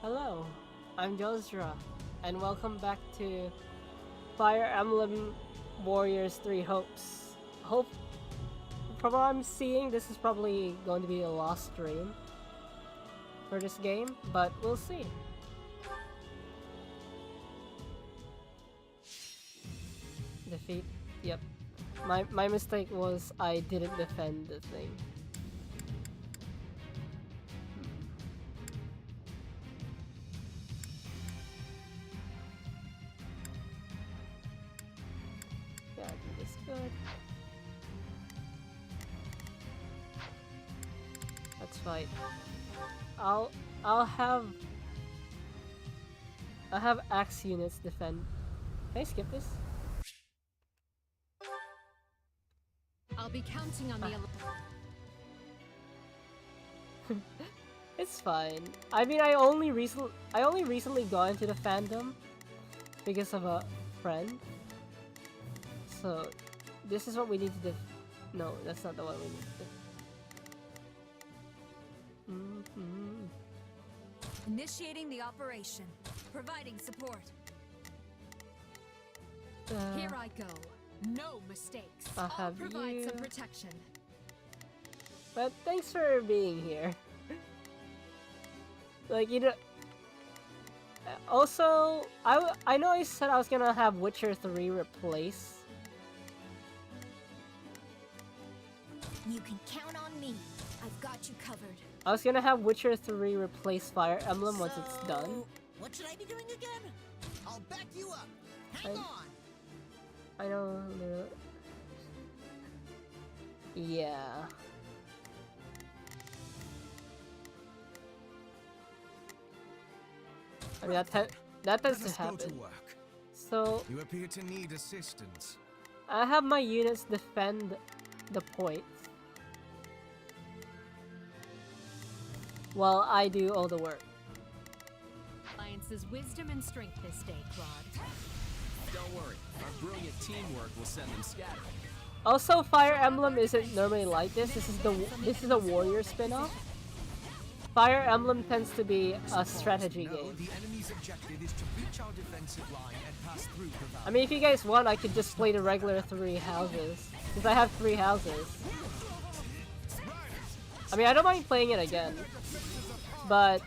Hello, I'm Josra, and welcome back to Fire Emblem Warriors 3 Hopes. From what I'm seeing, this is probably going to be a lost stream for this game, but we'll see. Defeat, yep. My mistake was I didn't defend the thing. Yeah, do this good. Let's fight. I'll have axe units defend. Can I skip this? I'll be counting on the. It's fine. I mean, I only recently got into the fandom because of a friend. So, this is what we need to do. No, that's not the one we need to do. Initiating the operation. Providing support. Here I go. No mistakes. I'll provide some protection. But thanks for being here. Like, you know... Also, I know I said I was gonna have Witcher 3 replace. You can count on me. I've got you covered. I was gonna have Witcher 3 replace Fire Emblem once it's done. What should I be doing again? I'll back you up. Hang on. I know. Yeah. I mean, that tends to happen. So you appear to need assistance. I have my units defend the point while I do all the work. Alliance's wisdom and strength this day, Claude. Don't worry, our brilliant teamwork will send them scattered. Also, Fire Emblem isn't normally like this. This is a warrior spin-off. Fire Emblem tends to be a strategy game. The enemy's objective is to reach our defensive line and pass through the valley. I mean, if you guys want, I could just play the regular 3 houses, because I have 3 houses. I mean, I don't mind playing it again, but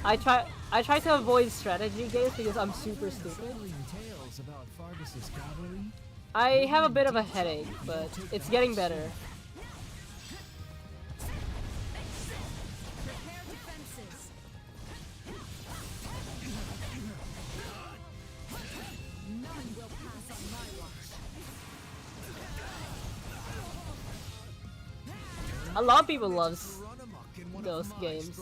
I try to avoid strategy games because I'm super stupid. I have a bit of a headache, but it's getting better. A lot of people love those games.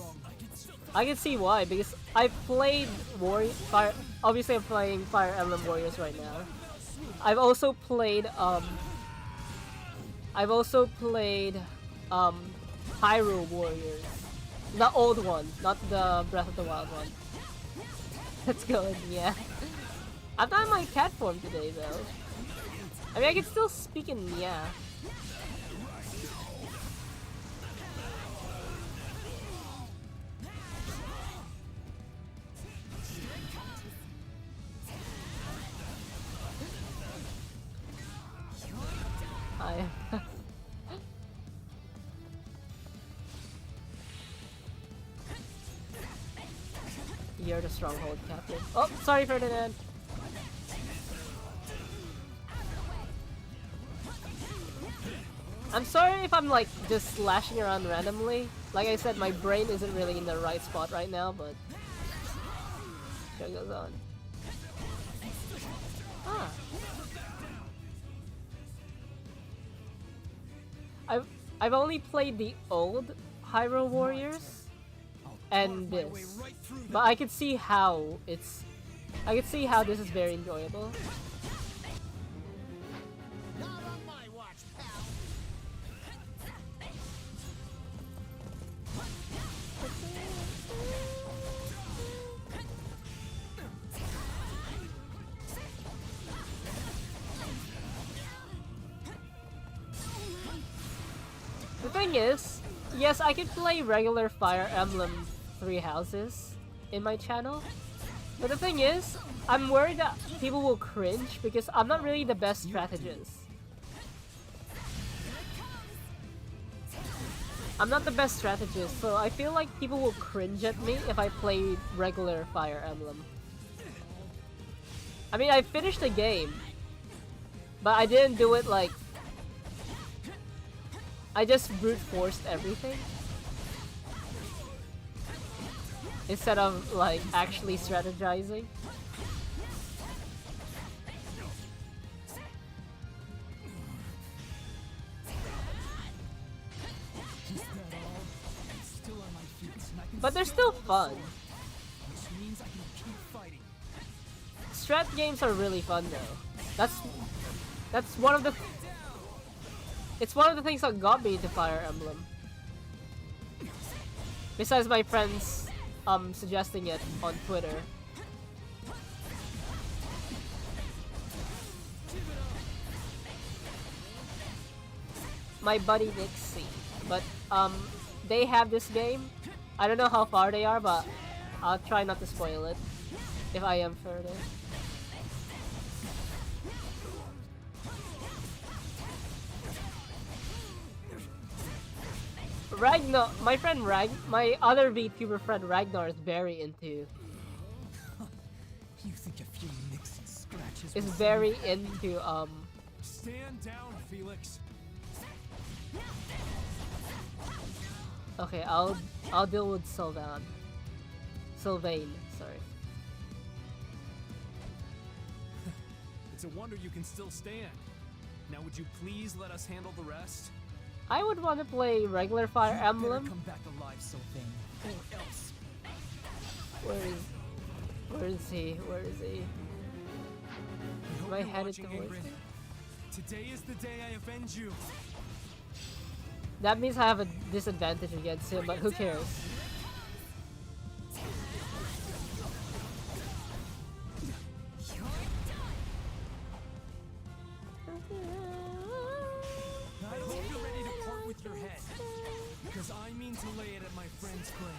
I can see why, because I've played obviously I'm playing Fire Emblem Warriors right now. I've also played Hyrule Warriors. The old one, not the Breath of the Wild one. Let's go, yeah. I'm not in my cat form today though. I mean, I can still speak in yeah. Hi. You're the stronghold captain. Oh, sorry, Ferdinand. I'm sorry if I'm like just slashing around randomly. Like I said, my brain isn't really in the right spot right now, but show goes on. Ah. I've only played the old Hyrule Warriors and this, but I could see how this is very enjoyable. Not on my watch, pal. The thing is, yes, I could play regular Fire Emblem 3 houses, in my channel. But the thing is, I'm worried that people will cringe because I'm not really the best strategist. I'm not the best strategist, so I feel like people will cringe at me if I play regular Fire Emblem. I mean, I finished the game, but I didn't do it like... I just brute forced everything. Instead of like actually strategizing. But they're still fun. Strat games are really fun though. That's one of the... It's one of the things that got me into Fire Emblem. Besides my friends suggesting it on Twitter. My buddy Nixie. But they have this game. I don't know how far they are, but I'll try not to spoil it if I am further. Ragnar, my friend my other VTuber friend Ragnar is very into. You think a few nicks and scratches Is very into Stand down, Felix. Okay, I'll deal with Sylvain, sorry. It's a wonder you can still stand. Now would you please let us handle the rest? I would want to play regular Fire Emblem. Come back alive, Sylvain, or else. Where is he? Where is he? Am I headed towards him? Today is the day I avenge you. That means I have a disadvantage against him, but who cares? I hope you're ready to part with your head, because I mean to lay it at my friend's grave.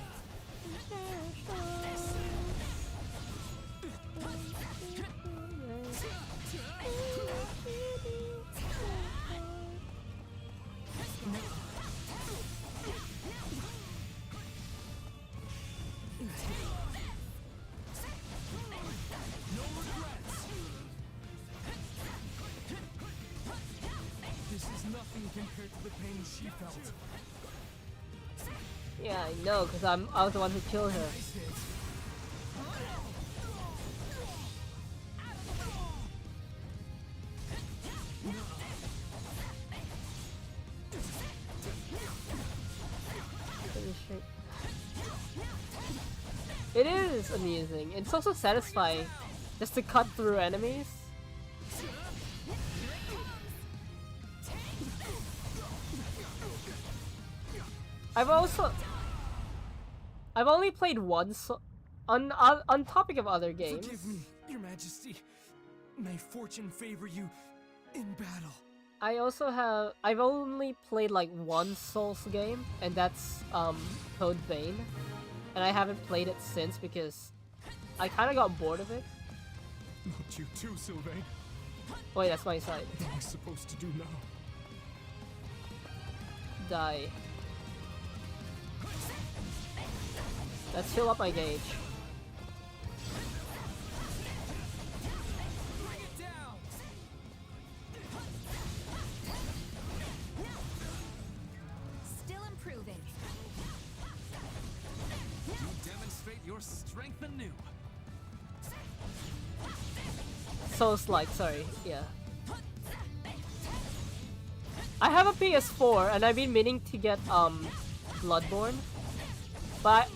This is nothing compared to the pain she felt. Yeah, I know, because I was the one who killed her. It is amusing. It's also satisfying just to cut through enemies. I've only played once on topic of other games. Forgive me, Your Majesty. May fortune favor you in battle. I've only played like one Souls game, and that's Code Vein. And I haven't played it since because I kind of got bored of it. Not you too, Sylvain. Wait, that's my side. What am I supposed to do now? Die. Let's fill up my gauge. Still improving. You demonstrate your strength anew. Souls-like, sorry, yeah. I have a PS4 and I've been meaning to get Bloodborne, but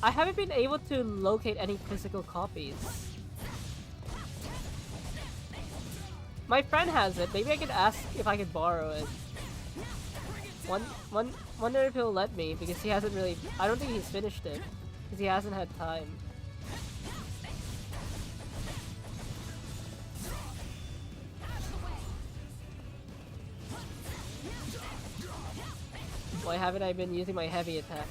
I haven't been able to locate any physical copies. My friend has it. Maybe I could ask if I could borrow it. Wonder if he'll let me, because he hasn't really... I don't think he's finished it, because he hasn't had time. Why haven't I been using my heavy attack?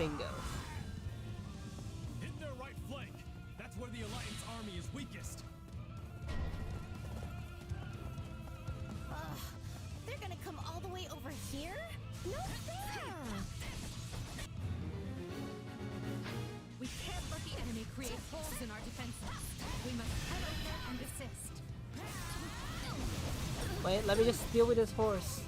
Bingo. Hit their right flank. That's where the Alliance army is weakest. They're gonna come all the way over here? No fair! We can't let the enemy create holes in our defenses. We must head over and assist. Wait, let me just deal with this horse.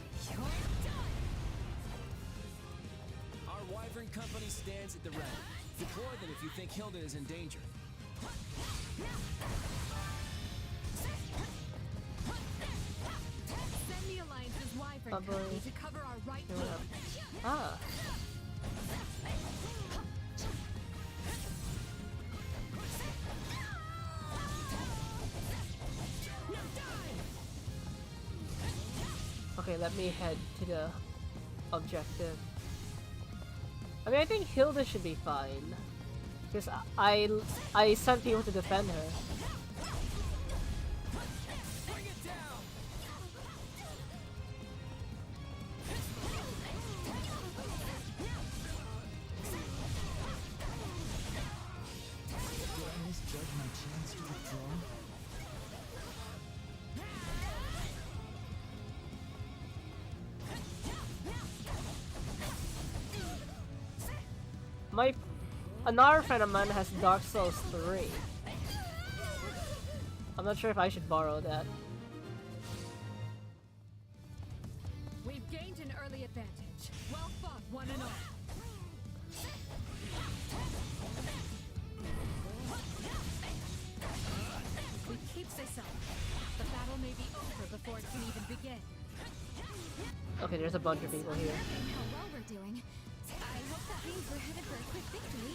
Our Wyvern company stands at the ready. Deploy them if you think Hilda is in danger. Send the Alliance's Wyvern company to cover our right flank. Ah. Okay, let me head to the objective. I mean, I think Hilda should be fine. Because I sent people to defend her. Bring it down! Did I misjudge my chance to withdraw? Another friend of mine has Dark Souls 3. I'm not sure if I should borrow that. We've gained an early advantage. Well fought, one and all. If we keep this up, the battle may be over before it can even begin. Okay, there's a bunch of people here. How well we're doing. I hope that means we're headed for a quick victory.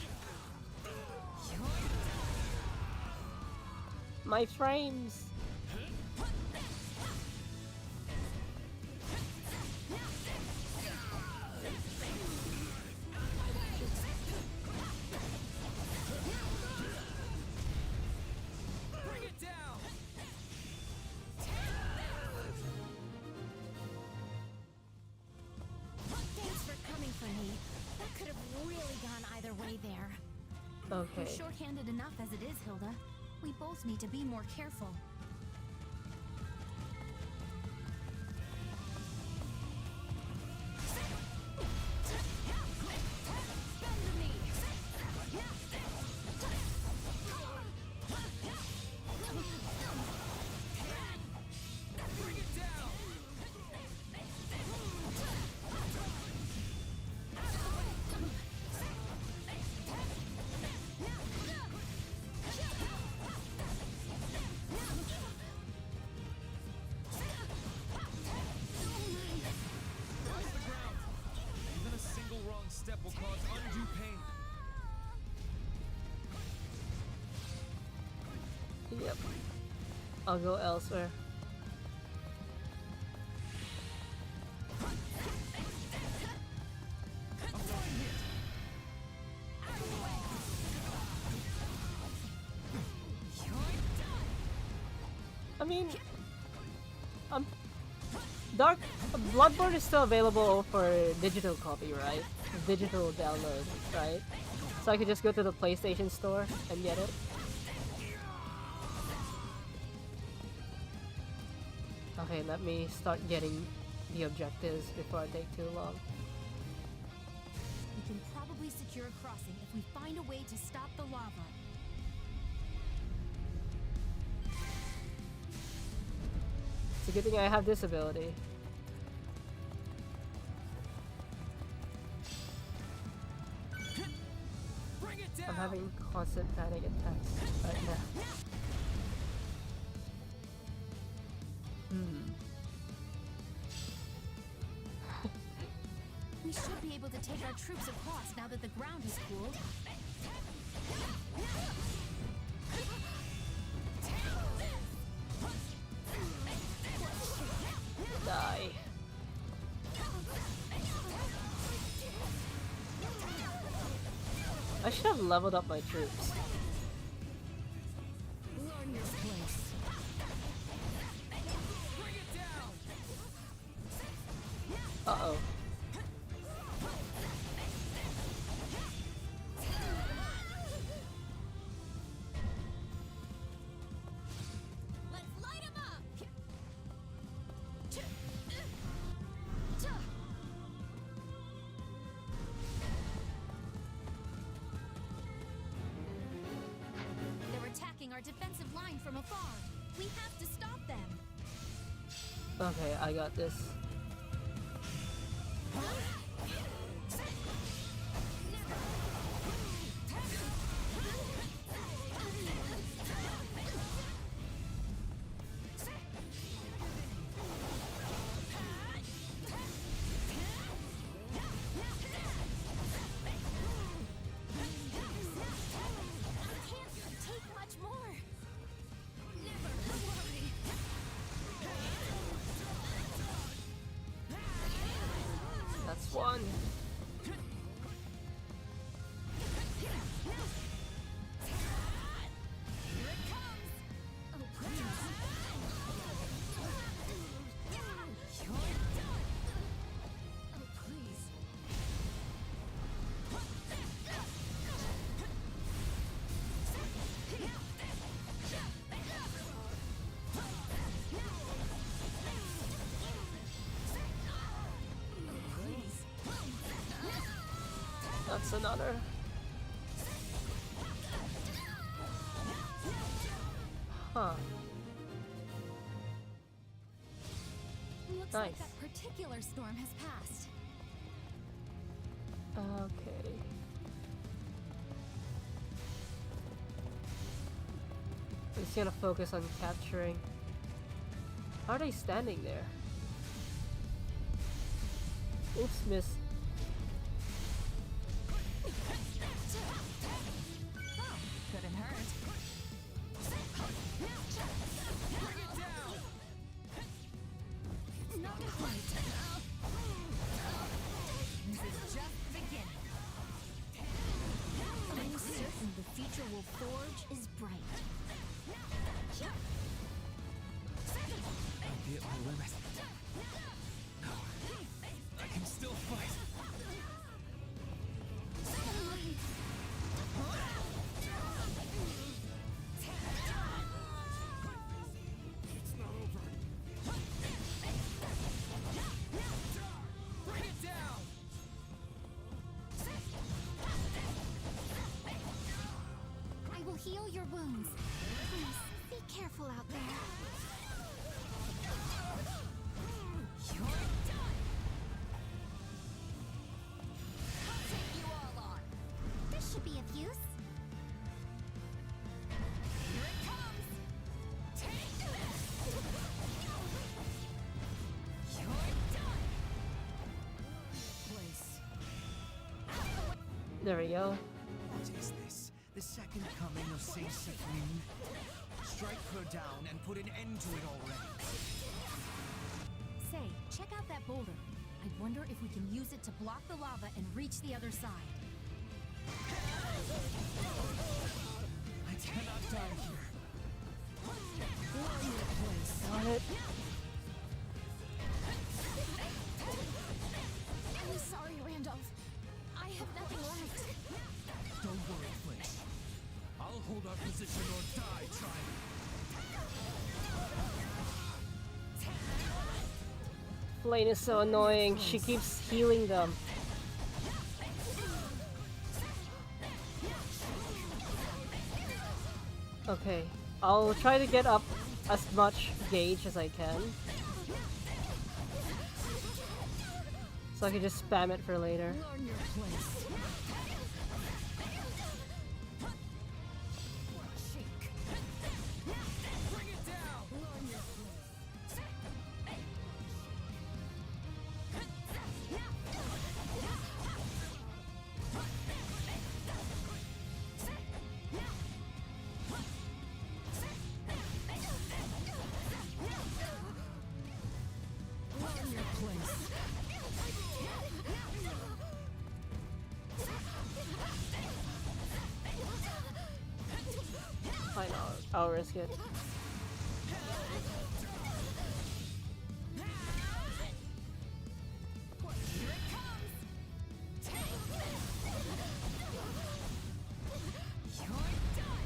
My frames! Bring it down! Thanks for coming for me. That could have really gone either way there. Okay. You're short-handed enough as it is, Hilda. We both need to be more careful. Bring it down! Rise the ground! Even a single wrong step will cause undue pain. Yep. I'll go elsewhere. I mean, Bloodborne is still available for digital copy, right? Digital download, right? So I could just go to the PlayStation Store and get it. Okay, let me start getting the objectives before I take too long. We can probably secure a crossing if we find a way to stop the lava. It's a good thing I have this ability. Bring it down! I'm having constant panic attacks right now. We should be able to take our troops across now that the ground has cooled. Die. I should have leveled up my troops. Learn your place. Bring it down! Uh-oh. our defensive line from afar. We have to stop them. Okay, I got this. That's one. That's another. Huh. Looks like that particular storm has passed. Okay. I'm just gonna focus on capturing. How are they standing there? Oops, miss. Couldn't hurt. Not quite. This is just the beginning. I'm certain the future we'll forge is bright. I'll be at my limit. No, I can still fight. It's not over. Bring it down! I will heal your wounds. Please, be careful out there. You're done. I'll take you all on. This should be of use. Here it comes. Take this. You're done. Place. There we go. What is this? The second coming of sexism? Strike her down and put an end to it already. Say, check out that boulder. I wonder if we can use it to block the lava and reach the other side. I cannot die here. Got it. I'm sorry, Randolph. I have nothing left. Don't worry, Flinch. I'll hold our position or die trying. Flame is so annoying. She keeps healing them. Okay, I'll try to get up as much gauge as I can. So I can just spam it for later. Learn your place. Shake. Bring it down! Learn your place. Learn your place. Fine, I'll risk it. Here it comes. Take this. You're done.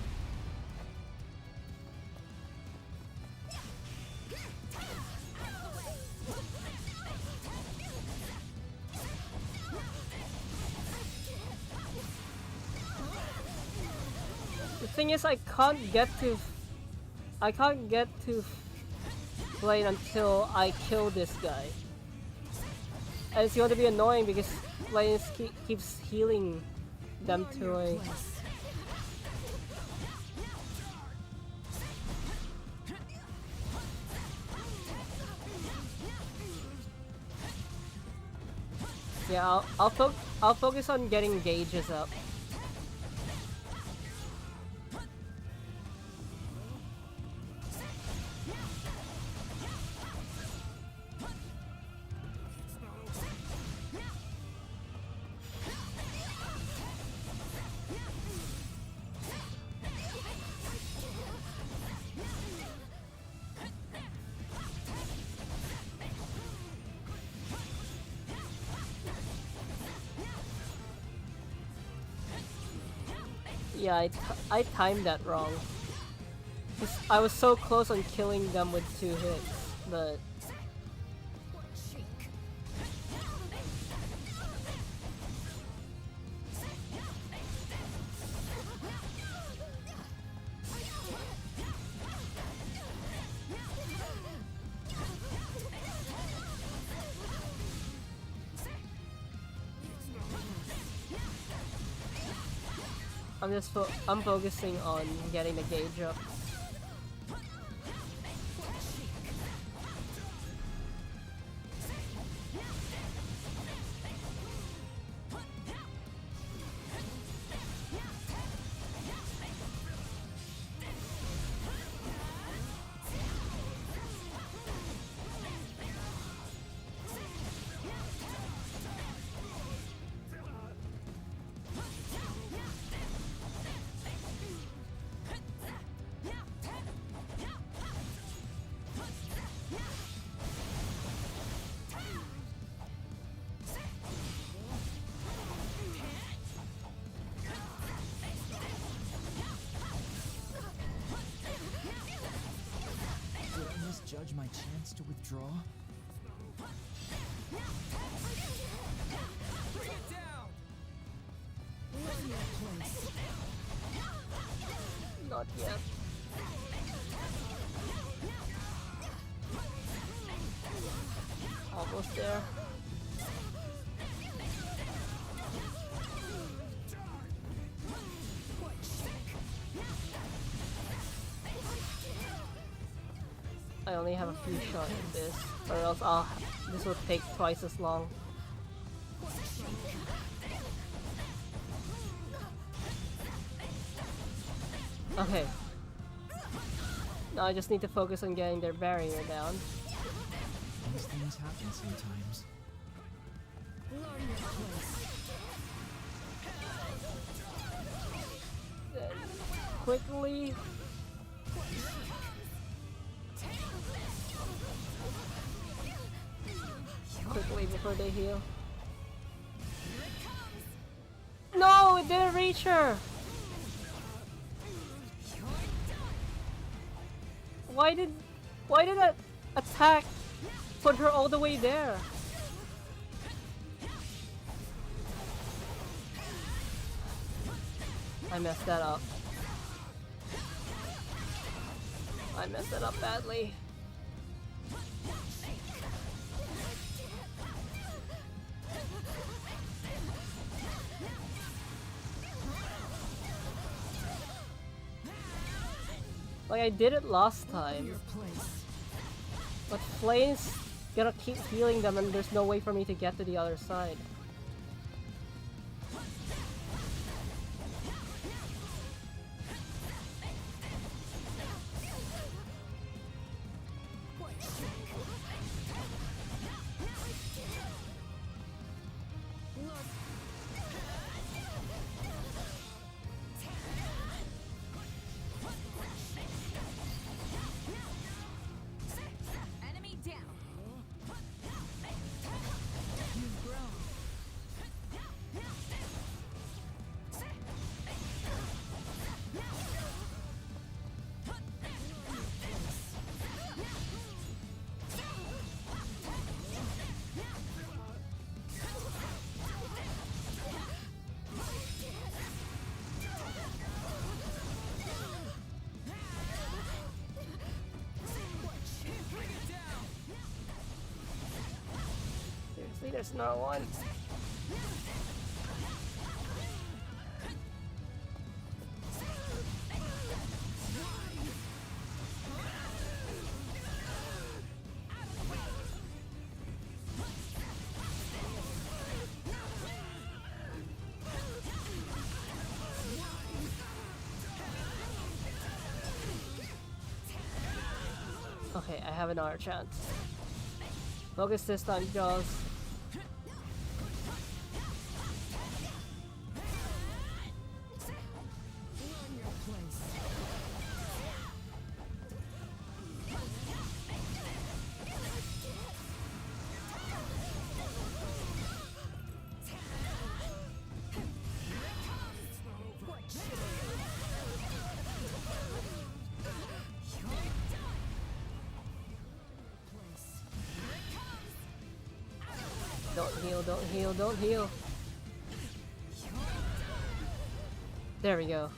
The thing is, I can't get to Flame until I kill this guy. And it's going to be annoying because Flame keeps healing them to a... Yeah, I'll focus on getting gauges up. Yeah, I timed that wrong. I was so close on killing them with 2 hits, but... I'm focusing on getting the gauge up. Judge my chance to withdraw? Bring it down! Not yet. Almost there. I only have a few shots of this, or else this will take twice as long. Okay. Now I just need to focus on getting their barrier down. These things happen sometimes. Then quickly. Quickly before they heal. No, it didn't reach her. Why did that attack put her all the way there? I messed that up. I messed that up badly. Like I did it last time. But Flame's gonna keep healing them and there's no way for me to get to the other side. there's no one. Okay, I have another chance. Focus this time, Jaws. Don't heal, don't heal, don't heal. There we go.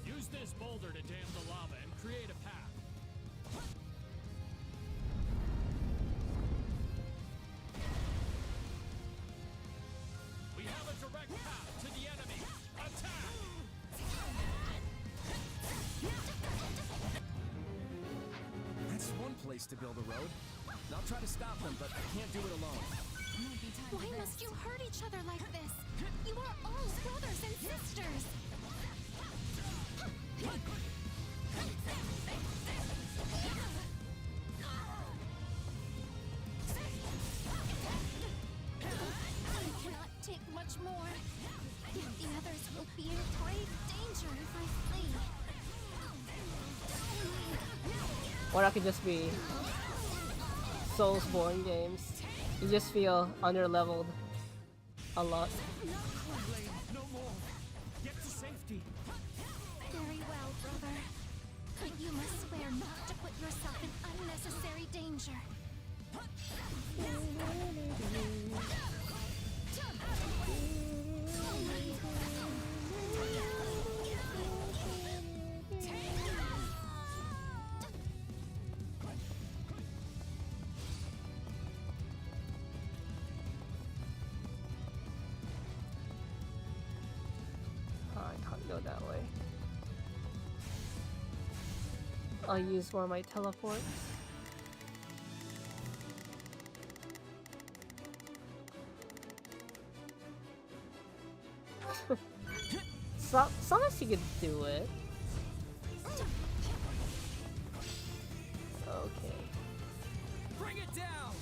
Use this boulder to dam the lava and create a path. We have a direct path to the enemy. Attack! That's one place to build a road. I'll try to stop them, but I can't do it alone. Why must you hurt each other like this? You are all brothers and sisters! I cannot take much more. The others will be in grave danger if I flee. Or that could just be Soulsborne games. You just feel under-leveled a lot. No more. Get to safety. Very well, brother. But you must swear not to put yourself in unnecessary danger. I can't go that way. I'll use one of my teleports. Sometimes you could do it. Okay. Bring it down!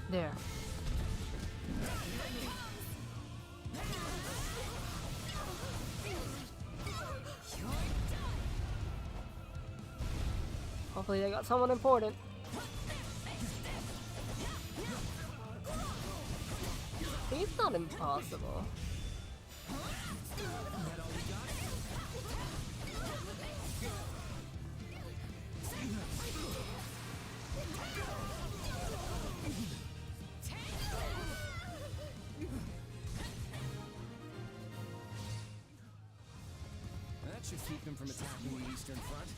There. Hopefully they got someone important. It's not impossible. That should keep him from attacking the Eastern Front.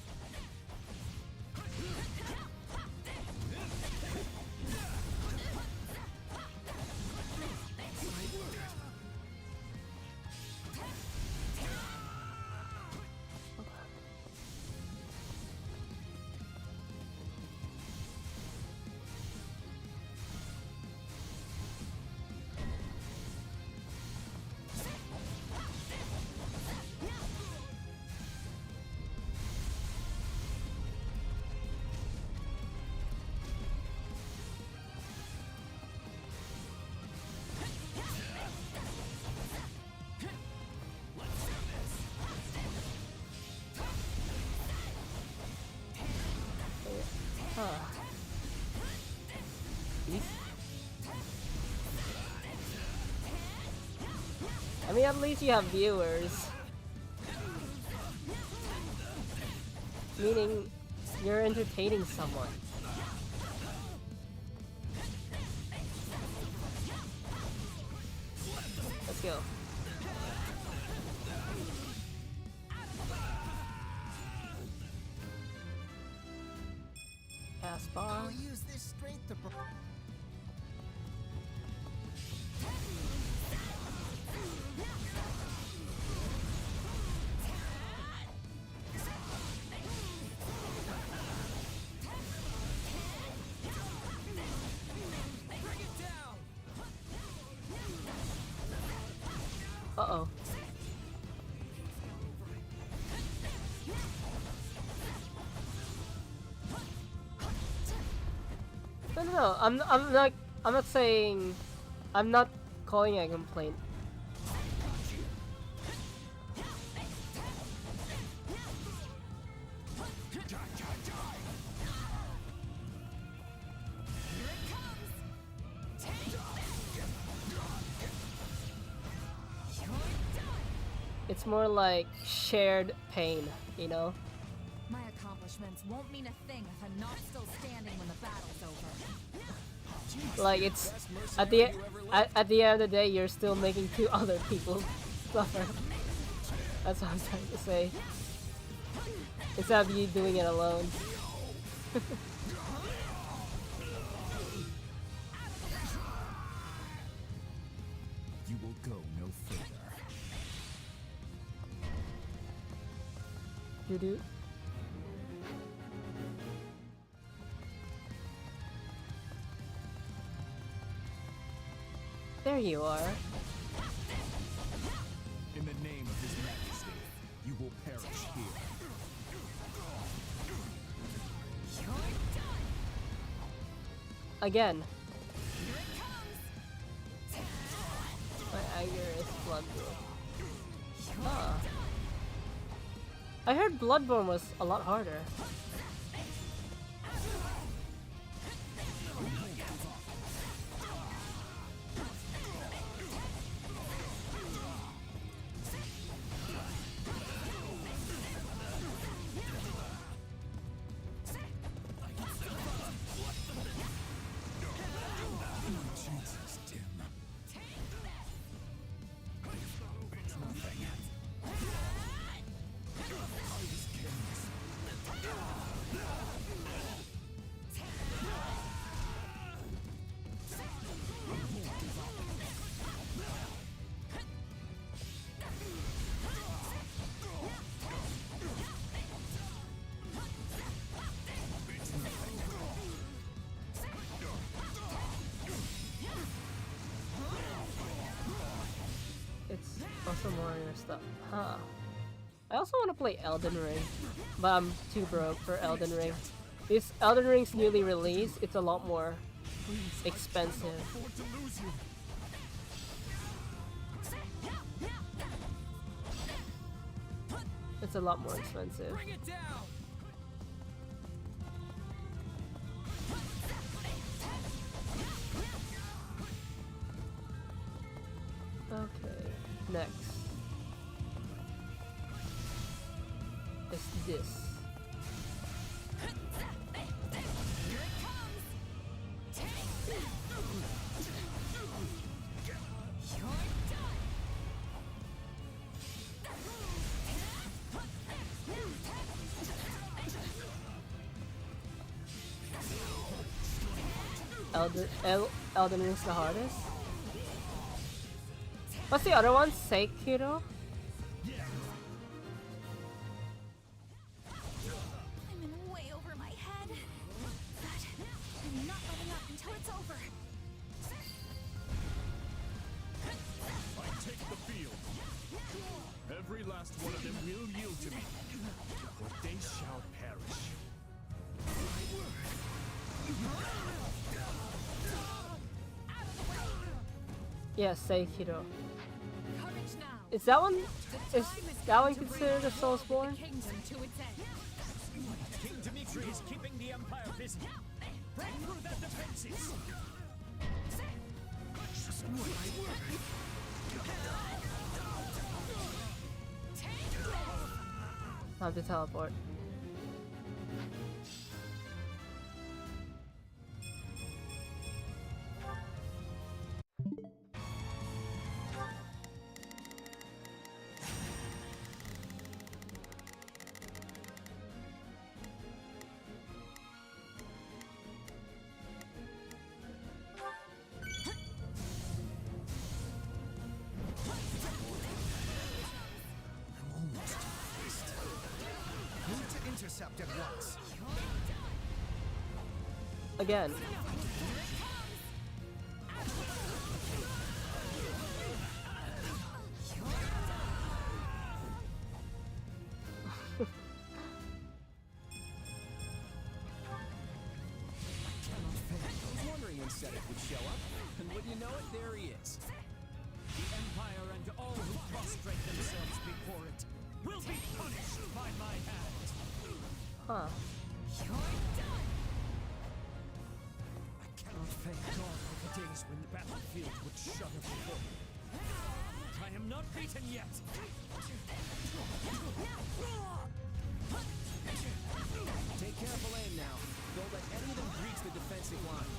I mean, at least you have viewers. Meaning, you're entertaining someone. go. Pass bar. I'll use this strength to. Uh-oh. No. I'm not saying. I'm not calling a complaint. It's more like shared pain, you know? My accomplishments won't mean a thing if I'm not still standing when the battle's over. Like it's at the end of the day, you're still making 2 other people suffer. That's what I'm trying to say. Instead of you doing it alone. You will go no further. Doo-doo. There you are. In the name of His Majesty, you will perish here. Again. My anger is Bloodborne. Huh. I heard Bloodborne was a lot harder. Also more of your stuff. Huh. I also want to play Elden Ring, but I'm too broke for Elden Ring. This Elden Ring's newly released, it's a lot more expensive. It's a lot more expensive. Bring it down. Okay, next. It's this. Elden Ring's the hardest? What's the other one? Sekiro? I'm in way over my head. But I'm not letting up until it's over. I take the field. Every last one of them will yield to me, but they shall perish. Yeah, Sekiro. Courage now. Is that one? The Is time has that come one to considered a bring Soulsborne? the kingdom to its end. King Dimitri is keeping the Empire busy. Break through their defenses. I have to teleport. accept at once. Again. Synthetic would show up, and would you know it, there he is. The Empire and all who prostrate themselves before it will be punished by my hand. Huh. You're done! I cannot thank God for the days when the battlefield would shudder before me. I am not beaten yet! Take careful aim now. Don't let any of them breach the defensive line.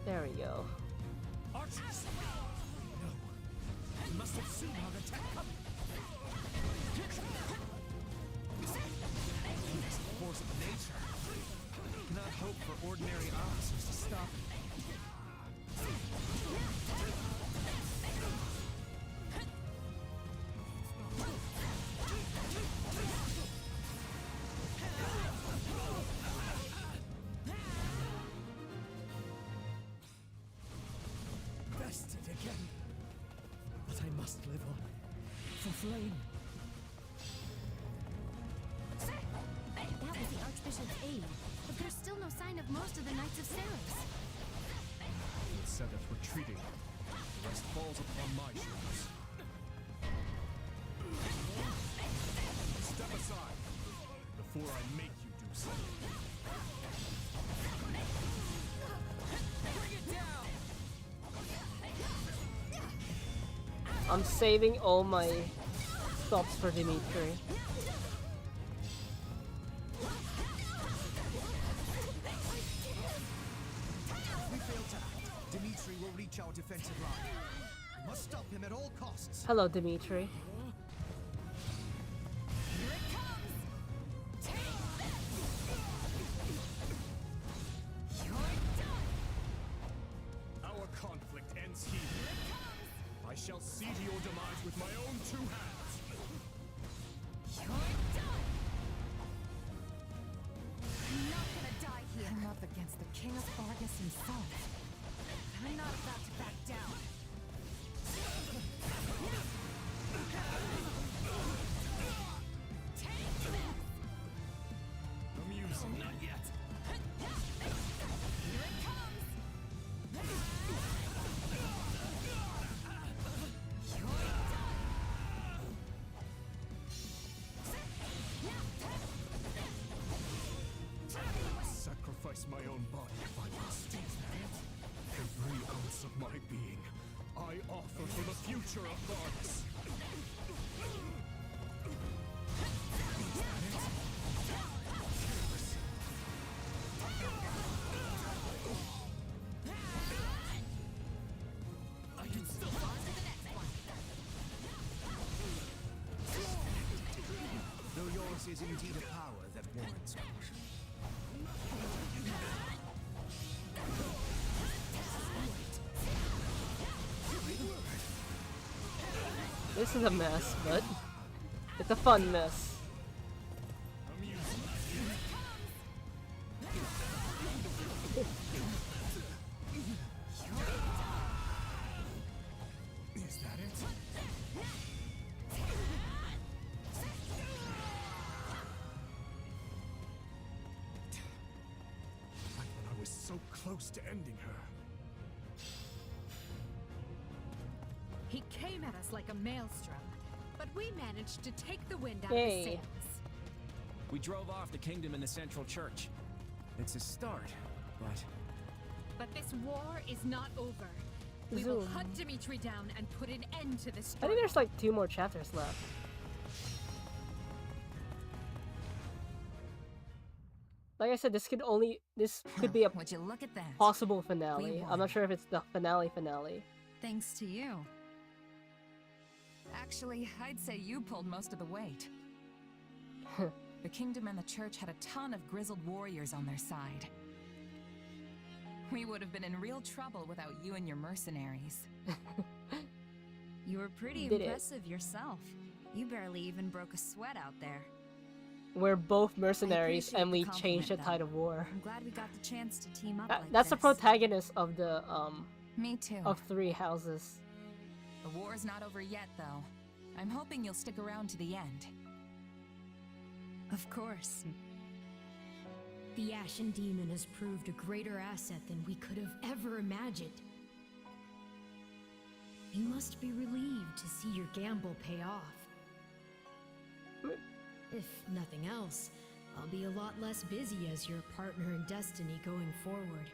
There we go. Archers! No. We must have seen our attack coming. It's the force of nature. I cannot hope for ordinary officers to stop it. Bested again. But I must live on. For Flame. That was the Archbishop's aide, but there's still no sign of most of the Knights of Saros. It said us retreating. The rest falls upon my shoulders. Step aside before I make you do so. Bring it down! I'm saving all my stops for Dimitri. If we fail to act, Dimitri will reach our defensive line. We must stop him at all costs. Hello, Dimitri. Our conflict ends here. I shall see to your demise with my own two hands. I'm not gonna die here. I'm up against the King of Vargas himself. I'm not about to back down. Amusing. Not yet. Sacrifice my own body if I must. Every ounce of my being, I offer for the future of Vargas. I can still on to the next one. Though yours is indeed a power that warrants caution. This is a mess, but it's a fun mess. Is that it? Like when I was so close to ending her. He came at us like a maelstrom, but we managed to take the wind out Yay. of his sails. We drove off the kingdom in the central church. It's a start, but But this war is not over. We will Zoom. hunt Dimitri down and put an end to this I struggle. think there's like 2 more chapters left. Like I said, this could be a Would you look at that? possible finale. I'm won. not sure if it's the finale. Thanks to you. Actually, I'd say you pulled most of the weight. The kingdom and the church had a ton of grizzled warriors on their side. We would have been in real trouble without you and your mercenaries. You were pretty Did it. impressive yourself. You barely even broke a sweat out there. We're both mercenaries appreciate and the we compliment, changed the though. tide of war. I'm glad we got the chance to team up like That's the this. protagonist of the Me too. of Three Houses. The war's not over yet, though. I'm hoping you'll stick around to the end. Of course. The Ashen Demon has proved a greater asset than we could have ever imagined. You must be relieved to see your gamble pay off. If nothing else, I'll be a lot less busy as your partner in destiny going forward.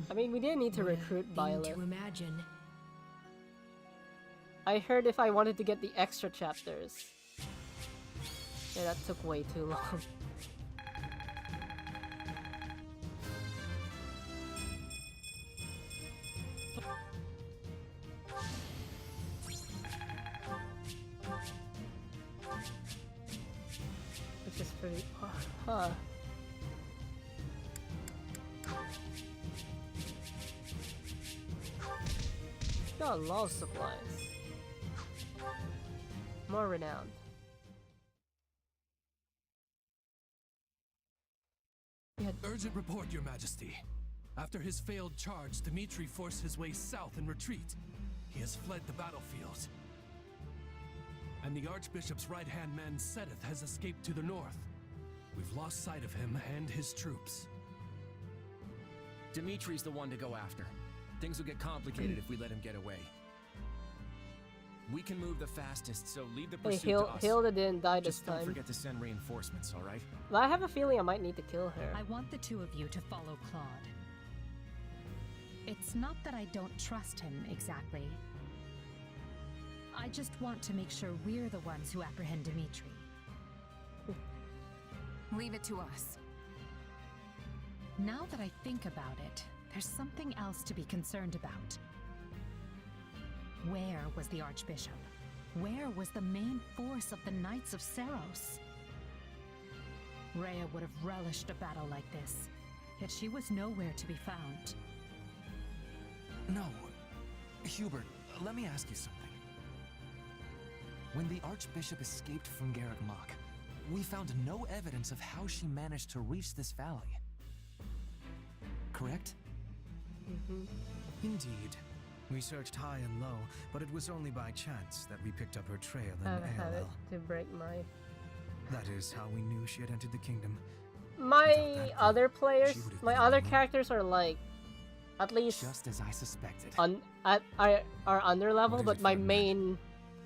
I mean, we didn't need to What a recruit thing Violet. to imagine. I heard if I wanted to get the extra chapters. Yeah, that took way too long. Which is pretty... Huh. Got a lot of supplies. More renowned. Urgent report, Your Majesty. After his failed charge, Dmitri forced his way south in retreat. He has fled the battlefield. And the Archbishop's right-hand man, Sedith, has escaped to the north. We've lost sight of him and his troops. Dimitri's the one to go after. Things will get complicated if we let him get away. We can move the fastest, so leave the Hey, pursuit to us. Hilda didn't die this Just don't time. forget to send reinforcements, all right? But I have a feeling I might need to kill her. I want the two of you to follow Claude. It's not that I don't trust him exactly. I just want to make sure we're the ones who apprehend Dmitri. Leave it to us. Now that I think about it, there's something else to be concerned about. Where was the Archbishop? Where was the main force of the Knights of Seros? Rhea would have relished a battle like this, yet she was nowhere to be found. No. Hubert, let me ask you something. When the Archbishop escaped from Garreg Mach, we found no evidence of how she managed to reach this valley. Correct? Mm-hmm. Indeed. We searched high and low, but it was only by chance that we picked up her trail in I have a habit ALL. to break my... That is how we knew she had entered the kingdom. My Without that other proof, players, she would have my been other alone. characters are like, at least Just as I suspected. are under level, What is but it, my Ferdinand? main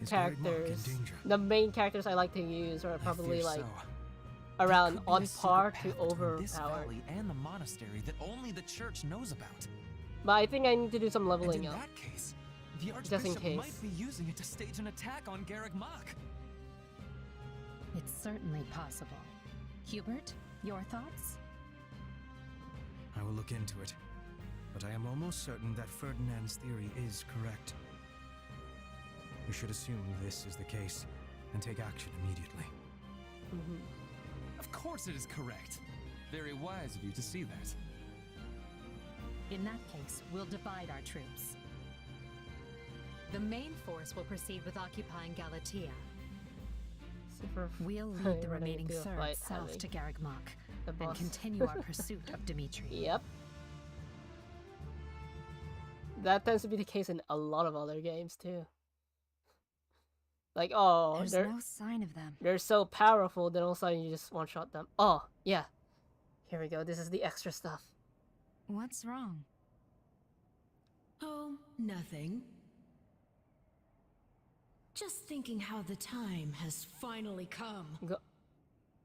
Is Garreg Mach in characters, danger? the main characters I like to use are I probably fear like so. around There could be on a secret par path to between this overpowered. valley and the monastery that only the church knows about. But I think I need to do some And leveling in up. that case, the Just in Archbishop case. might be using it to stage an attack on Garreg Mach. It's certainly possible. Hubert, your thoughts? I will look into it, but I am almost certain that Ferdinand's theory is correct. We should assume this is the case and take action immediately. Mm-hmm. Of course it is correct. Very wise of you to see that. In that case, we'll divide our troops. The main force will proceed with occupying Galatia. Super We'll lead the running remaining into a third fight, south having to Garreg Mach the and boss. continue our pursuit of Dmitri. Yep. That tends to be the case in a lot of other games too. Like, oh, There's no sign of them. they're so powerful, then all of a sudden you just one-shot them. Oh, yeah. Here we go, this is the extra stuff. What's wrong? Oh, nothing. Just thinking how the time has finally come.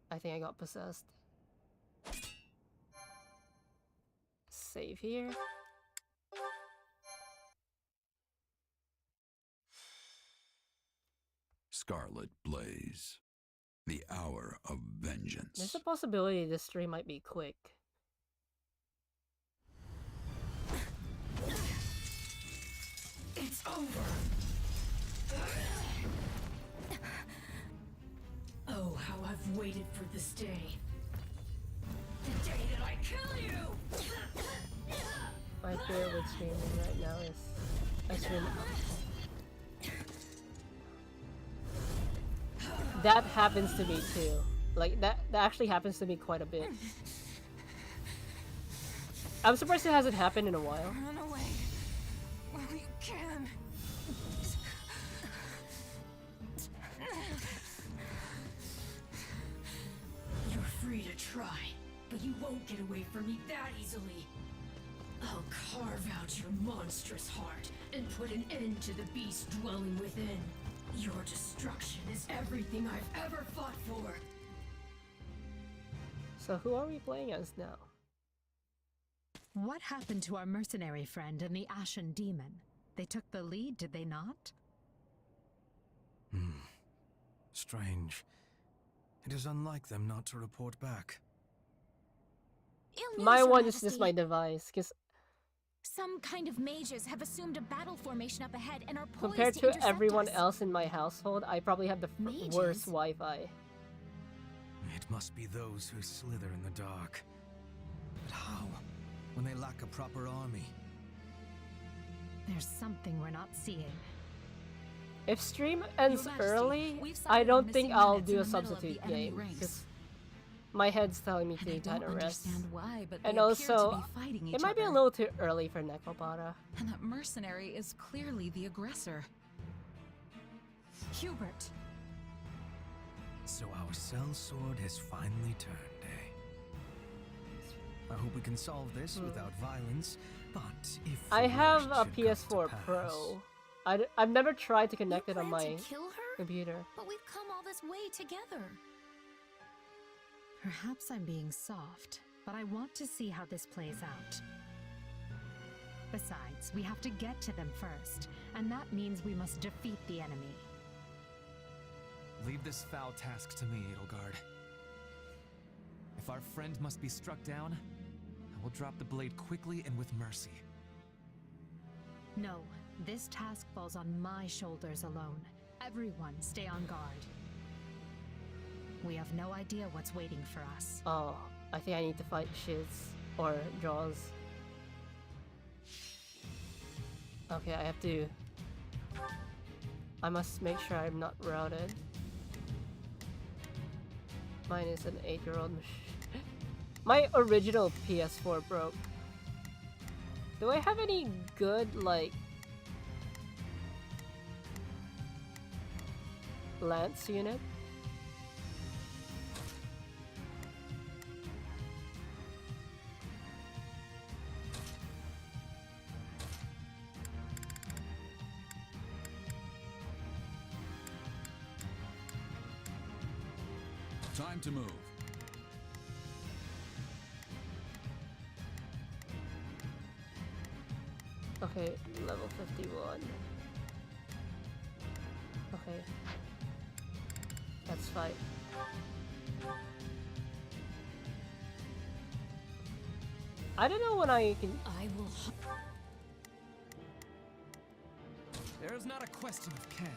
I think I got possessed. Save here. Scarlet Blaze. The hour of vengeance. There's a possibility this stream might be quick. It's over. Oh, how I've waited for this day. The day that I kill you! My fear with streaming right now is I stream that happens to me too. Like, that actually happens to me quite a bit. I'm surprised it hasn't happened in a while. Run away while you can. You're free to try, but you won't get away from me that easily. I'll carve out your monstrous heart and put an end to the beast dwelling within. Your destruction is everything I've ever fought for. So who are we playing as now? What happened to our mercenary friend and the Ashen Demon? They took the lead, did they not? Strange. It is unlike them not to report back. Ill news, My Your one is Majesty. just my device, because Some kind of mages have assumed a battle formation up ahead and are poised compared to to intercept everyone us. else in my household, I probably have the Mages? worst Wi-Fi. It must be those who slither in the dark. But how? When they lack a proper army? There's something we're not seeing. If stream ends Majesty, early, we've I sighted don't on think missing I'll units do in a the middle of the substitute enemy game, ranks. because my head's telling me And to I kind don't of rest. understand why, but And they also, appear to be fighting each it might be a other. little too early for Necropata. And that mercenary is clearly the aggressor. Hubert! So our cell sword has finally turned, eh? I hope we can solve this without violence, but if I the have worst a should come to PS4 pass- Pro. I've never tried to connect You it on plan my to kill her? computer. But we've come all this way together. Perhaps I'm being soft, but I want to see how this plays out. Besides, we have to get to them first, and that means we must defeat the enemy. Leave this foul task to me, Edelgard. If our friend must be struck down, I will drop the blade quickly and with mercy. No, this task falls on my shoulders alone. Everyone stay on guard. We have no idea what's waiting for us. Oh, I think I need to fight Shiz or Jaws. Okay, I have to... I must make sure I'm not routed. Mine is an 8-year-old machine. My original PS4 broke. Do I have any good, like... Lance unit? Time to move. Okay, level 51. Okay. Let's fight. I don't know when I can... I will. There is not a question of can,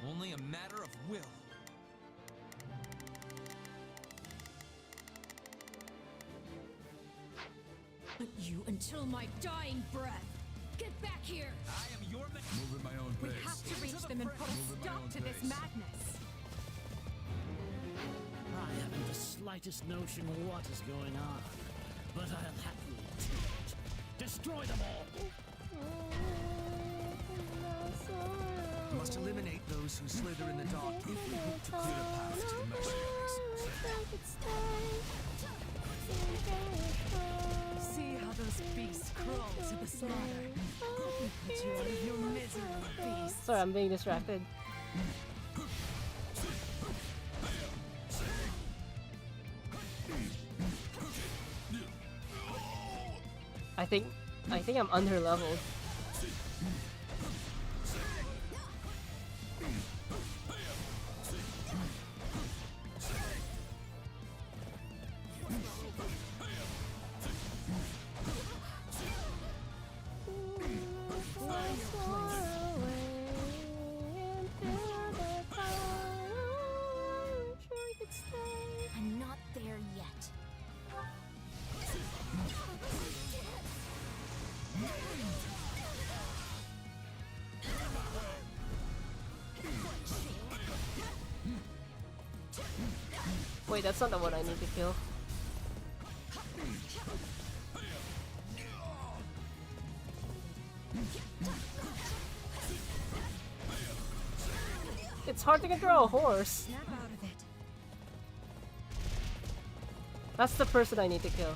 only a matter of will. You until my dying breath. Get back here. I am your man. Move at my own We pace. have to reach them and put Move a at my stop own to this pace. madness. I haven't the slightest notion what is going on, but I'll happily take it. Destroy them all! We must eliminate those who slither in the dark if we hope to clear a path to the mercenaries. See how those beasts crawl to the slaughter. Put you out of your misery, beast. Sorry, I'm being distracted. I think I'm under leveled. I'm not there yet. Wait, that's not the one I need to kill. It's hard to control a horse. Snap out of it. That's the person I need to kill.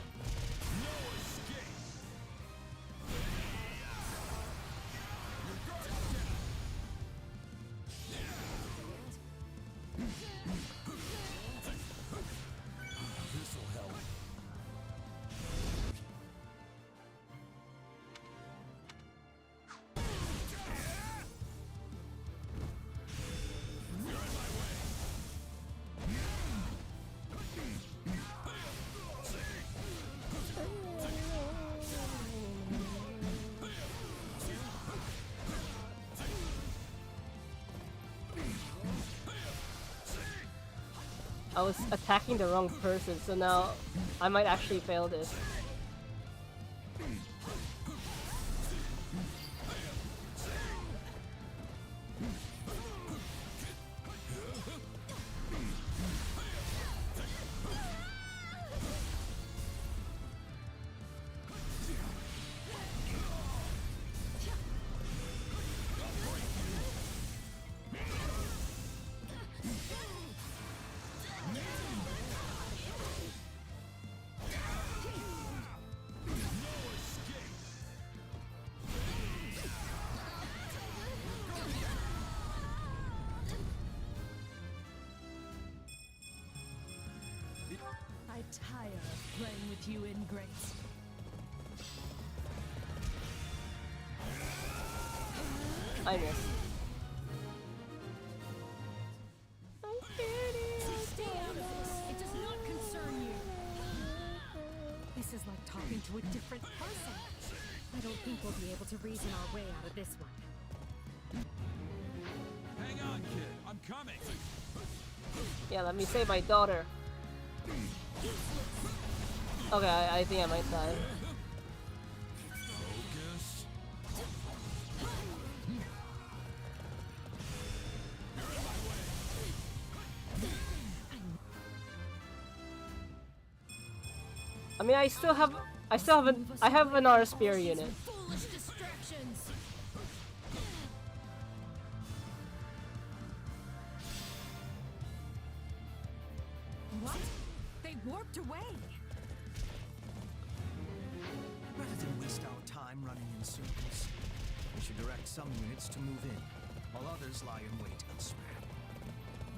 I was attacking the wrong person, so now I might actually fail this. I tire of playing with you ingrates. I missed. Stay out of this. It does not concern you. This is like talking to a different person. I don't think we'll be able to reason our way out of this one. Hang on, kid. I'm coming. Yeah, let me save my daughter. Okay, I think I might die. Focus. I mean, I have another spear unit. Foolish distractions. What? They warped away. Rather than waste our time running in circles, we should direct some units to move in, while others lie in wait elsewhere.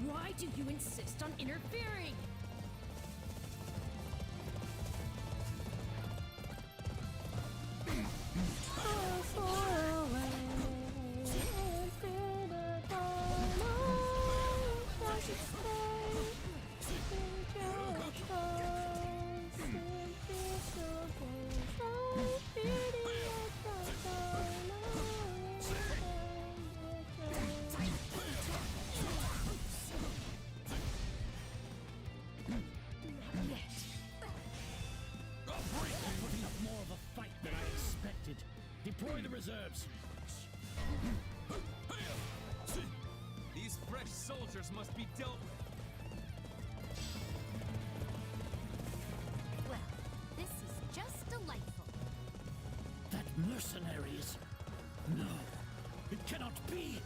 Why do you insist on interfering? Putting up more of a fight than I expected. Deploy the reserves. These fresh soldiers must be dealt with. Well, this is just delightful. That mercenaries. No, it cannot be.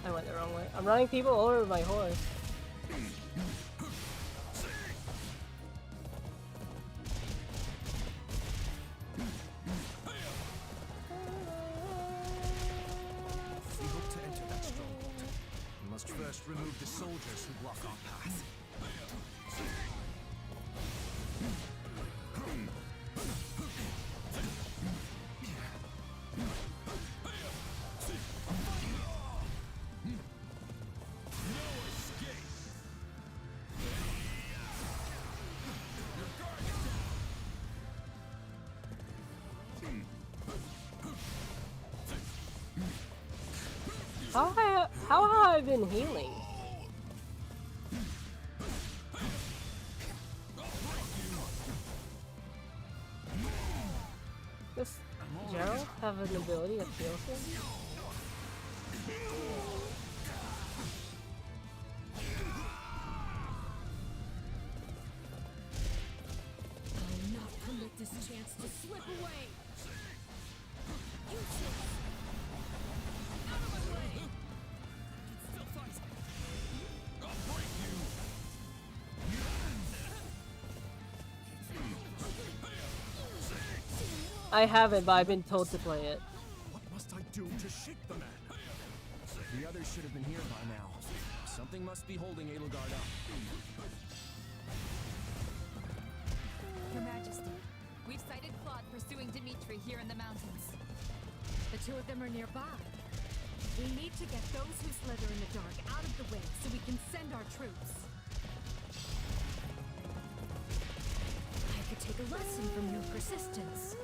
I went the wrong way. I'm running people over my horse. If we hope to enter that stronghold, we must first remove the soldiers who block our path. How have I been healing? have an ability that heals him? I'll not permit this chance to slip away. Useless. Out of my way. Still fight. I'll break you. I haven't, but I've been told to play it. What must I do to shake the man? The others should have been here by now. Something must be holding Edelgard up. Your Majesty, we've sighted Claude pursuing Dimitri here in the mountains. The two of them are nearby. We need to get those who slither in the dark out of the way so we can send our troops. I could take a lesson from your persistence.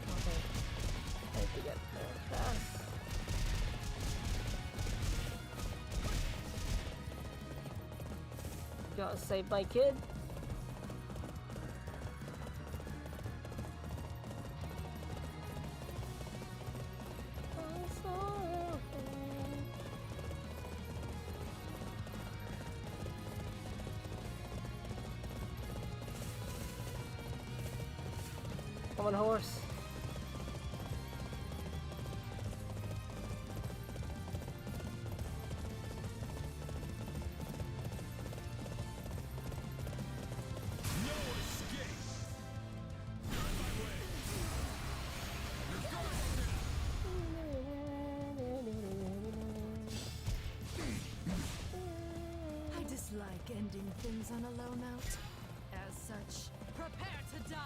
Okay. I have to get there fast. Gotta save my kid. Come on, horse. I dislike ending things on a low note. As such, prepare to die.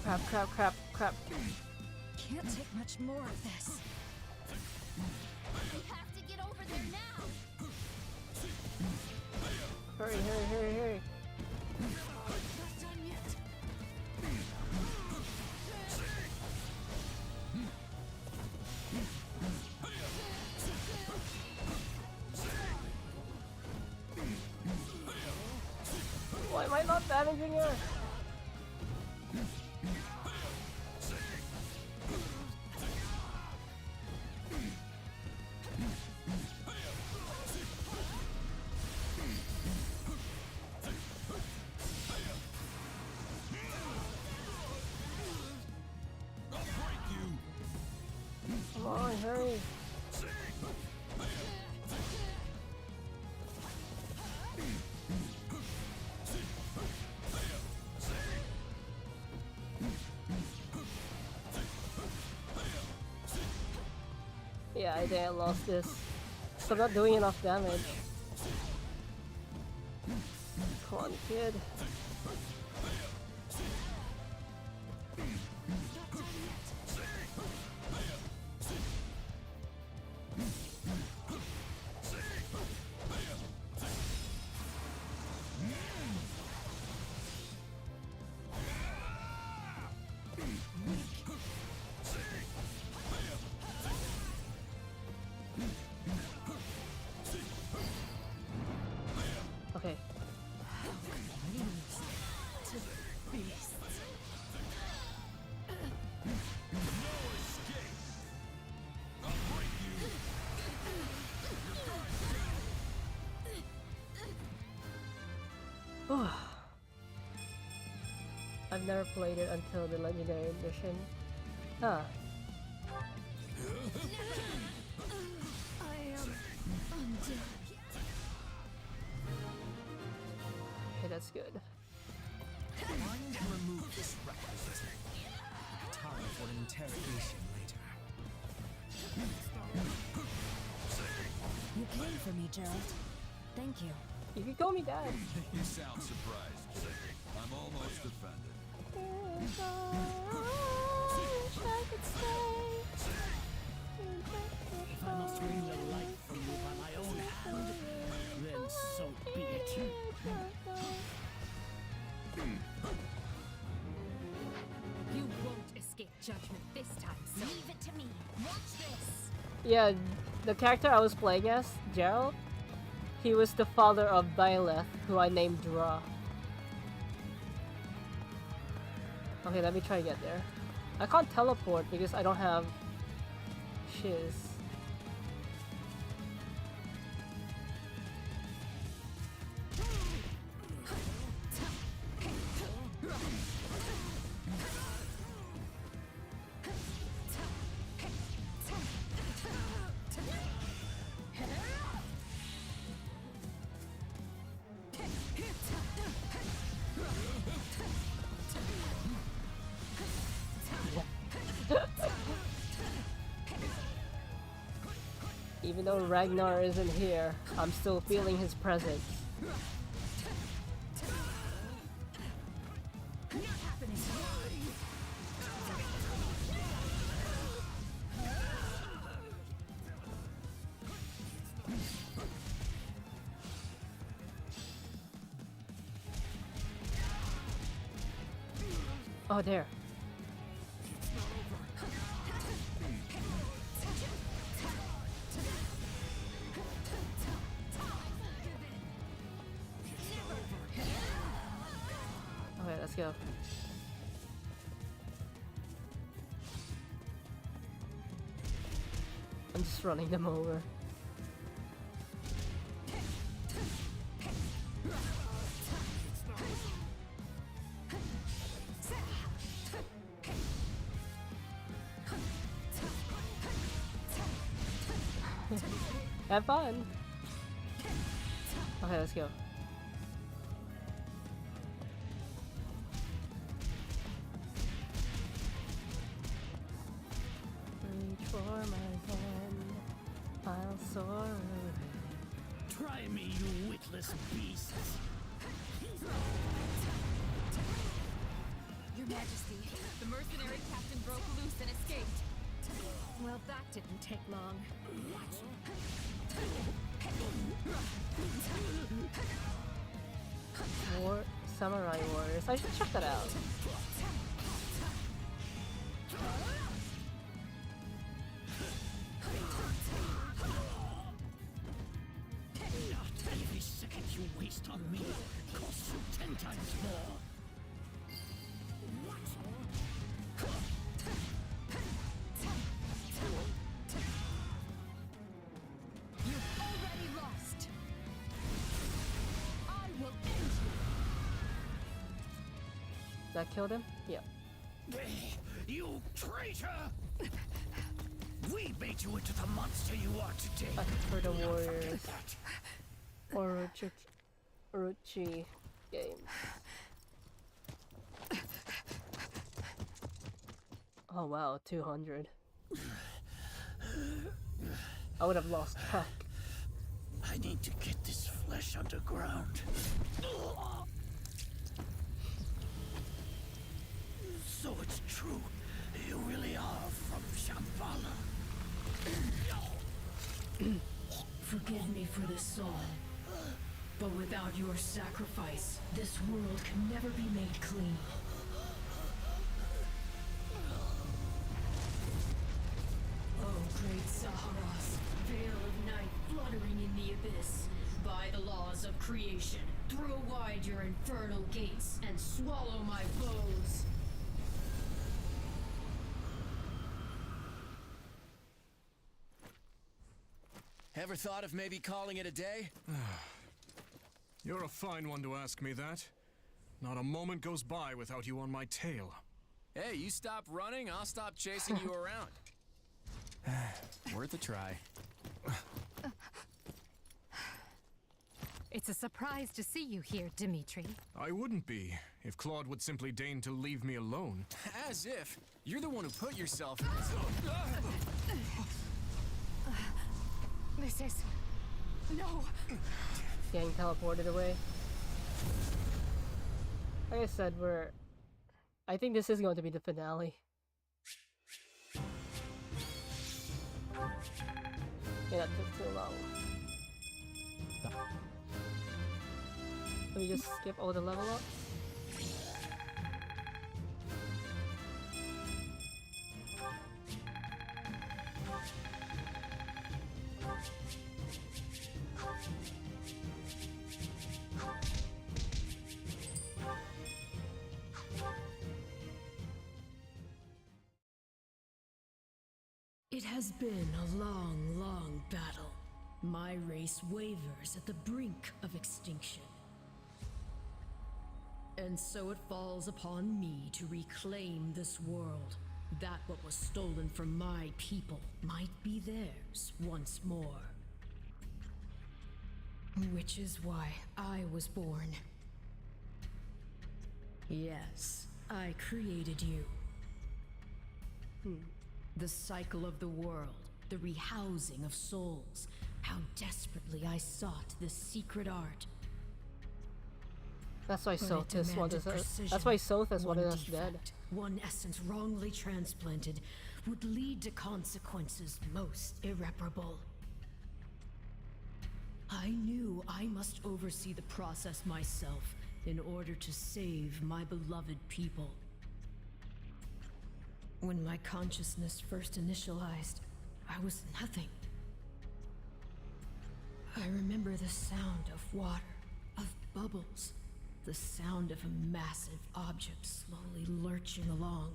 Crap, crap, crap, crap. Can't take much more of this. You have to get over there now! Hurry, hurry, hurry, hurry. Not done yet. Why am I not damaging her? Come on, hurry. Yeah, I think I lost this. So I'm not doing enough damage. Come on, kid. Okay. I've never played it until the Legendary Edition. Huh. I am undone. Okay, that's good. One can remove this requisite. Time for an interrogation later. You came for me, Gerald. Thank you. You can call me Dad. You sound surprised, Jake. I'm almost offended. If I must wring the life from you by my own hand, then so be it. You won't escape judgment this time, so leave it to me. Watch this. Yeah, the character I was playing as, Gerald, he was the father of Byleth, who I named Dra. Okay, let me try to get there. I can't teleport because I don't have shiz. Even though Ragnar isn't here, I'm still feeling his presence. Oh, there. Okay, let's go. I'm just running them over. Have fun! Okay, let's go. Reach for my hand, I'll soar away. Try me, you witless beasts. Your Majesty, the mercenary captain broke loose and escaped. Well, that didn't take long. Samurai Warriors. I should check that out. Every second you waste on me costs you 10 times more. You've already lost. I will end you. That killed him? Yep. You traitor! We made you into the monster you are today. Back for the Warriors. Orochi games. Oh wow, 200. I would have lost track. I need to get this flesh underground. So it's true. You really are from Shambhala. Forgive me for this soul, but without your sacrifice, this world can never be made clean. Oh, great Saharas, veil of night fluttering in the abyss. By the laws of creation, throw wide your infernal gates and swallow my foes. Ever thought of maybe calling it a day? You're a fine one to ask me that. Not a moment goes by without you on my tail. Hey, you stop running, I'll stop chasing you around. Worth a try. It's a surprise to see you here, Dimitri. I wouldn't be, if Claude would simply deign to leave me alone. As if. You're the one who put yourself in This is... No! Getting teleported away. Like I said, I think this is going to be the finale. Yeah, that took too long. Let me just skip all the level ups. It has been a long, long battle. My race wavers at the brink of extinction. And so it falls upon me to reclaim this world, that what was stolen from my people might be theirs once more. Which is why I was born. Yes, I created you. The cycle of the world, the rehousing of souls. How desperately I sought this secret art. That's why But it Sothis wanted demanded us. precision. That's why Sothis wanted One us dead. defect, one essence wrongly transplanted would lead to consequences most irreparable. I knew I must oversee the process myself in order to save my beloved people. When my consciousness first initialized, I was nothing. I remember the sound of water, of bubbles, the sound of a massive object slowly lurching along.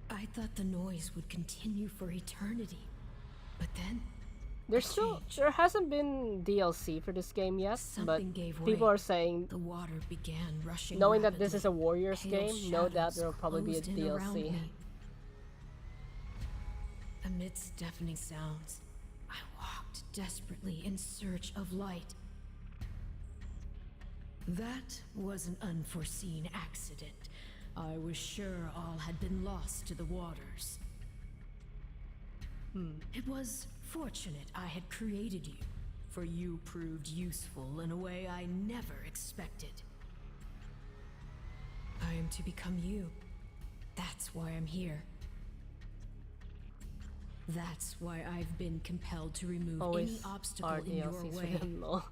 I thought the noise would continue for eternity, but then There hasn't been DLC for this game yet, but something gave people way. are saying, The water began rushing knowing that this rapidly. is a Warriors Pale game, no doubt shadows there will probably be a closed in around DLC. me. Amidst deafening sounds, I walked desperately in search of light. That was an unforeseen accident. I was sure all had been lost to the waters. It was fortunate I had created you, for you proved useful in a way I never expected. I am to become you. That's why I'm here. That's why I've been compelled to remove Always any obstacle are in your DLCs for way. them, lol.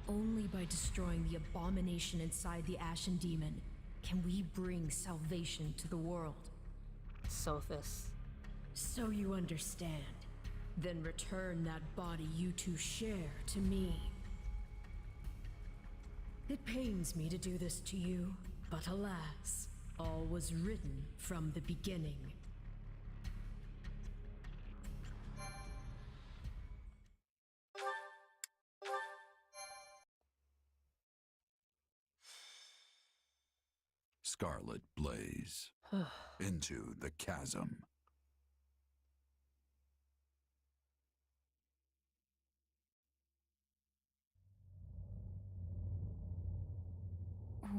Only by destroying the abomination inside the Ashen Demon can we bring salvation to the world. Sothis. So you understand. Then return that body you two share to me. It pains me to do this to you, but alas, all was written from the beginning. Scarlet blaze into the chasm.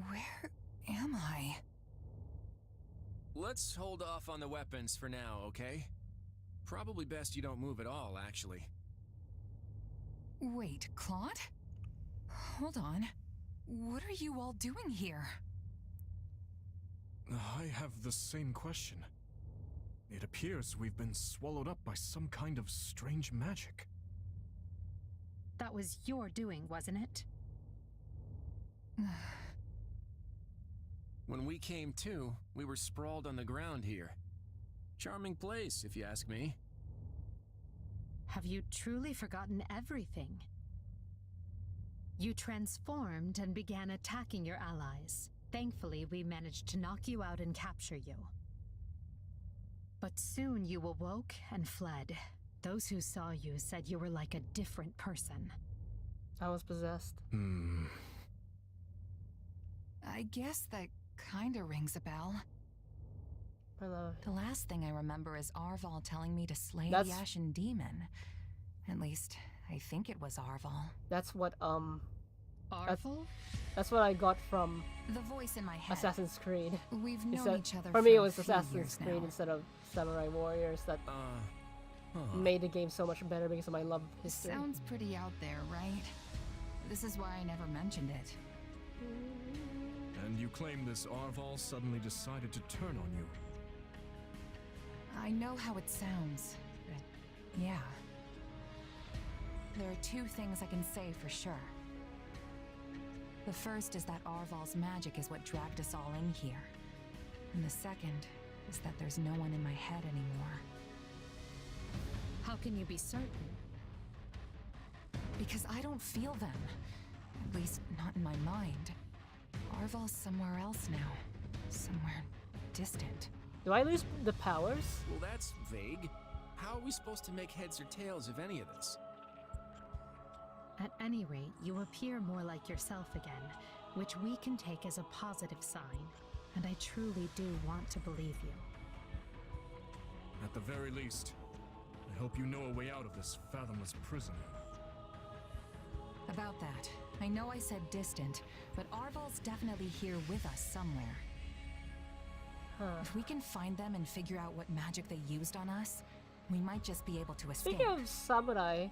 Where am I? Let's hold off on the weapons for now, okay? Probably best you don't move at all, actually. Wait, Claude? Hold on. What are you all doing here? I have the same question. It appears we've been swallowed up by some kind of strange magic. That was your doing, wasn't it? When we came to, we were sprawled on the ground here. Charming place, if you ask me. Have you truly forgotten everything? You transformed and began attacking your allies. Thankfully, we managed to knock you out and capture you. But soon you awoke and fled. Those who saw you said you were like a different person. I was possessed. I guess that kinda rings a bell. I love it. The last thing I remember is Arval telling me to slay That's- the Ashen Demon. At least, I think it was Arval. That's what Arval? that's what I got from The voice in my head. Assassin's Creed. We've known Instead- each other for me, it a was few Assassin's years Creed now. instead of Samurai Warriors. That made the game so much better because of my love of history. Sounds pretty out there, right? This is why I never mentioned it. And you claim this Arval suddenly decided to turn on you. I know how it sounds, but yeah. There are two things I can say for sure. The first is that Arval's magic is what dragged us all in here. And the second is that there's no one in my head anymore. How can you be certain? Because I don't feel them. At least, not in my mind. Arval's somewhere else now. Somewhere distant. Do I lose the powers? Well, that's vague. How are we supposed to make heads or tails of any of this? At any rate, you appear more like yourself again, which we can take as a positive sign, and I truly do want to believe you. At the very least, I hope you know a way out of this fathomless prison. About that, I know I said distant, but Arval's definitely here with us somewhere. If we can find them and figure out what magic they used on us, we might just be able to escape. Speaking of samurai,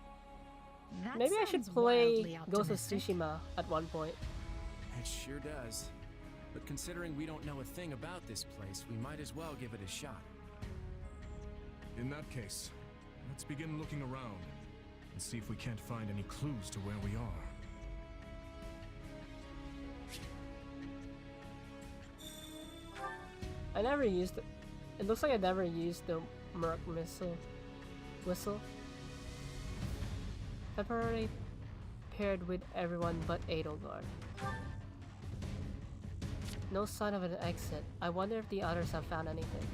That maybe I should sounds play wildly Ghost of optimistic. Tsushima at one point. It sure does. But considering we don't know a thing about this place, we might as well give it a shot. In that case, let's begin looking around and see if we can't find any clues to where we are. I never used it. It looks like I never used the Merc whistle. Temporarily paired with everyone but Edelgard. No sign of an exit. I wonder if the others have found anything.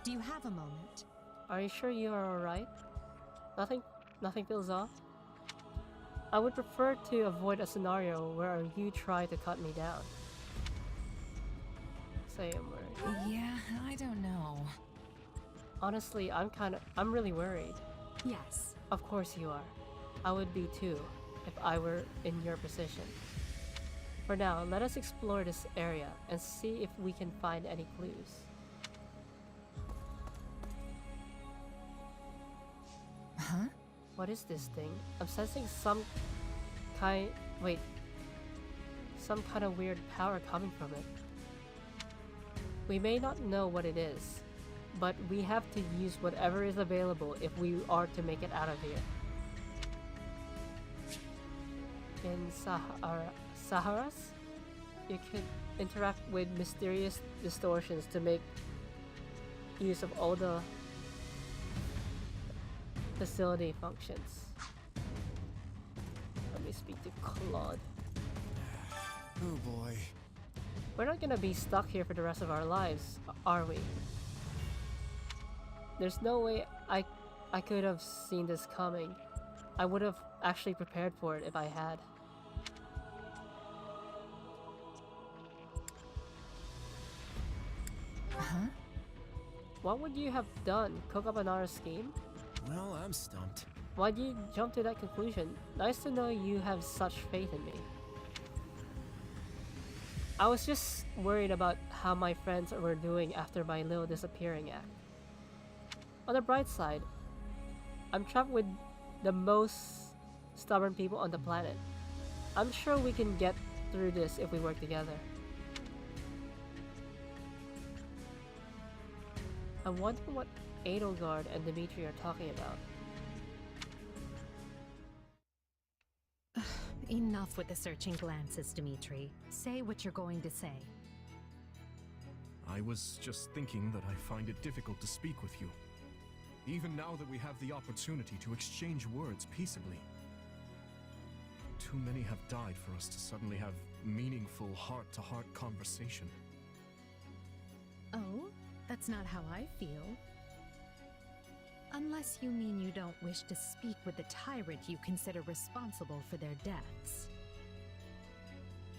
Do you have a moment? Are you sure you are alright? Nothing feels off? I would prefer to avoid a scenario where you try to cut me down. Say a word. Yeah, I don't know. Honestly, I'm really worried. Yes. Of course you are. I would be too, if I were in your position. For now, let us explore this area and see if we can find any clues. Huh? What is this thing? I'm sensing some kind of weird power coming from it. We may not know what it is, but we have to use whatever is available if we are to make it out of here. In Saharas, you could interact with mysterious distortions to make use of all the facility functions. Let me speak to Claude. Oh boy. We're not gonna be stuck here for the rest of our lives, are we? There's no way I could have seen this coming. I would have actually prepared for it if I had. Huh? What would you have done? Cook up another scheme? Well, I'm stumped. Why'd you jump to that conclusion? Nice to know you have such faith in me. I was just worried about how my friends were doing after my little disappearing act. On the bright side, I'm trapped with the most stubborn people on the planet. I'm sure we can get through this if we work together. I wonder what Edelgard and Dimitri are talking about. Enough with the searching glances, Dimitri. Say what you're going to say. I was just thinking that I find it difficult to speak with you. Even now that we have the opportunity to exchange words peaceably. Too many have died for us to suddenly have meaningful heart-to-heart conversation. Oh, that's not how I feel. Unless you mean you don't wish to speak with the tyrant you consider responsible for their deaths.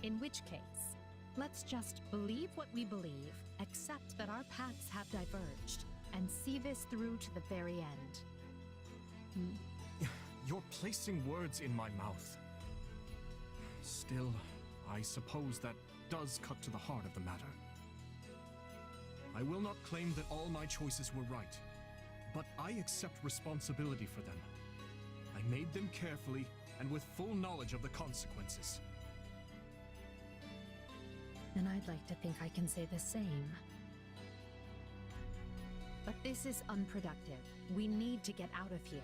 In which case, let's just believe what we believe, accept that our paths have diverged, and see this through to the very end. You're placing words in my mouth. Still, I suppose that does cut to the heart of the matter. I will not claim that all my choices were right, but I accept responsibility for them. I made them carefully and with full knowledge of the consequences. And I'd like to think I can say the same. But this is unproductive. We need to get out of here.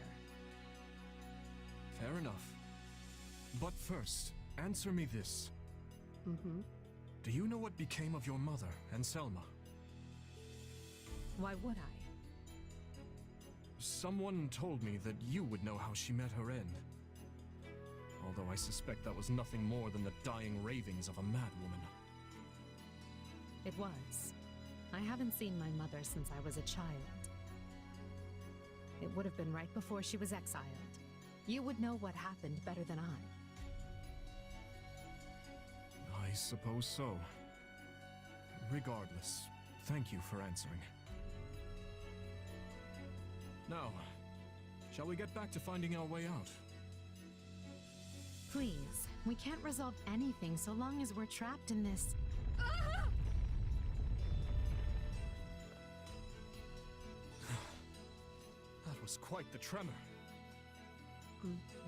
Fair enough. But first, answer me this. Do you know what became of your mother and Selma? Why would I? Someone told me that you would know how she met her end. Although I suspect that was nothing more than the dying ravings of a madwoman. It was. I haven't seen my mother since I was a child. It would have been right before she was exiled. You would know what happened better than I. I suppose so. Regardless, thank you for answering. Now, shall we get back to finding our way out? Please, we can't resolve anything so long as we're trapped in this. That was quite the tremor.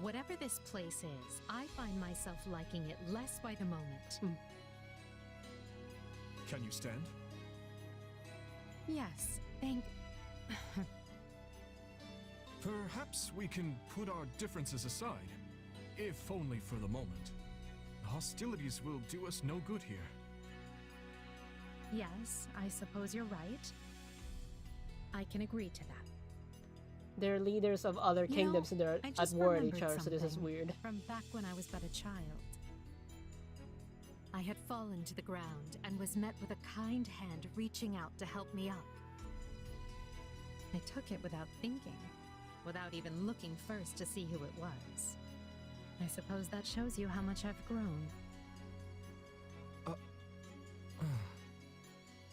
Whatever this place is, I find myself liking it less by the moment. Can you stand? Yes, thank... Perhaps we can put our differences aside, if only for the moment. Hostilities will do us no good here. Yes, I suppose you're right. I can agree to that. They're leaders of other kingdoms and they're I at just war with each remembered other, so this is something weird. From back when I was but a child. I had fallen to the ground and was met with a kind hand reaching out to help me up. I took it without thinking, without even looking first to see who it was. I suppose that shows you how much I've grown.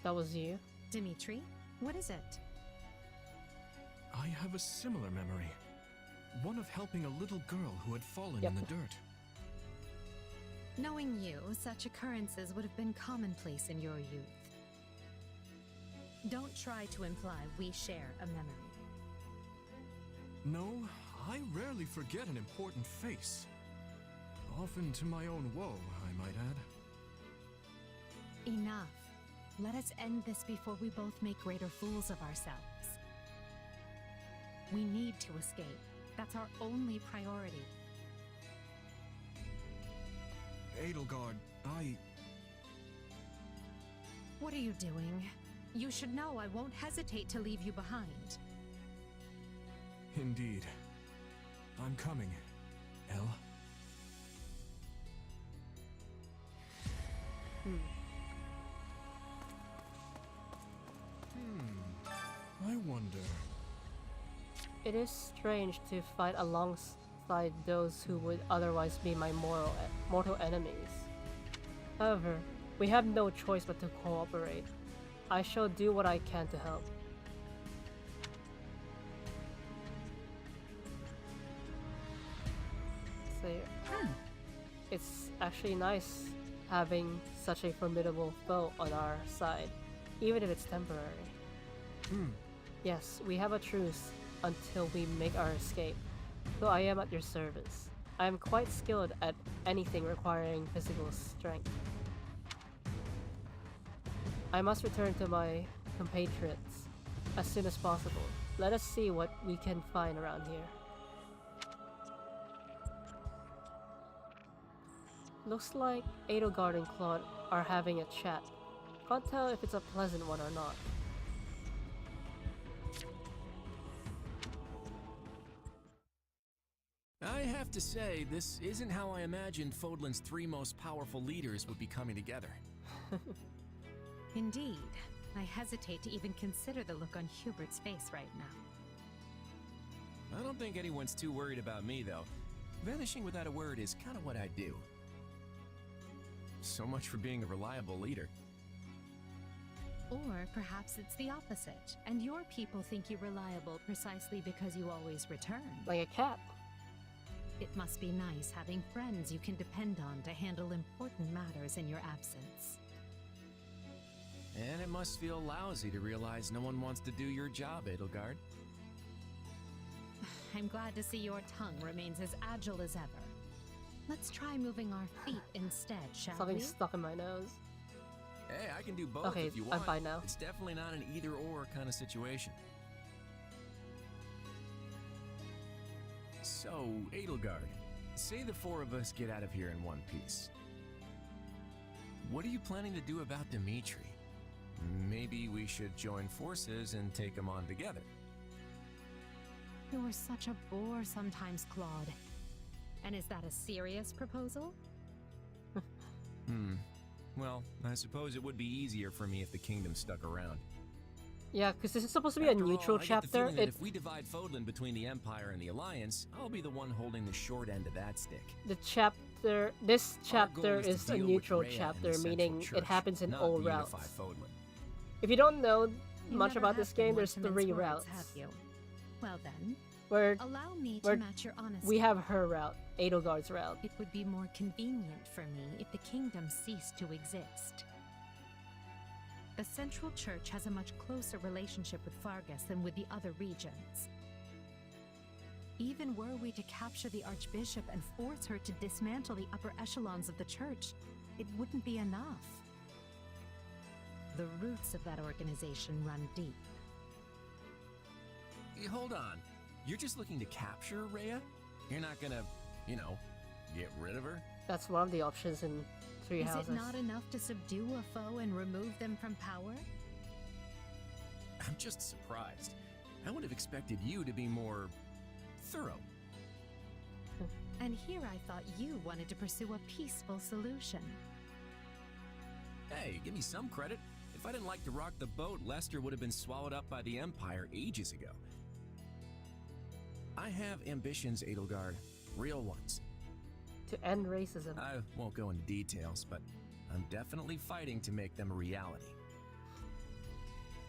That was you? Dimitri, what is it? I have a similar memory. One of helping a little girl who had fallen in the dirt. Knowing you, such occurrences would have been commonplace in your youth. Don't try to imply we share a memory. No, I rarely forget an important face. Often to my own woe, I might add. Enough. Let us end this before we both make greater fools of ourselves. We need to escape. That's our only priority. Edelgard, What are you doing? You should know I won't hesitate to leave you behind. Indeed. I'm coming, Elle. I wonder... It is strange to fight alongside those who would otherwise be my mortal enemies. However, we have no choice but to cooperate. I shall do what I can to help. So, it's actually nice having such a formidable foe on our side, even if it's temporary. Yes, we have a truce until we make our escape, though I am at your service. I am quite skilled at anything requiring physical strength. I must return to my compatriots as soon as possible. Let us see what we can find around here. Looks like Edelgard and Claude are having a chat. Can't tell if it's a pleasant one or not. I have to say, this isn't how I imagined Fodlan's 3 most powerful leaders would be coming together. Indeed. I hesitate to even consider the look on Hubert's face right now. I don't think anyone's too worried about me, though. Vanishing without a word is kind of what I do. So much for being a reliable leader. Or perhaps it's the opposite, and your people think you reliable precisely because you always return. Like a cat. It must be nice having friends you can depend on to handle important matters in your absence. And it must feel lousy to realize no one wants to do your job, Edelgard. I'm glad to see your tongue remains as agile as ever. Let's try moving our feet instead, shall we? Something's stuck in my nose. Hey, I can do both Okay, if you want. I'm fine now. It's definitely not an either-or kind of situation. So, Edelgard, say the four of us get out of here in one piece. What are you planning to do about Dimitri? Maybe we should join forces and take him on together. You are such a bore sometimes, Claude. And is that a serious proposal? Well, I suppose it would be easier for me if the kingdom stuck around. Yeah, because this is supposed to be a neutral I get the chapter. feeling that if we divide Fodlan between the Empire and the Alliance, I'll be the one holding the short end of that stick. This chapter Our goal is to a deal with neutral Rhea and chapter, the Central meaning Church, it happens in not all unify routes. Fodlan. If you don't know You much never about this have been game, one there's to mince 3 words, routes. have you? Well then, Where allow me where to match your honesty. we have her route, Edelgard's route. It would be more convenient for me if the kingdom ceased to exist. The Central Church has a much closer relationship with Fargus than with the other regions. Even were we to capture the Archbishop and force her to dismantle the upper echelons of the Church, it wouldn't be enough. The roots of that organization run deep. Hey, hold on. You're just looking to capture Rhea? You're not gonna, get rid of her? That's one of the options in Three Is Houses. it not enough to subdue a foe and remove them from power? I'm just surprised. I would have expected you to be more thorough. And here I thought you wanted to pursue a peaceful solution. Hey, give me some credit. If I didn't like to rock the boat, Lester would have been swallowed up by the Empire ages ago. I have ambitions, Edelgard. Real ones. To end racism. I won't go into details, but I'm definitely fighting to make them a reality.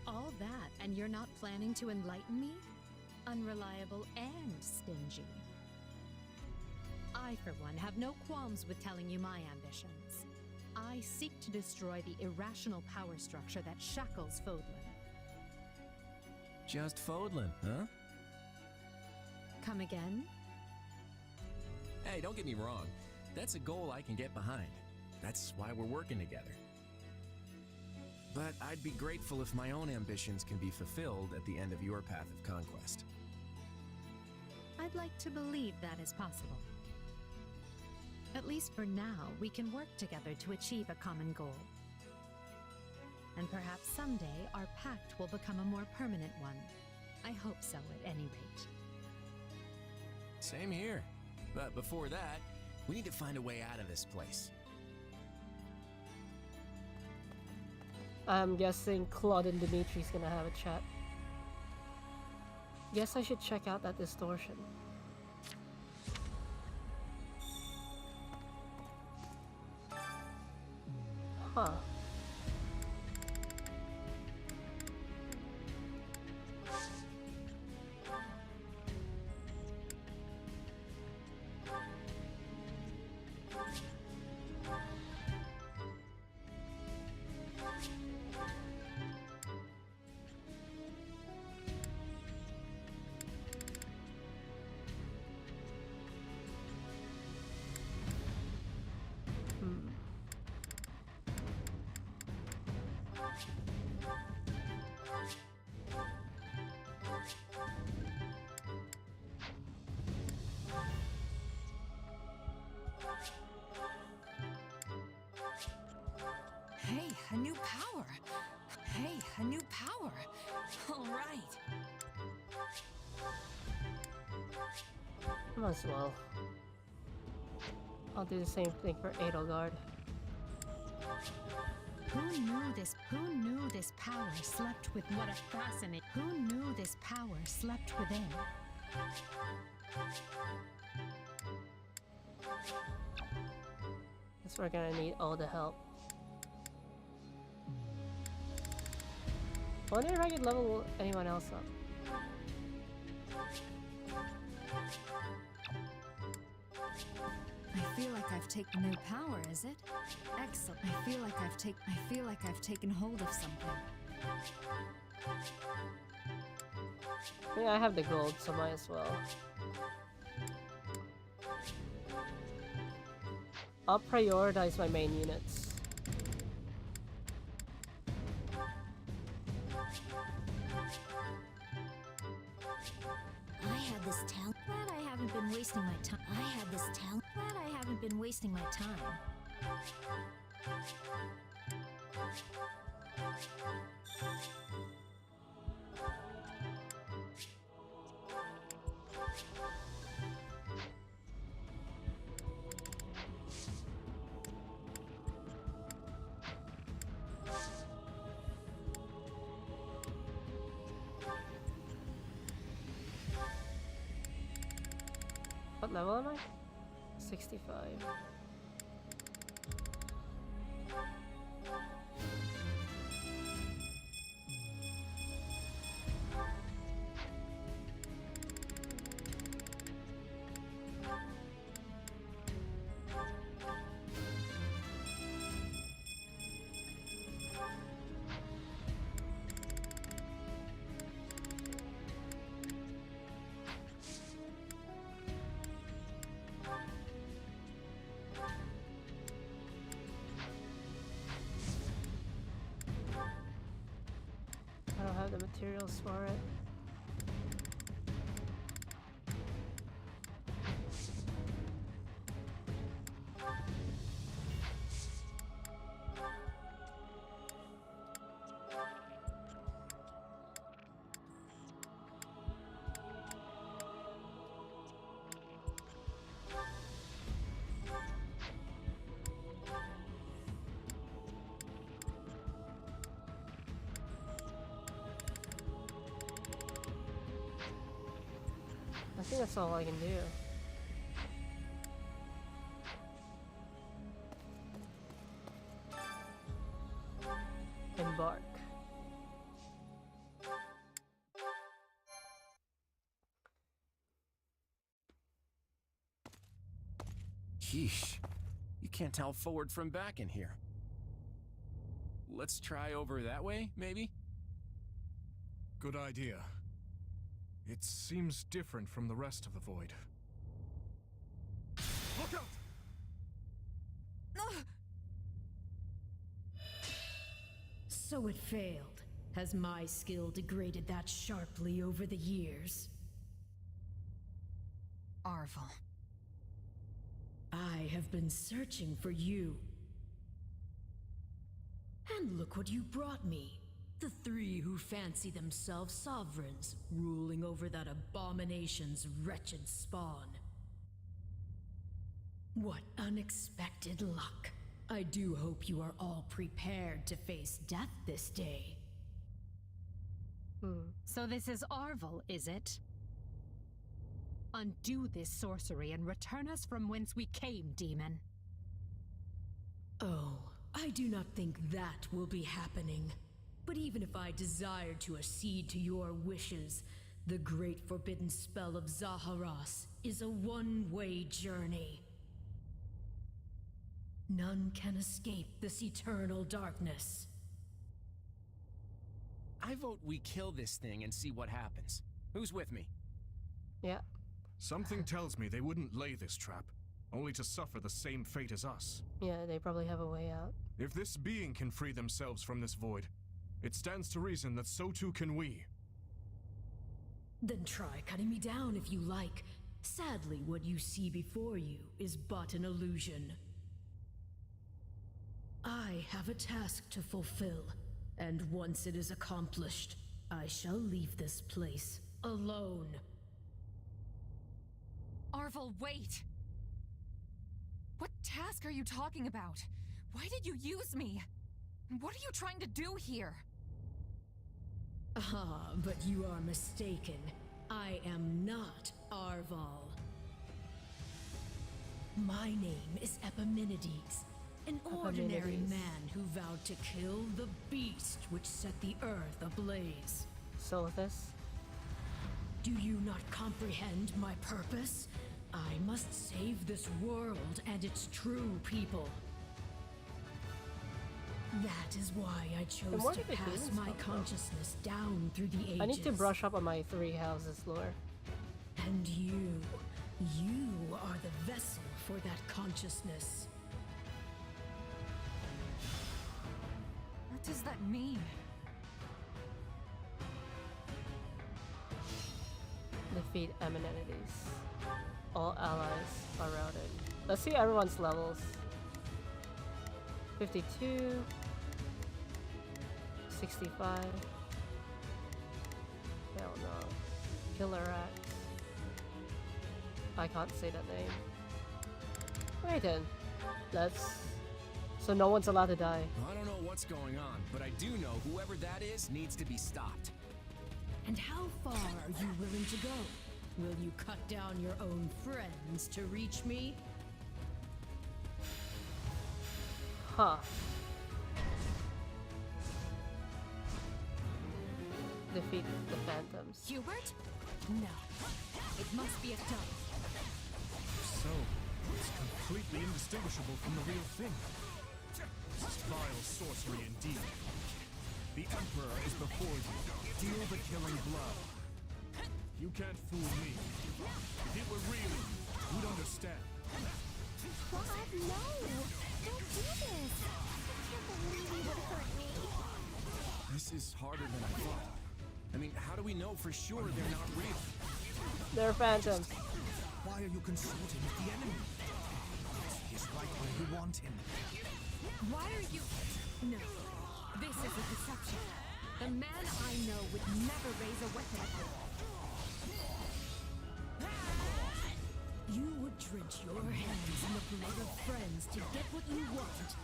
All that, and you're not planning to enlighten me? Unreliable and stingy. I, for one, have no qualms with telling you my ambitions. I seek to destroy the irrational power structure that shackles Fodlan. Just Fodlan, huh? Come again? Hey, don't get me wrong. That's a goal I can get behind. That's why we're working together. But I'd be grateful if my own ambitions can be fulfilled at the end of your path of conquest. I'd like to believe that is possible. At least for now, we can work together to achieve a common goal. And perhaps someday our pact will become a more permanent one. I hope so, at any rate. Same here. But before that, we need to find a way out of this place. I'm guessing Claude and Dimitri's gonna have a chat. Guess I should check out that distortion. Huh. Hey, a new power! Hey, a new power! All right. Might as well. I'll do the same thing for Edelgard. Who knew this power slept with what a fascinating... Who knew this power slept within? Guess we're gonna need all the help. Wonder if I could level anyone else up. I feel like I've taken new power, is it? Excellent. I feel like I've taken hold of something. Yeah, I have the gold, so might as well. I'll prioritize my main units. I had this talent. Glad I haven't been wasting my time. I had this talent. Glad I haven't been wasting my time. What level am I? 65. I don't have the materials for it. I think that's all I can do. Embark. Yeesh. You can't tell forward from back in here. Let's try over that way, maybe? Good idea. It seems different from the rest of the void. Look out! So it failed. Has my skill degraded that sharply over the years? Arval. I have been searching for you. And look what you brought me. The three who fancy themselves sovereigns, ruling over that abomination's wretched spawn. What unexpected luck. I do hope you are all prepared to face death this day. So this is Arval, is it? Undo this sorcery and return us from whence we came, demon. Oh, I do not think that will be happening. But even if I desired to accede to your wishes, the great forbidden spell of Zaharas is a one-way journey. None can escape this eternal darkness. I vote we kill this thing and see what happens. Who's with me? Yeah. Something tells me they wouldn't lay this trap, only to suffer the same fate as us. Yeah, they probably have a way out. If this being can free themselves from this void, it stands to reason that so too can we. Then try cutting me down if you like. Sadly, what you see before you is but an illusion. I have a task to fulfill, and once it is accomplished, I shall leave this place alone. Arval, wait! What task are you talking about? Why did you use me? What are you trying to do here? Ah, but you are mistaken. I am not Arval. My name is Epimenides, an ordinary man who vowed to kill the beast which set the earth ablaze. So with this? Do you not comprehend my purpose? I must save this world and its true people. That is why I chose where to did the pass demons my come from? consciousness down through the ages. I need to brush up on my 3 houses lore. And you are the vessel for that consciousness. What does that mean? Defeat emanations. All allies are routed. Let's see everyone's levels. 52, 65. Hell no. Killer Axe. I can't say that name. Wait then. So no one's allowed to die. I don't know what's going on, but I do know whoever that is needs to be stopped. And how far are you willing to go? Will you cut down your own friends to reach me? Huh. Defeat the phantoms. Hubert? No. It must be a dove. So, it's completely indistinguishable from the real thing. This is vile sorcery indeed. The Emperor is before you. Deal the killing blow. You can't fool me. If it were really you, you'd understand. Bob, no! Don't do this! I can't believe you would hurt me. This is harder than I thought. I mean, how do we know for sure they're not real? They're phantoms. Why are you consulting with the enemy? He's right where you want him. Why are you... No. This is a deception. The man I know would never raise a weapon. You would drench your hands in the blood of friends to get what you want.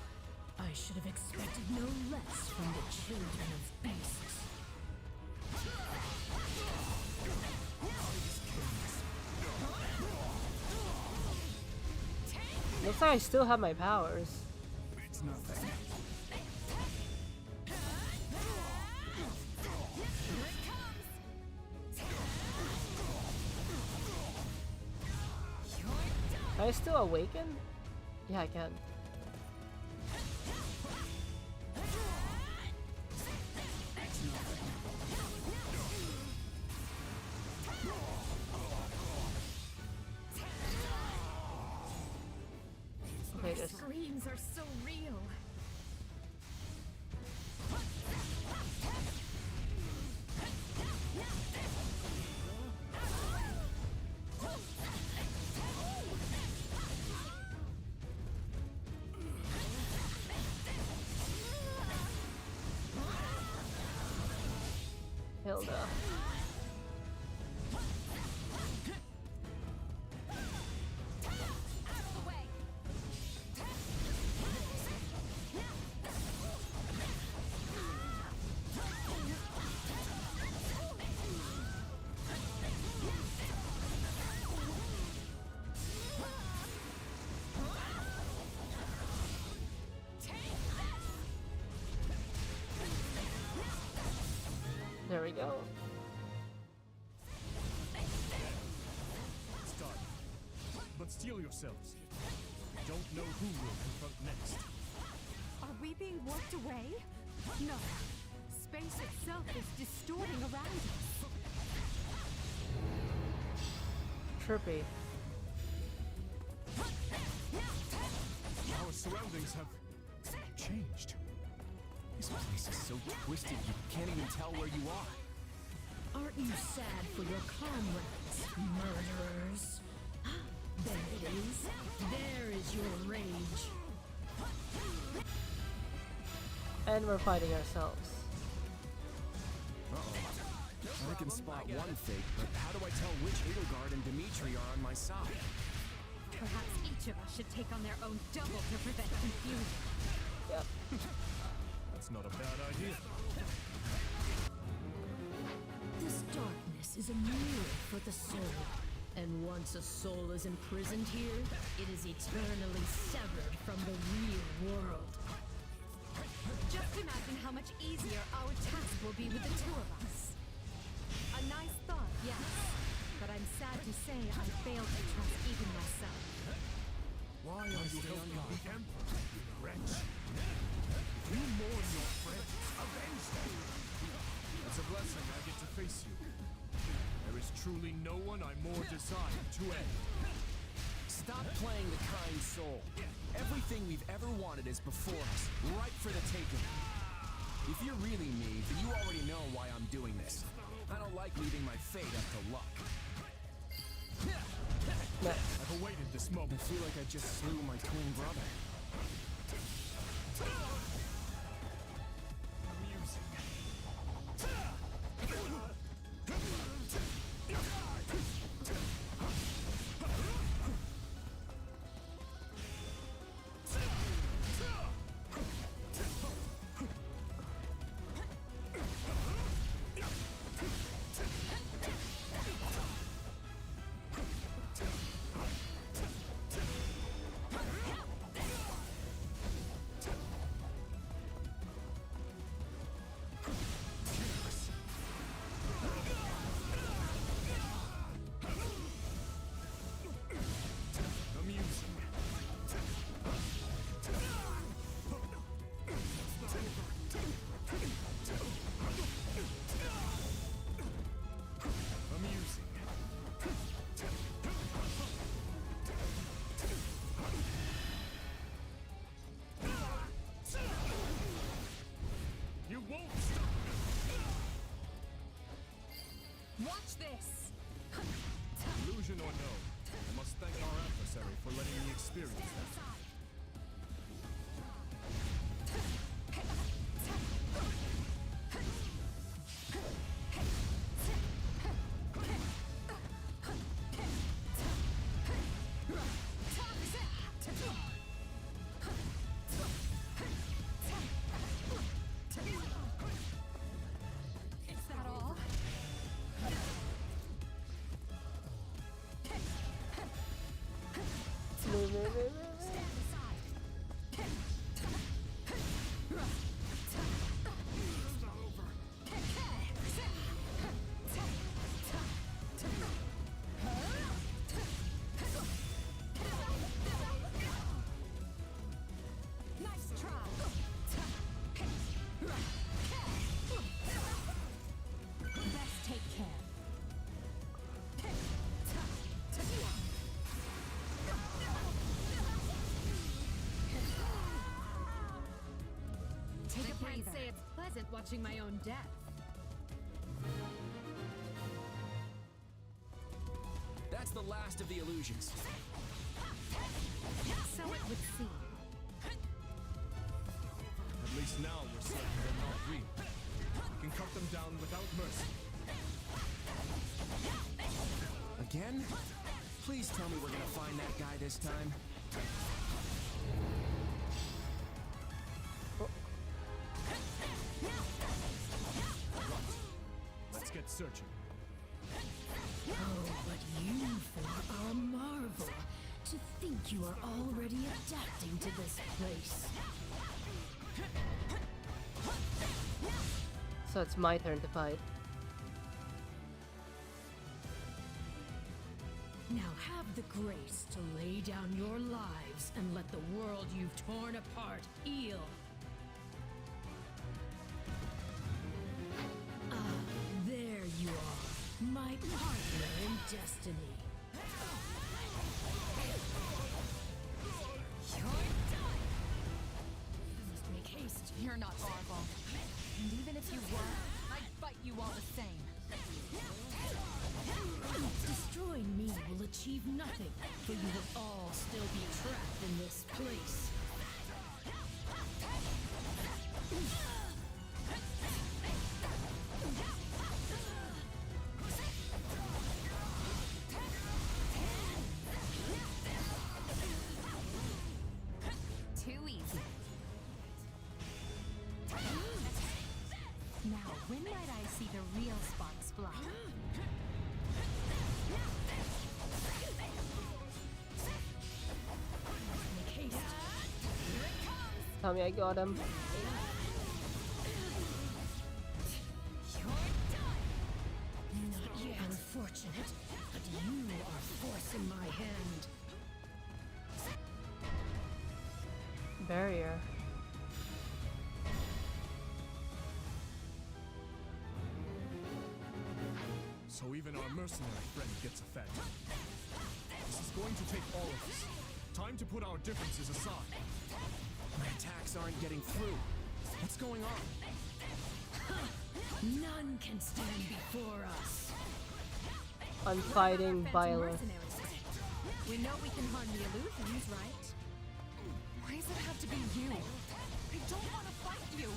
I should have expected no less from the children of beasts. Looks like I still have my powers. It's nothing. Can I still awaken? Yeah, I can. Okay, The this. screams are so real. Hilda. There we go. It's done. But steel yourselves. Don't know who will confront next. Are we being warped away? No. Space itself is distorting around us. Trippy. Our surroundings have changed. This place is so twisted you can't even tell where you are. Aren't you sad for your comrades, murderers? There it is. There is your rage. And we're fighting ourselves. Uh-oh. I can spot one fake, but how do I tell which Edelgard and Dimitri are on my side? Perhaps each of us should take on their own double to prevent confusion. Yep. That's not a bad idea. This darkness is a mirror for the soul. And once a soul is imprisoned here, it is eternally severed from the real world. Just imagine how much easier our task will be with the two of us. A nice thought, yes. But I'm sad to say I failed to trust even myself. designed to end. Stop playing the kind soul. Everything we've ever wanted is before us, right for the taking. If you're really me, then you already know why I'm doing this. I don't like leaving my fate up to luck. I've awaited this moment. I feel like I just slew my twin brother. Watch this! Illusion or no, I must thank our adversary for letting me experience that. I'd say it's pleasant watching my own death. That's the last of the illusions. So it would seem. At least now we're certain they're not real. We can cut them down without mercy. Again? Please tell me we're gonna find that guy this time. Let's get searching. Oh, but you four are a marvel. To think you are already adapting to this place. So it's my turn to fight. Now have the grace to lay down your lives and let the world you've torn apart heal. Ah, there you are, my partner in destiny. You're done! You must make haste. You're not Arval. And even if you were, I'd fight you all the same. Destroying me will achieve nothing, for you will all still be trapped in this place. Too easy. Now, when might I see the real sparks fly? Tell me I got him. Not yet. Unfortunate, but you are forcing my hand. Barrier. so even our mercenary friend gets a fed. This is going to take all of us. Time to put our differences aside. My attacks aren't getting through. What's going on? None can stand before us. I'm fighting Viola. We know we can harm the illusions, right? Why does it have to be you? I don't want to fight you.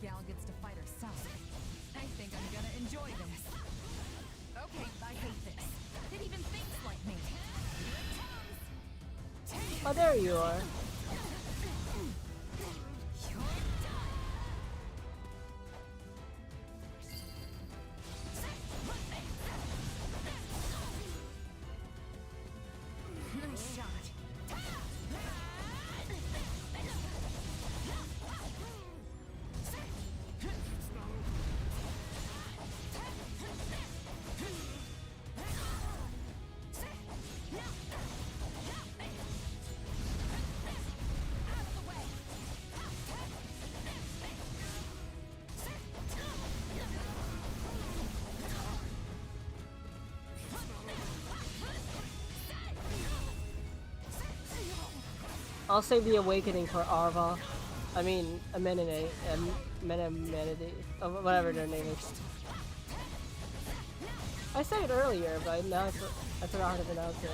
Gal gets to fight herself. I think I'm gonna enjoy this. Okay, I hate this. It even thinks like me. Oh, there you are. Nice shot. I'll save the awakening for Arva. I mean, Amenity, whatever their name is. I said it earlier, but now I forgot how to pronounce it.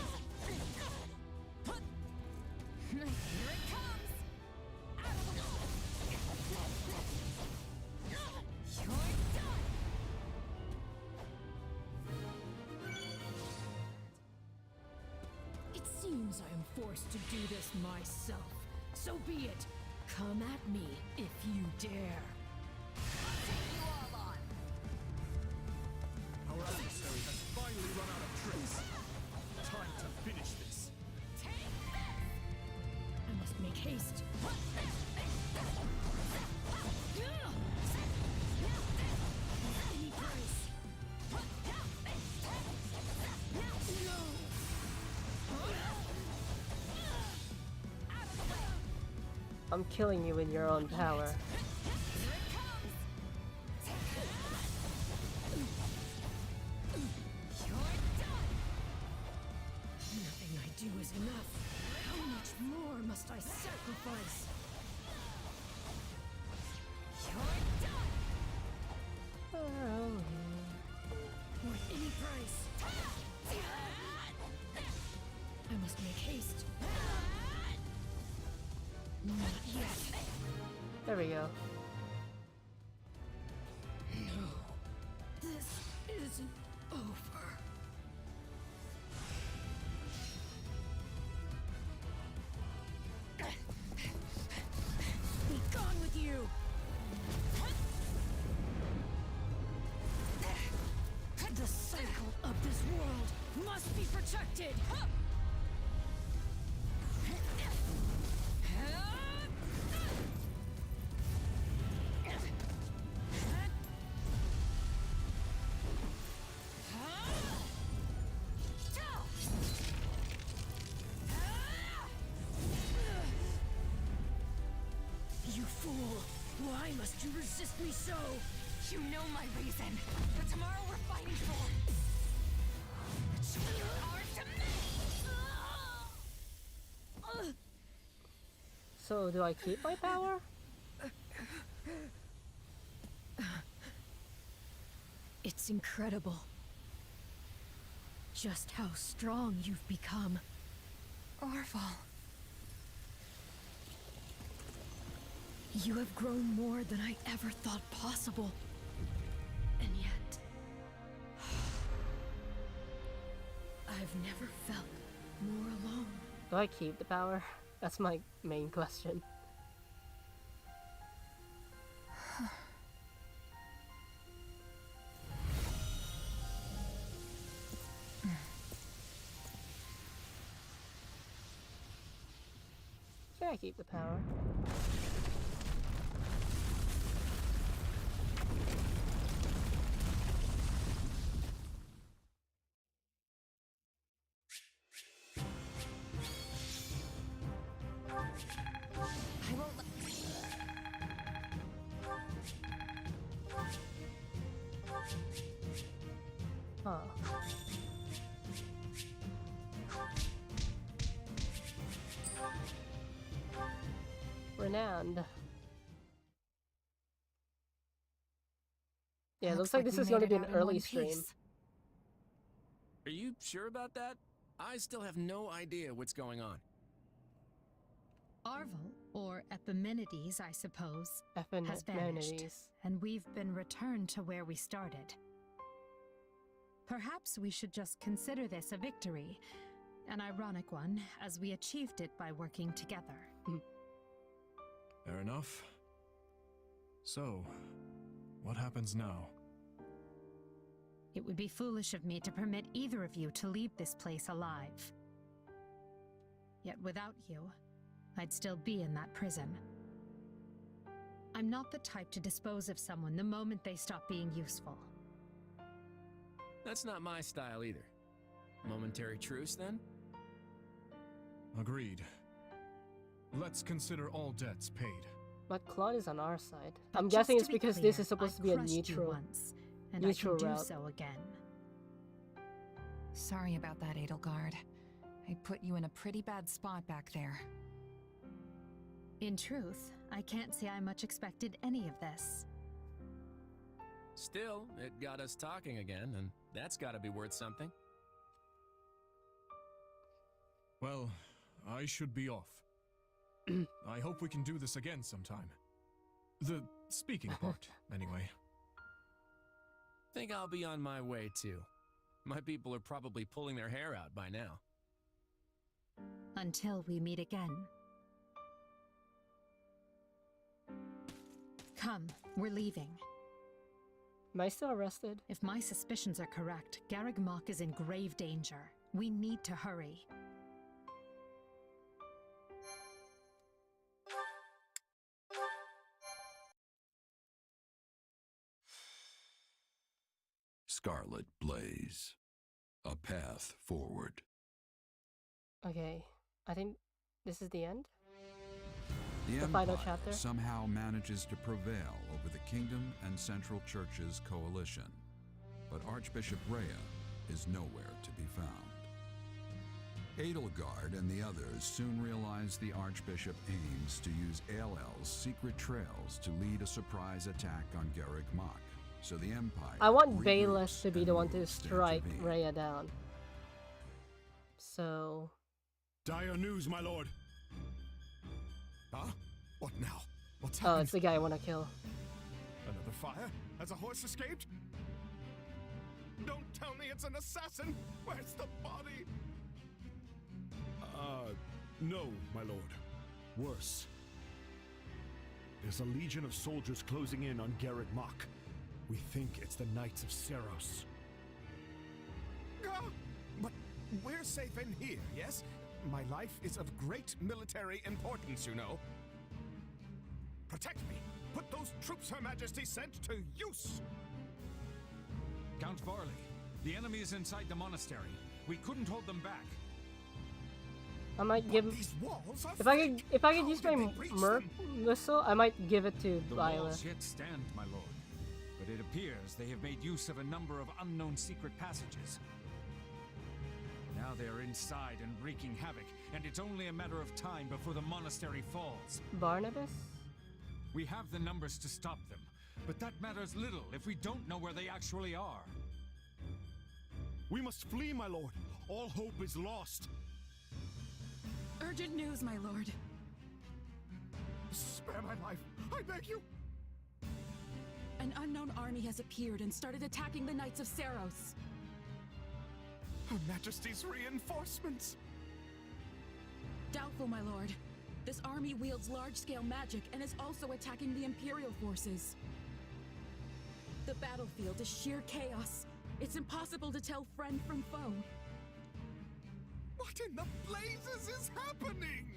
It seems I am forced to do this myself. So be it. Come at me if you dare. Our adversary has finally run out of tricks. Time to finish this. I must make haste. Any price. I'm killing you in your own power. Nothing I do is enough. How much more must I sacrifice? Worth any price. I must make haste. Not yet. There we go. No. This isn't over. Be gone with you! The cycle of this world must be protected! You fool! Why must you resist me so? You know my reason. The tomorrow we're fighting for. The choices are to me. So, do I keep my power? It's incredible. Just how strong you've become. Orval. You have grown more than I ever thought possible. And yet, have never felt more alone. Do I keep the power? That's my main question. Should I keep the power? Huh. Renowned. Yeah, it looks like this is going to be an early stream. Are you sure about that? I still have no idea what's going on. Arvel, or Epimenides, I suppose, has vanished, Epimenides. and we've been returned to where we started. Perhaps we should just consider this a victory, an ironic one, as we achieved it by working together. Fair enough. So, what happens now? It would be foolish of me to permit either of you to leave this place alive. Yet without you, I'd still be in that prison. I'm not the type to dispose of someone the moment they stop being useful. That's not my style either. Momentary truce, then? Agreed. Let's consider all debts paid. But Claude is on our side. But I'm just guessing to it's be because clear, this is supposed to be I a crushed you neutral, once, and neutral I can route. do so again. Sorry about that, Edelgard. I put you in a pretty bad spot back there. In truth, I can't say I much expected any of this. Still, it got us talking again, and that's gotta be worth something. Well, I should be off. I hope we can do this again sometime. The speaking part, anyway. Think I'll be on my way too. My people are probably pulling their hair out by now. Until we meet again. Come, we're leaving. Am I still arrested? If my suspicions are correct, Garreg Mach is in grave danger. We need to hurry. Scarlet Blaze. A path forward. Okay, I think this is the end? The final Empire chapter? somehow manages to prevail over the Kingdom and Central Church's coalition. But Archbishop Rhea is nowhere to be found. Edelgard and the others soon realize the Archbishop aims to use Aelel's secret trails to lead a surprise attack on Garreg Mach. So the Empire I want regroups Bayless to be the and one to moves strike intervene. Rhea down. So... Dire news, my lord. Huh? What now? What's Oh, happened? it's the guy I want to kill. Another fire? Has a horse escaped? Don't tell me it's an assassin! Where's the body? No, my lord. Worse. There's a legion of soldiers closing in on Garreg Mach. We think it's the Knights of Seros. But we're safe in here, yes? My life is of great military importance, you know. Protect me! Put those troops Her Majesty sent to use! Count Varley, the enemy is inside the monastery. We couldn't hold them back. I might give him... These walls are If I could use my Merc missile, I might give it to The Viola. walls yet stand, my lord. But it appears they have made use of a number of unknown secret passages. Now they are inside and wreaking havoc, and it's only a matter of time before the monastery falls. Barnabas? We have the numbers to stop them, but that matters little if we don't know where they actually are. We must flee, my lord. All hope is lost. Urgent news, my lord. Spare my life, I beg you. An unknown army has appeared and started attacking the Knights of Seros. Her Majesty's reinforcements! Doubtful, my lord. This army wields large-scale magic and is also attacking the Imperial forces. The battlefield is sheer chaos. It's impossible to tell friend from foe. What in the blazes is happening?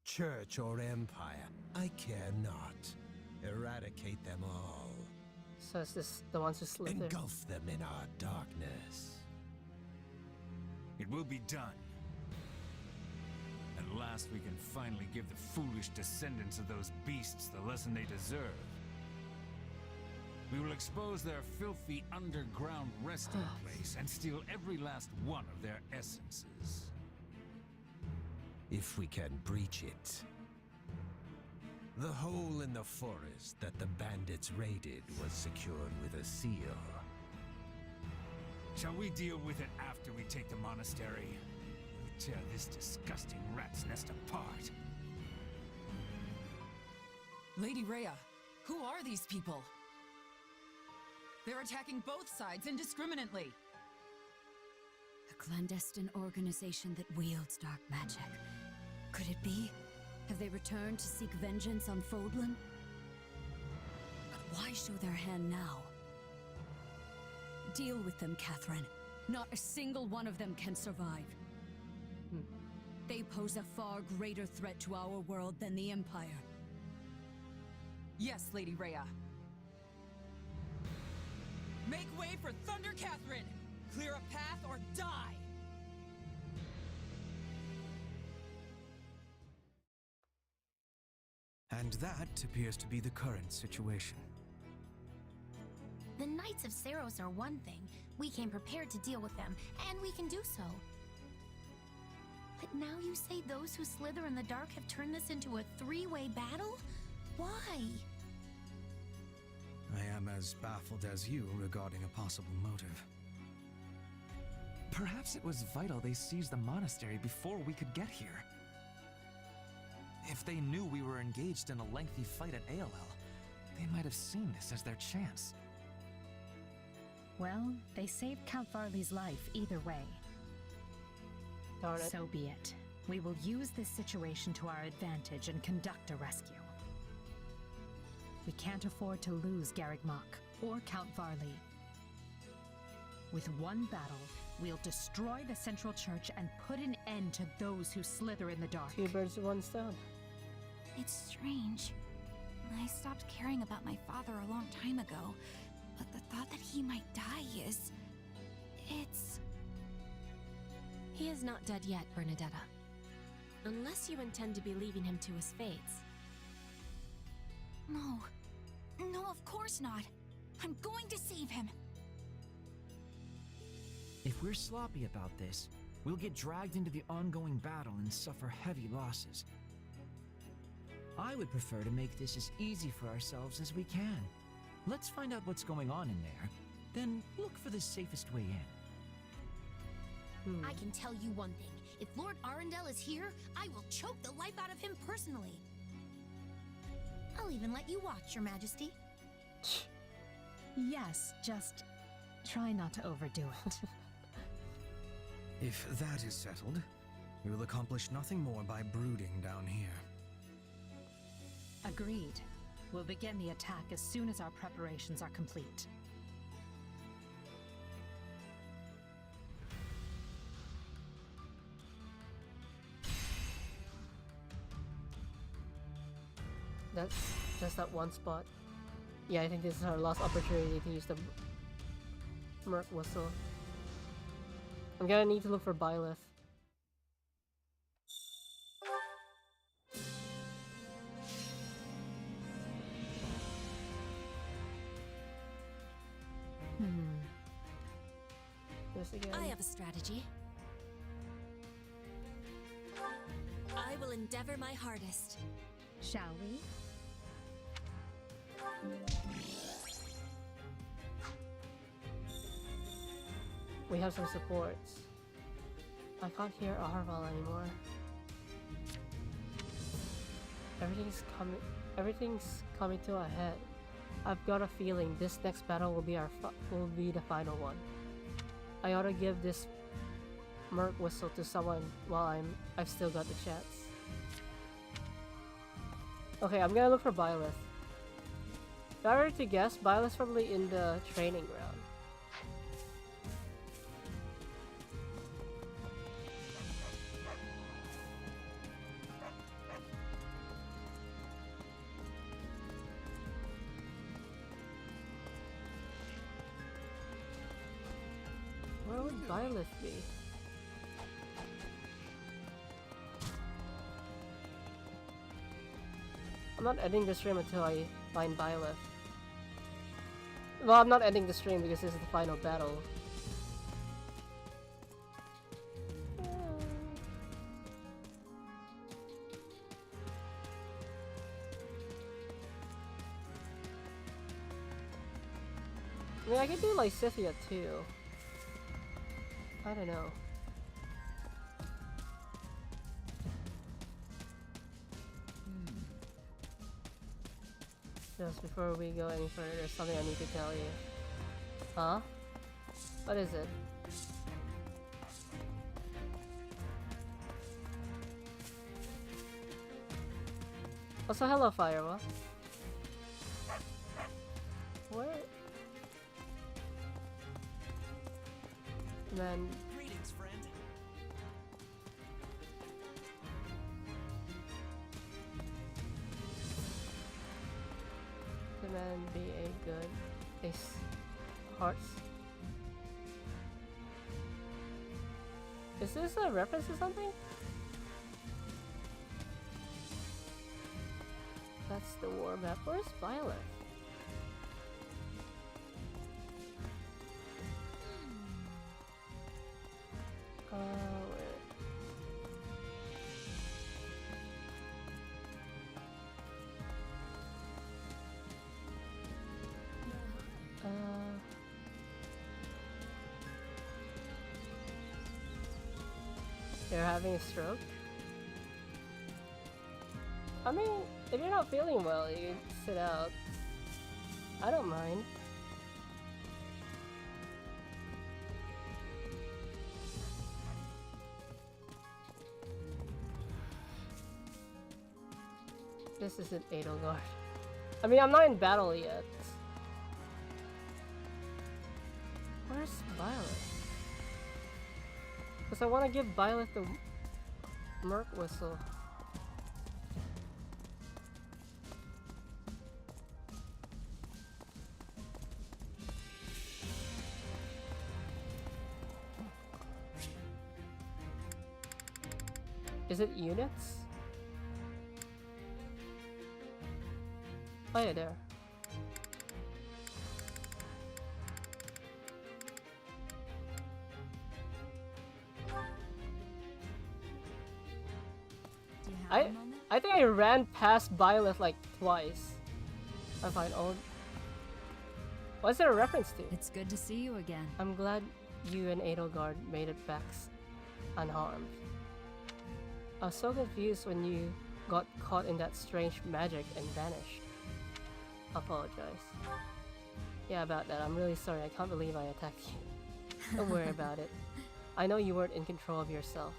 Church or empire, I care not. Eradicate them all. So is this the ones who slither? Engulf them in our darkness. It will be done. At last we can finally give the foolish descendants of those beasts the lesson they deserve. We will expose their filthy underground resting place and steal every last one of their essences. If we can breach it. The hole in the forest that the bandits raided was secured with a seal. Shall we deal with it after we take the monastery? We'll tear this disgusting rat's nest apart. Lady Rhea, who are these people? They're attacking both sides indiscriminately. A clandestine organization that wields dark magic. Could it be? Have they returned to seek vengeance on Fodlan? But why show their hand now? Deal with them, Catherine. Not a single one of them can survive. They pose a far greater threat to our world than the Empire. Yes, Lady Rhea. Make way for Thunder Catherine! Clear a path or die! And that appears to be the current situation. The Knights of Saros are one thing. We came prepared to deal with them, and we can do so. But now you say those who slither in the dark have turned this into a three-way battle? Why? I am as baffled as you regarding a possible motive. Perhaps it was vital they seized the monastery before we could get here. If they knew we were engaged in a lengthy fight at ALL, they might have seen this as their chance. Well, they saved Count Varley's life either way. Darn it. So be it. We will use this situation to our advantage and conduct a rescue. We can't afford to lose Garrick Mach or Count Varley. With one battle, we'll destroy the Central Church and put an end to those who slither in the dark. Two birds with one stone. It's strange. I stopped caring about my father a long time ago, but the thought that he might die is... it's... He is not dead yet, Bernadetta. Unless you intend to be leaving him to his fates. No. No, of course not. I'm going to save him. If we're sloppy about this, we'll get dragged into the ongoing battle and suffer heavy losses. I would prefer to make this as easy for ourselves as we can. Let's find out what's going on in there, then look for the safest way in. I can tell you one thing. If Lord Arundel is here, I will choke the life out of him personally. I'll even let you watch, Your Majesty. Yes, just try not to overdo it. If that is settled, we will accomplish nothing more by brooding down here. Agreed. We'll begin the attack as soon as our preparations are complete. That's just that one spot. Yeah, I think this is our last opportunity to use the Merc Whistle. I'm gonna need to look for Byleth. This again. I have a strategy. I will endeavor my hardest. Shall we? We have some supports. I can't hear Arval anymore. Everything's coming to a head. I've got a feeling this next battle will be the final one. I ought to give this Merc Whistle to someone while I've still got the chance. Okay, I'm gonna look for Byleth. If I were to guess, Byleth's probably in the training ground. Where would Byleth be? I'm not ending the stream until I find Byleth. Well, I'm not ending the stream because this is the final battle. I mean, I could do Lysithia too. I don't know. Just before we go any further, there's something I need to tell you. Huh? What is it? Also, hello, Firewall. What? Man. Greetings, friend. Man, be a good ace hearts. Is this a reference to something? That's the war map. Where's Byleth? Where? You're having a stroke? I mean, if you're not feeling well, you can sit out. I don't mind. This isn't Edelgard. I mean, I'm not in battle yet. Where's Byleth? Because I want to give Byleth the Merc Whistle. Is it units? Oh yeah, there. I think I ran past Byleth like twice. I find old. What's it a reference to? It's good to see you again. I'm glad you and Edelgard made it back unharmed. I was so confused when you got caught in that strange magic and vanished. Apologize. Yeah, about that. I'm really sorry. I can't believe I attacked you. Don't worry about it. I know you weren't in control of yourself.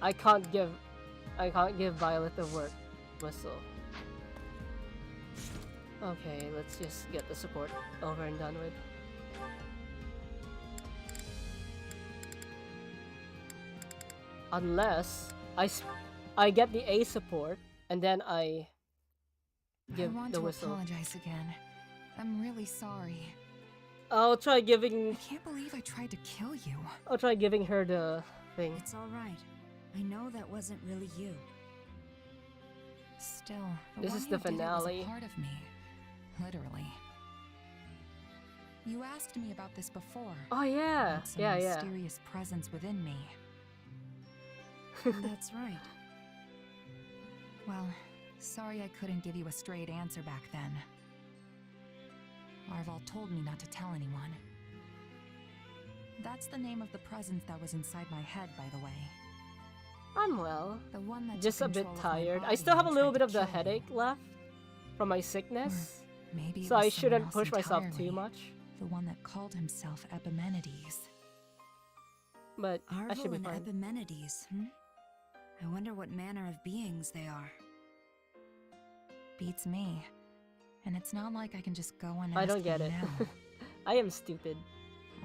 I can't give Byleth the work whistle. Okay, let's just get the support over and done with. Unless I get the A support and then I give the whistle. I want to apologize again. I'm really sorry. I'll try giving. I can't believe I tried to kill you. I'll try giving her the thing. It's all right. I know that wasn't really you. Still, this is the finale. Was a part of me, literally. You asked me about this before. Oh yeah, yeah. Mysterious presence within me. That's right. Well, sorry I couldn't give you a straight answer back then. Arval told me not to tell anyone. That's the name of the presence that was inside my head, by the way. I'm well. The one that Just took a bit control of my tired. I body still have a and little tried bit to of the kill me. headache left from my sickness. Maybe it So I was someone shouldn't else push myself too entirely. much. The one that called himself Epimenides. But I should Arval be and fine. Epimenides, I wonder what manner of beings they are. Beats me. And it's not like I can just go and I ask don't get them it. now. I am stupid.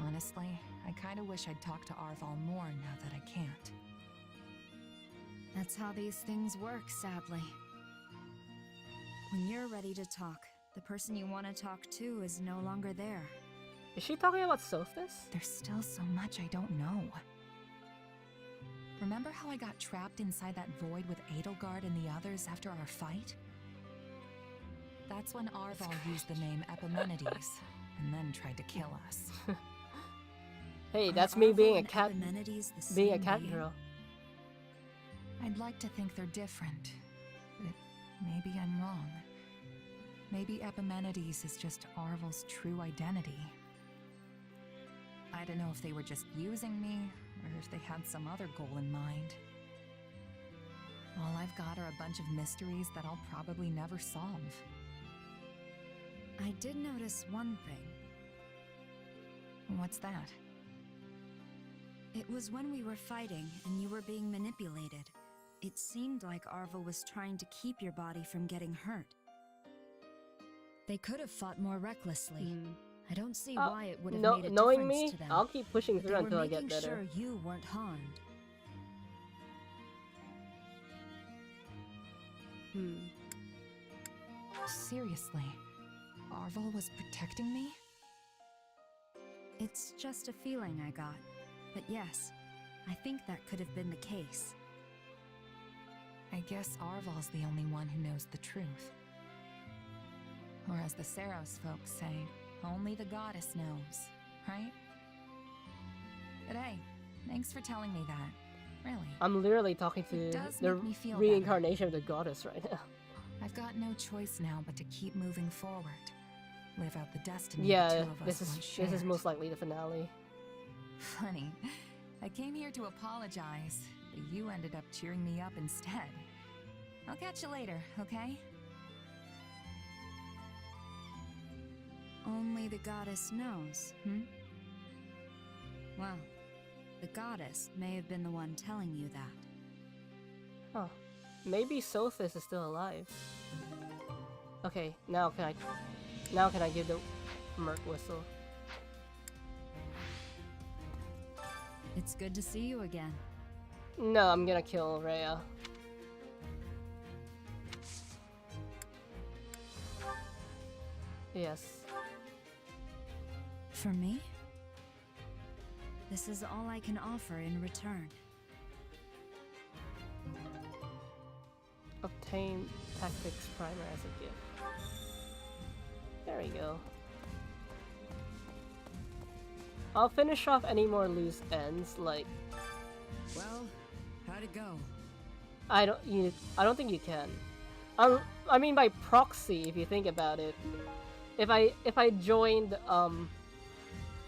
Honestly, I kind of wish I'd talk to Arval more now that I can't. That's how these things work, sadly. When you're ready to talk, the person you want to talk to is no longer there. Is she talking about Sophis? There's still so much I don't know. Remember how I got trapped inside that void with Edelgard and the others after our fight? That's when Arval used the name Epimenides, and then tried to kill us. Hey, Are that's me Arval being a and cat. Epimenides the Being a same cat being? girl. I'd like to think they're different, but maybe I'm wrong. Maybe Epimenides is just Arval's true identity. I don't know if they were just using me, or if they had some other goal in mind. All I've got are a bunch of mysteries that I'll probably never solve. I did notice one thing. What's that? It was when we were fighting and you were being manipulated. It seemed like Arval was trying to keep your body from getting hurt. They could have fought more recklessly. I don't see why it would have made a knowing difference me, to them. I'll keep pushing But through they until were I get making better. sure you weren't harmed. Seriously, Arval was protecting me? It's just a feeling I got. But yes, I think that could have been the case. I guess Arval's the only one who knows the truth. Or as the Saros folks say, only the goddess knows, right? But hey, thanks for telling me that. Really. I'm literally talking to does the make me feel reincarnation of the goddess right now. I've got no choice now but to keep moving forward. Live out the destiny the Yeah, two of us once this is shared. most likely the finale. Funny. I came here to apologize, but you ended up cheering me up instead. I'll catch you later, okay? Only the goddess knows, Well, the goddess may have been the one telling you that. Huh. Maybe Sophis is still alive. Okay, now can I give the Merc whistle? It's good to see you again. No, I'm gonna kill Rhea. Yes. For me? This is all I can offer in return. Obtain Tactics Primer as a gift. There we go. I'll finish off any more loose ends, like... Well, how'd it go? I don't think you can. I mean by proxy, if you think about it. If I joined,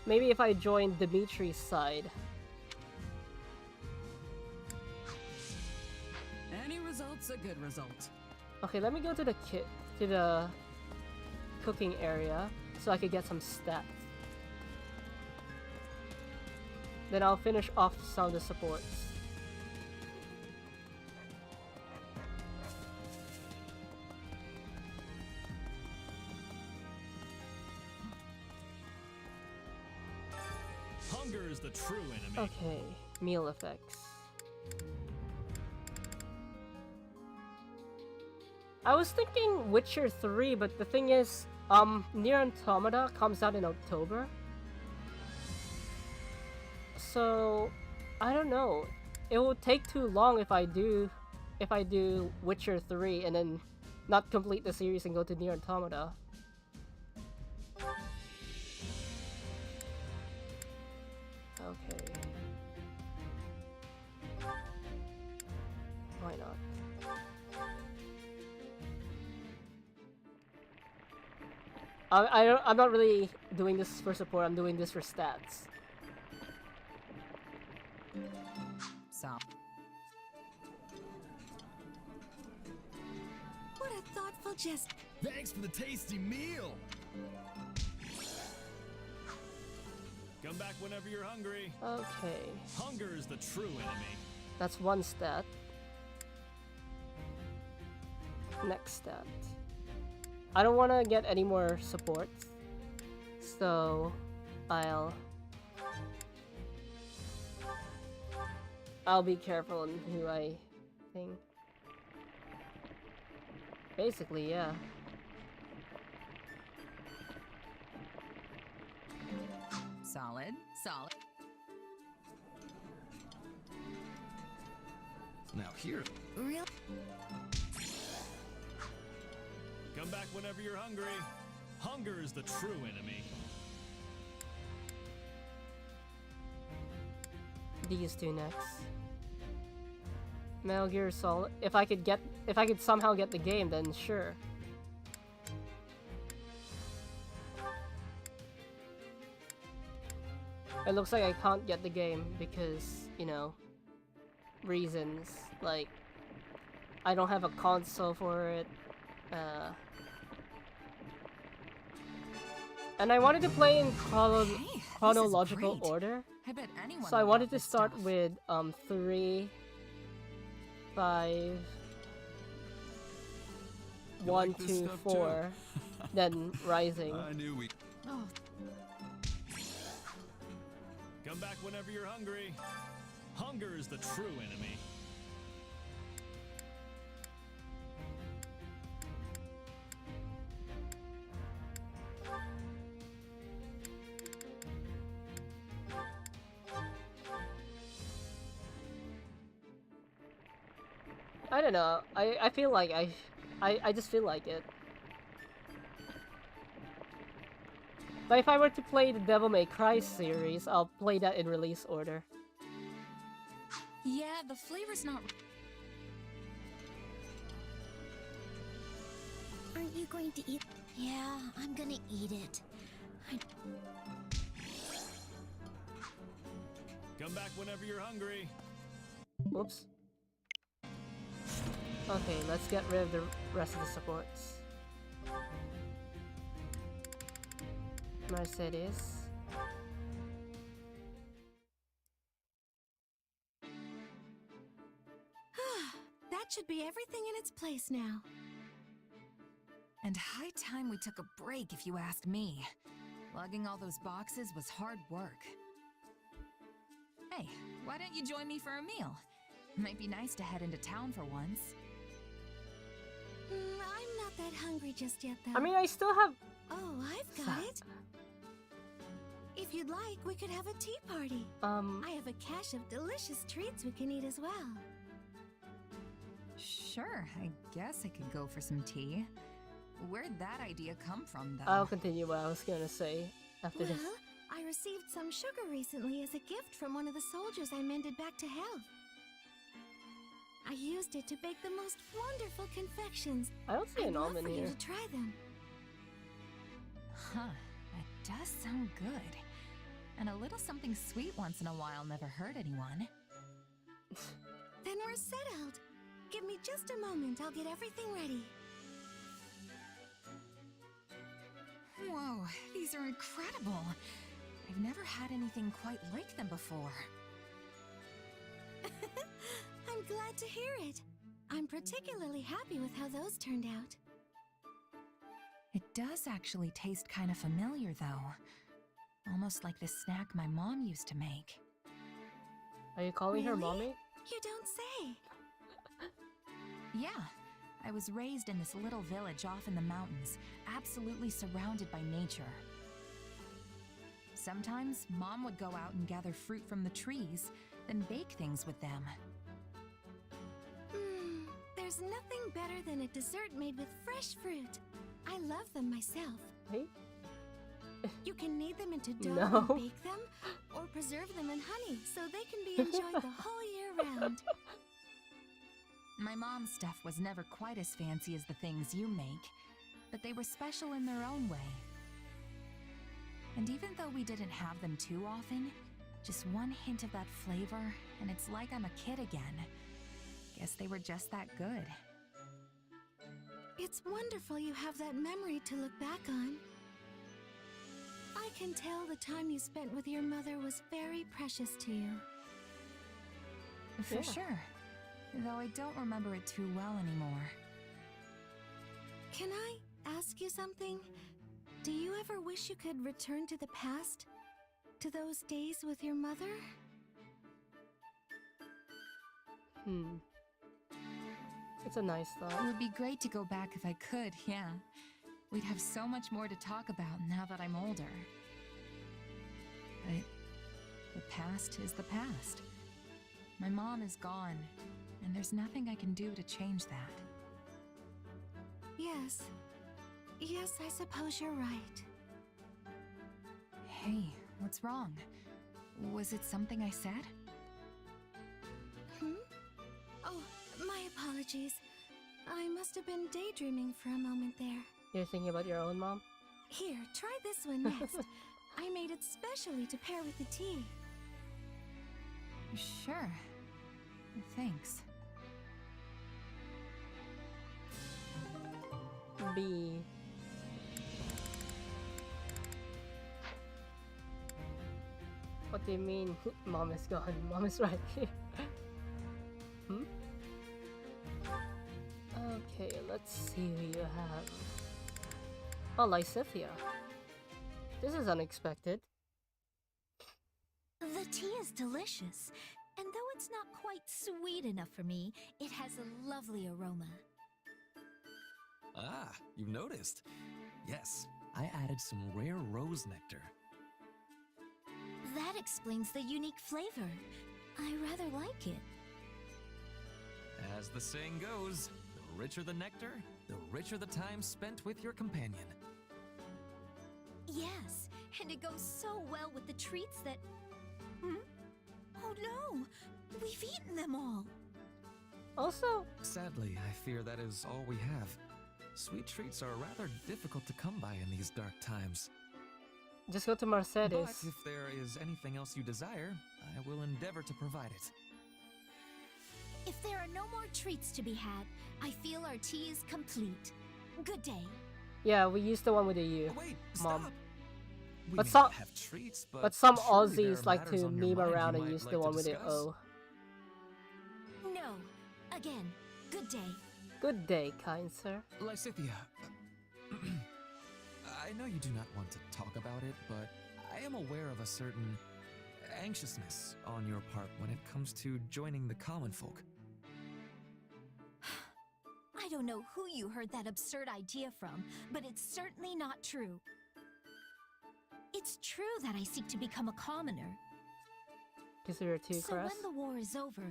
maybe if I joined Dimitri's side. Any result's a good result. Okay, let me go to the cooking area so I could get some stats. Then I'll finish off some of the supports. Hunger is the true enemy. Okay, meal effects. I was thinking Witcher 3, but the thing is, Nier Automata comes out in October. So, I don't know. It will take too long if I do Witcher 3 and then not complete the series and go to Nier Automata. Okay. Why not? I'm not really doing this for support, I'm doing this for stats. So, I'll just... Thanks for the tasty meal! Come back whenever you're hungry. Okay. Hunger is the true enemy. That's one stat. Next stat. I don't want to get any more support, so I'll be careful on who I think. Basically, yeah. Solid, solid. Now here. Real? Come back whenever you're hungry. Hunger is the true enemy. These two next. Metal Gear Solid. If I could somehow get the game, then sure. It looks like I can't get the game because, you know, reasons. Like, I don't have a console for it. And I wanted to play in chronological order. I bet anyone So I would wanted love to this start stuff. with 3, 5, You 1, like this 2, stuff 4, then Rising. I knew we... Oh, Come back whenever you're hungry. Hunger is the true enemy. I don't know. I feel like I just feel like it. But if I were to play the Devil May Cry series, I'll play that in release order. yeah, the flavor's not. Aren't you going to eat? Yeah, I'm gonna eat it. Come back whenever you're hungry. Whoops. Okay, let's get rid of the rest of the supports. Mercedes. That should be everything in its place now. And high time we took a break, if you ask me. Lugging all those boxes was hard work. Hey, why don't you join me for a meal? Might be nice to head into town for once. I'm not that hungry just yet, though. I mean, I still have... Oh, I've got it. If you'd like, we could have a tea party. I have a cache of delicious treats we can eat as well. Sure, I guess I could go for some tea. Where'd that idea come from, though? I'll continue what I was gonna say after Well, this. I received some sugar recently as a gift from one of the soldiers I mended back to health. I used it to bake the most wonderful confections. I don't see an I'd love almond for you here. to try them. Huh, that does sound good. And a little something sweet once in a while never hurt anyone. Then we're settled. Give me just a moment, I'll get everything ready. Whoa, these are incredible. I've never had anything quite like them before. I'm glad to hear it. I'm particularly happy with how those turned out. It does actually taste kind of familiar, though. Almost like the snack my mom used to make. Are you calling her Really? mommy? You don't say. Yeah, I was raised in this little village off in the mountains, absolutely surrounded by nature. Sometimes, Mom would go out and gather fruit from the trees, then bake things with them. There's nothing better than a dessert made with fresh fruit. I love them myself. Hey? You can knead them into dough No. and bake them, or preserve them in honey so they can be enjoyed the whole year round. My mom's stuff was never quite as fancy as the things you make, but they were special in their own way. And even though we didn't have them too often, just one hint of that flavor, and it's like I'm a kid again. Guess they were just that good. It's wonderful you have that memory to look back on. I can tell the time you spent with your mother was very precious to you. For sure. Though I don't remember it too well anymore. Can I ask you something? Do you ever wish you could return to the past? To those days with your mother? It's a nice thought. It would be great to go back if I could, yeah. We'd have so much more to talk about now that I'm older. But the past is the past. My mom is gone, and there's nothing I can do to change that. Yes. Yes, I suppose you're right. Hey, what's wrong? Was it something I said? Oh, my apologies. I must have been daydreaming for a moment there. You're thinking about your own mom? Here, try this one next. I made it specially to pair with the tea. Sure. Thanks. B. What do you mean, mom is gone? Mom is right here. Okay, let's see who you have. Oh, Lysithia. This is unexpected. The tea is delicious, and though it's not quite sweet enough for me, it has a lovely aroma. Ah, you've noticed. Yes, I added some rare rose nectar. That explains the unique flavor. I rather like it. As the saying goes, the richer the nectar, the richer the time spent with your companion. Yes, and it goes so well with the treats that... Oh no! We've eaten them all! Also... Sadly, I fear that is all we have. Sweet treats are rather difficult to come by in these dark times. Just go to Mercedes. But if there is anything else you desire, I will endeavor to provide it. If there are no more treats to be had, I feel our tea is complete. Good day. Yeah, we used the one with the U. Wait, Mom. stop. We But may some, not have treats, but some surely there Aussies are like matters to on your meme mind around you and might use like the to one with the discuss. O. No. Again, good day. Good day, kind sir. Lysithia, I know you do not want to talk about it, but I am aware of a certain anxiousness on your part when it comes to joining the common folk. I don't know who you heard that absurd idea from, but it's certainly not true. It's true that I seek to become a commoner. Because you're too So crass? when the war is over,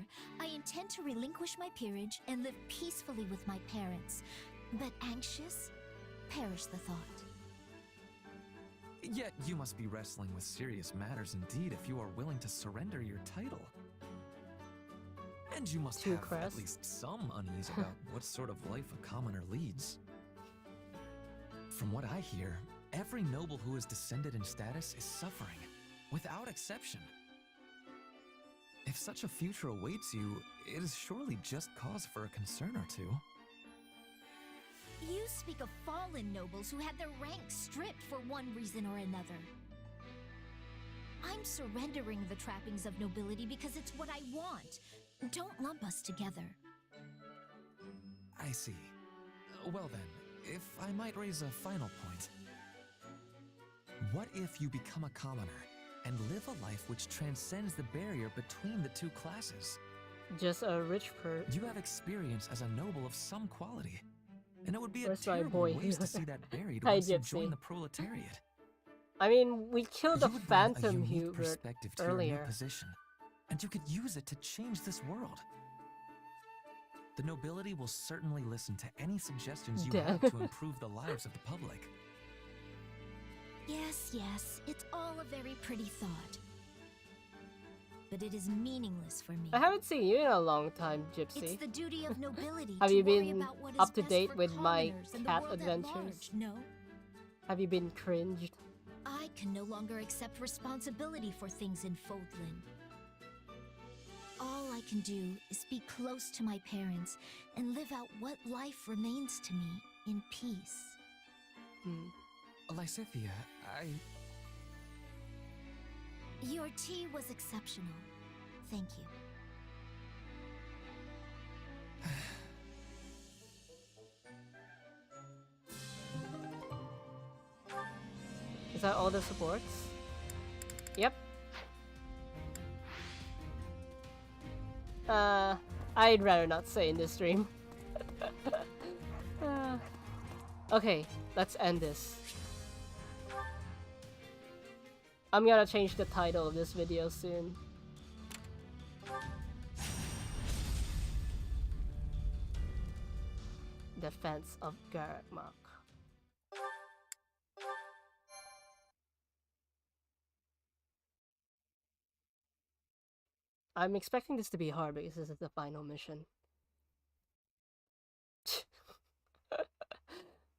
I intend to relinquish my peerage and live peacefully with my parents. But anxious? Perish the thought. Yet you must be wrestling with serious matters indeed if you are willing to surrender your title. And you must Too have crass? at least some unease about what sort of life a commoner leads. From what I hear, every noble who is descended in status is suffering, without exception. If such a future awaits you, it is surely just cause for a concern or two. You speak of fallen nobles who had their ranks stripped for one reason or another. I'm surrendering the trappings of nobility because it's what I want. Don't lump us together. I see. Well then, if I might raise a final point. What if you become a commoner and live a life which transcends the barrier between the two classes? Just a rich person. You have experience as a noble of some quality, and it would be Where's a my terrible boy? waste to see that buried Hi, once you Gypsy. join the proletariat. I mean, we killed the You would bring Phantom a unique Hubert perspective to your new earlier. position, and you could use it to change this world. The nobility will certainly listen to any suggestions you Damn. have to improve the lives of the public. Yes, yes, it's all a very pretty thought. But it is meaningless for me. I haven't seen you in a long time, Gypsy. It's the duty of nobility Have to you worry been about what is up to best date for with my commoners and the cat world at adventures? large, no? Have you been cringed? I can no longer accept responsibility for things in Fodlan. All I can do is be close to my parents and live out what life remains to me. in peace. Lysithia, Your tea was exceptional. Thank you. Is that all the supports? Yep. I'd rather not say in this stream. Okay, let's end this. I'm gonna change the title of this video soon. Defense of Garrett Mach. I'm expecting this to be hard because this is the final mission.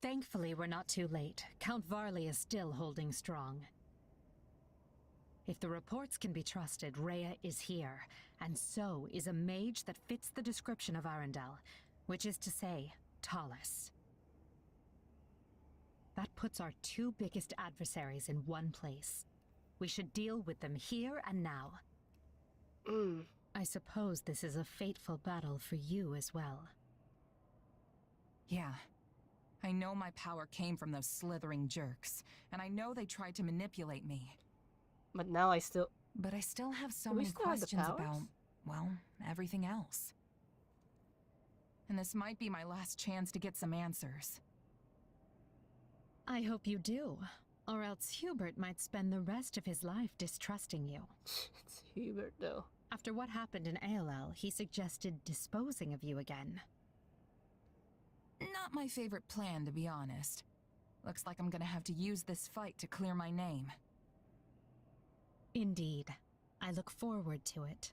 Thankfully, we're not too late. Count Varley is still holding strong. If the reports can be trusted, Rhea is here, and so is a mage that fits the description of Arundel, which is to say, Talus. That puts our two biggest adversaries in one place. We should deal with them here and now. I suppose this is a fateful battle for you as well. Yeah. I know my power came from those slithering jerks, and I know they tried to manipulate me. But now I still... But I still have so Do we many still have the questions powers? about, well, everything else. And this might be my last chance to get some answers. I hope you do, or else Hubert might spend the rest of his life distrusting you. It's Hubert, though. After what happened in ALL, he suggested disposing of you again. Not my favorite plan, to be honest. Looks like I'm gonna have to use this fight to clear my name. Indeed. I look forward to it.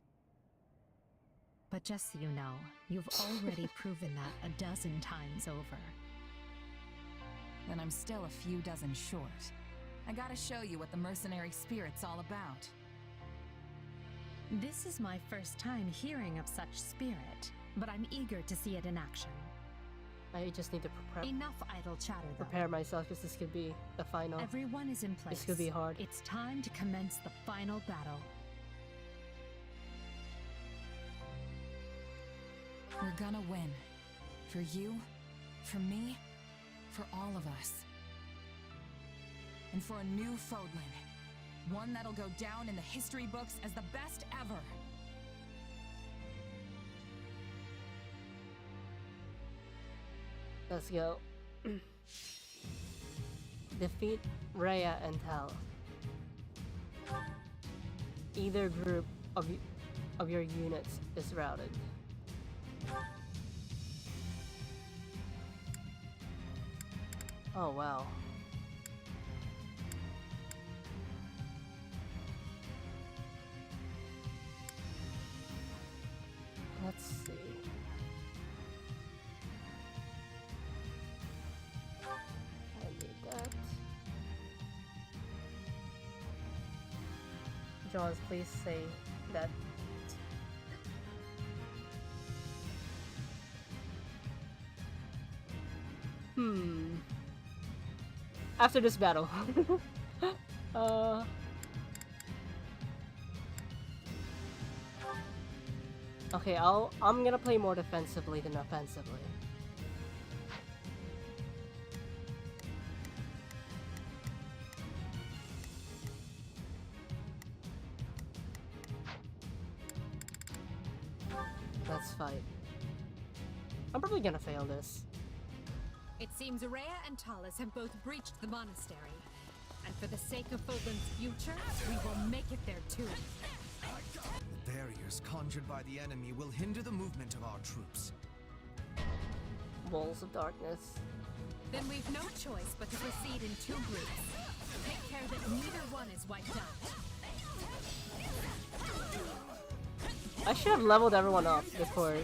But just so you know, you've already proven that a dozen times over. Then I'm still a few dozen short. I gotta show you what the mercenary spirit's all about. This is my first time hearing of such spirit, but I'm eager to see it in action. I just need to Enough idle chatter, though. prepare myself because this could be the final. Everyone is in place. This could be hard. It's time to commence the final battle. We're gonna win. For you, for me, for all of us. And for a new Fodlan. One that'll go down in the history books as the best ever. Let's go. Defeat Rhea and Tal. Either group of your units is routed. Oh wow. Let's see. I need that. Jaws, please say that. After this battle. Okay, I'm gonna play more defensively than offensively. Let's fight. I'm probably gonna fail this. It seems Rhea and Talus have both breached the monastery. And for the sake of Fodlan's future, we will make it there too. The barriers conjured by the enemy will hinder the movement of our troops. Walls of darkness. Then we've no choice but to proceed in two groups. Take care that neither one is wiped out. I should have leveled everyone up before.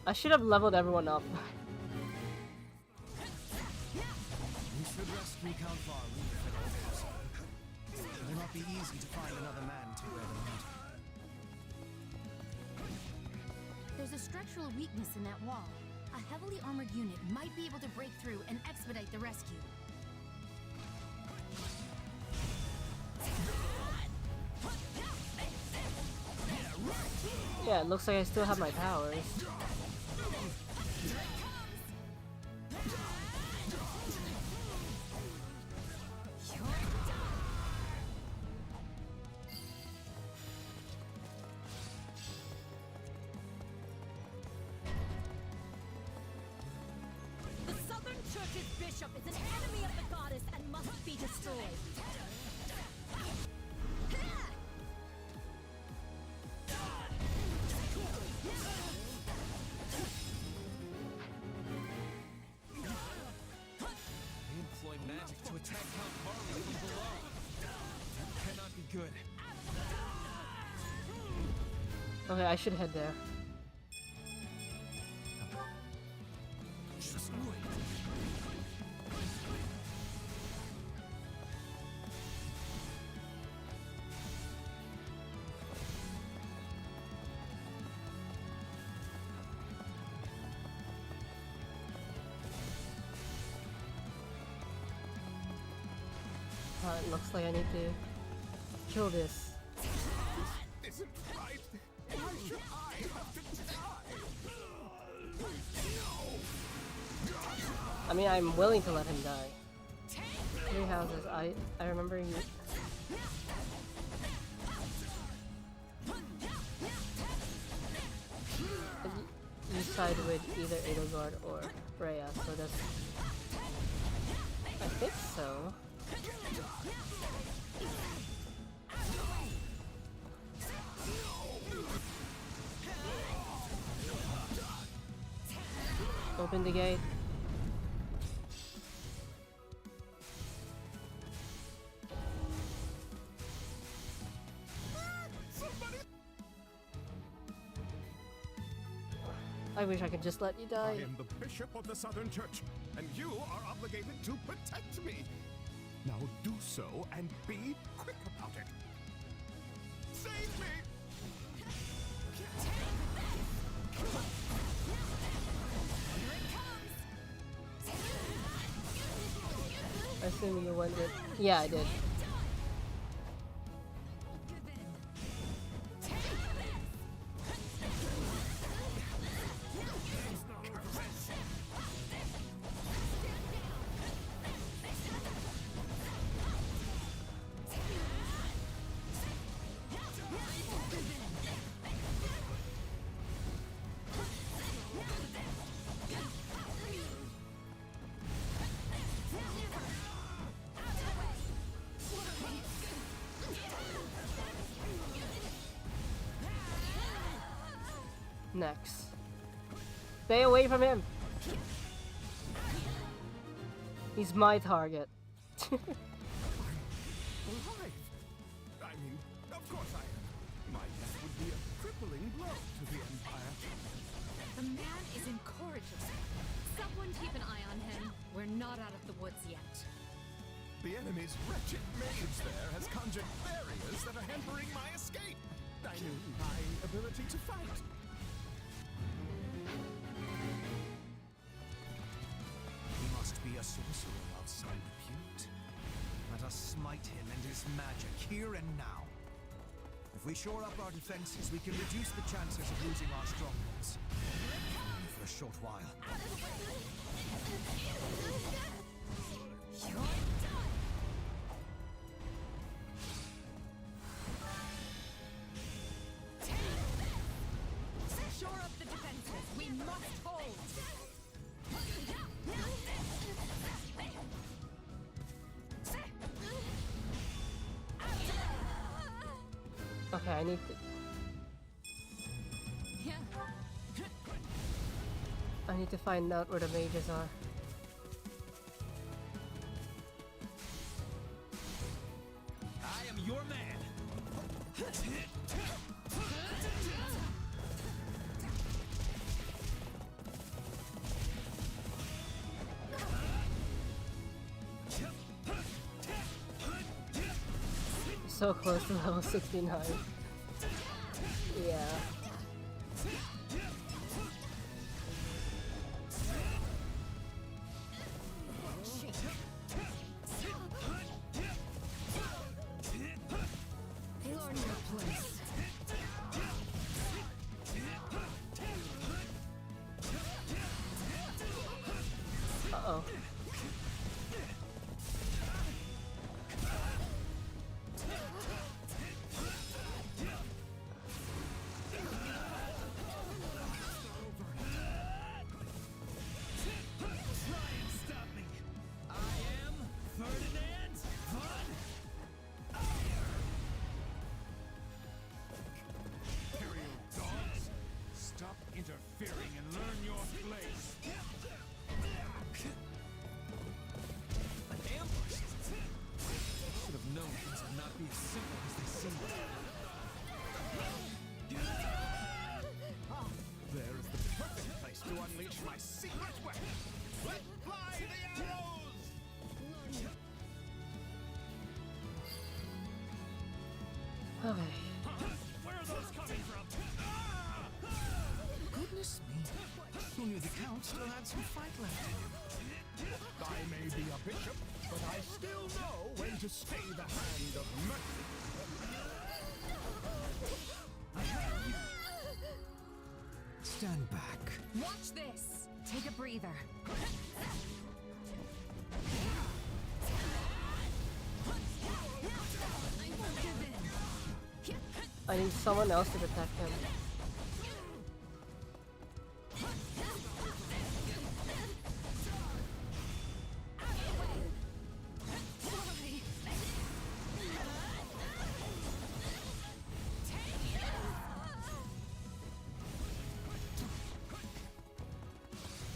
I should have leveled everyone up. We should rescue Count Varley if it all goes. It will not be easy to find another man to wear the mantle. a structural weakness in that wall. A heavily armored unit might be able to break through and expedite the rescue. Yeah, it looks like I still have my powers. The Southern Church's bishop is an enemy of the goddess and must be destroyed. Good. Okay, I should head there. Just wait. It looks like I need to kill this. This isn't right. Why should I have to die? I mean, I'm willing to let him die. 3 houses. I remember you. You side with either Edelgard or Freya, so that's. I think so. Open the gate. I wish I could just let you die. I am the Bishop of the Southern Church, and you are obligated to protect me. Now do so and be quick about it. Save me! I assume you won it. Yeah, I did. Next. Stay away from him! He's my target. Alive! I mean, of course I am. My death would be a crippling blow to the Empire. The man is incorrigible. Someone keep an eye on him. We're not out of the woods yet. The enemy's wretched mage there has conjured barriers that are hampering my escape. I mean, my ability to fight. He must be a sorcerer of some repute. Let us smite him and his magic here and now. If we shore up our defenses, we can reduce the chances of losing our strongholds. Only for a short while. Shore up the defenses. We must hold. Okay, I need to. I need to find out where the mages are. I am your man. So close to level 69. Yeah. your place. An ambush? Should have known things would not be as simple as they seem. There is the perfect place to unleash my secret weapon. Let fly the arrows! Okay. Where are those coming from? Goodness me. Who knew the Count still had some fight left in him? I may be a bishop, but I still know when to stay the hand of mercy. I have you. Stand back. Watch this! Take a breather. I need someone else to protect him.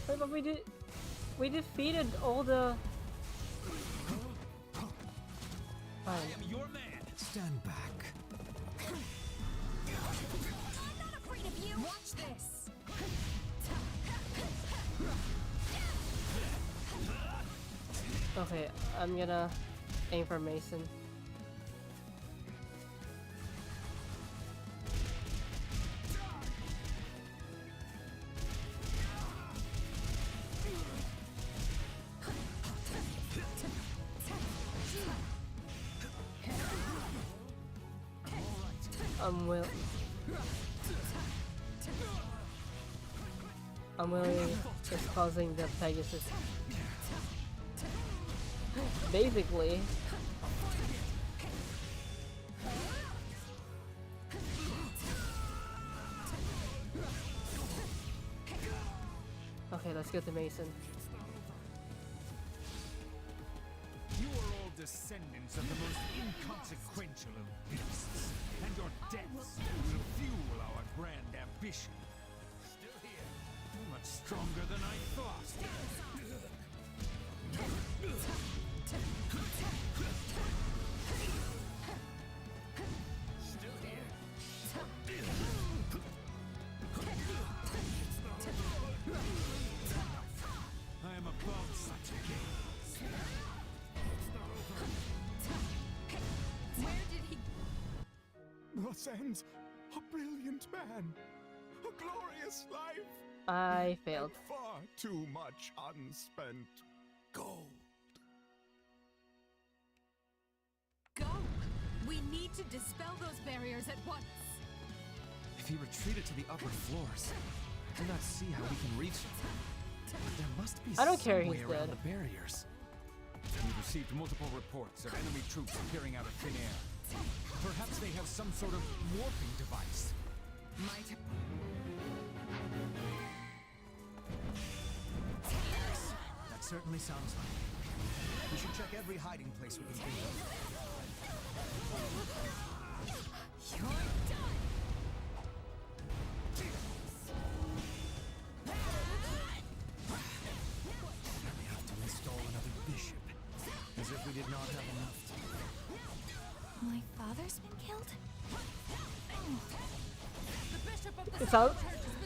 Wait, but we defeated all the... I am your man. Stand back. I'm not afraid of you! Watch this! Okay, I'm gonna aim for Mason. I'm willing is causing the Pegasus. Basically. Okay, let's get to Mason. You are all descendants of the most inconsequential of beasts, and your deaths will fuel our grand ambition. Still here. Much stronger than I thought. Still here. I am above such a game. Where did he... Thus ends a brilliant man, a glorious life. I failed. Far too much unspent gold. Go! We need to dispel those barriers at once. If he retreated to the upper floors, I do not see how we can reach him. But there must be I don't care, some way he's around dead. the barriers. We've received multiple reports of enemy troops appearing out of thin air. Perhaps they have some sort of warping device. Might... That certainly sounds like it. We should check every hiding place we can think of. You're done! We have to install another bishop. As if we did not have enough. My father's been killed? The bishop of the It sounds...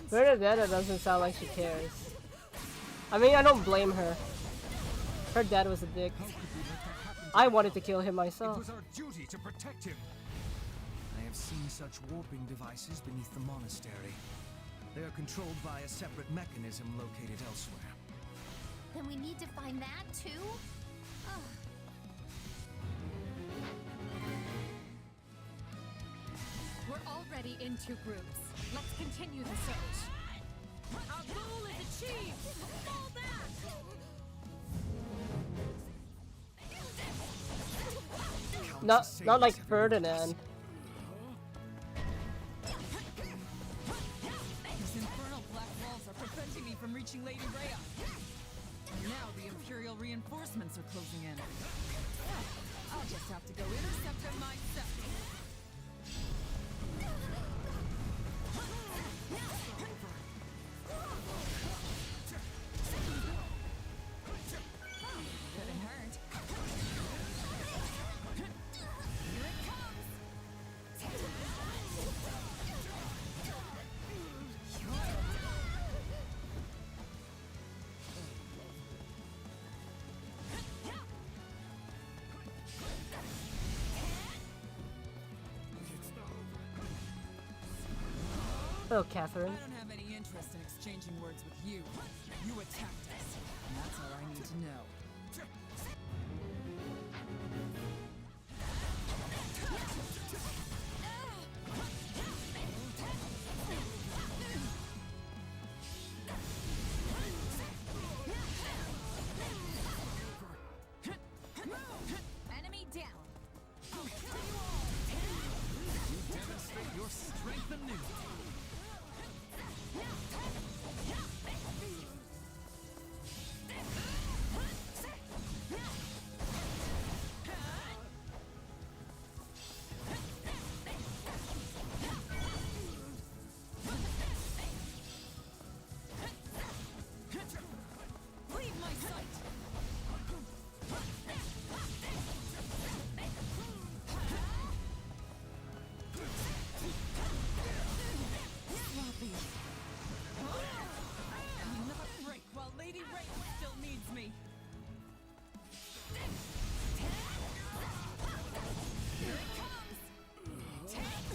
Bernadetta doesn't sound like she cares. I mean, I don't blame her. Her dad was a dick. I wanted to kill him It myself. was our duty to protect him. I have seen such warping devices beneath the monastery. They are controlled by a separate mechanism located elsewhere. Then we need to find that too? Ugh. We're already in 2 groups. Let's continue the search. Our goal is achieved! Fall back! Not like Ferdinand. These infernal black walls are preventing me from reaching Lady Rhea. And now the Imperial reinforcements are closing in. I'll just have to go intercept them myself. Hello, Catherine. I don't have any interest in exchanging words with you. You attacked us, and that's all I need to know. Enemy down. You demonstrate your strength anew. Leave my sight! Sloppy. I'll not break while Lady Rain still needs me. Here it comes! You're done!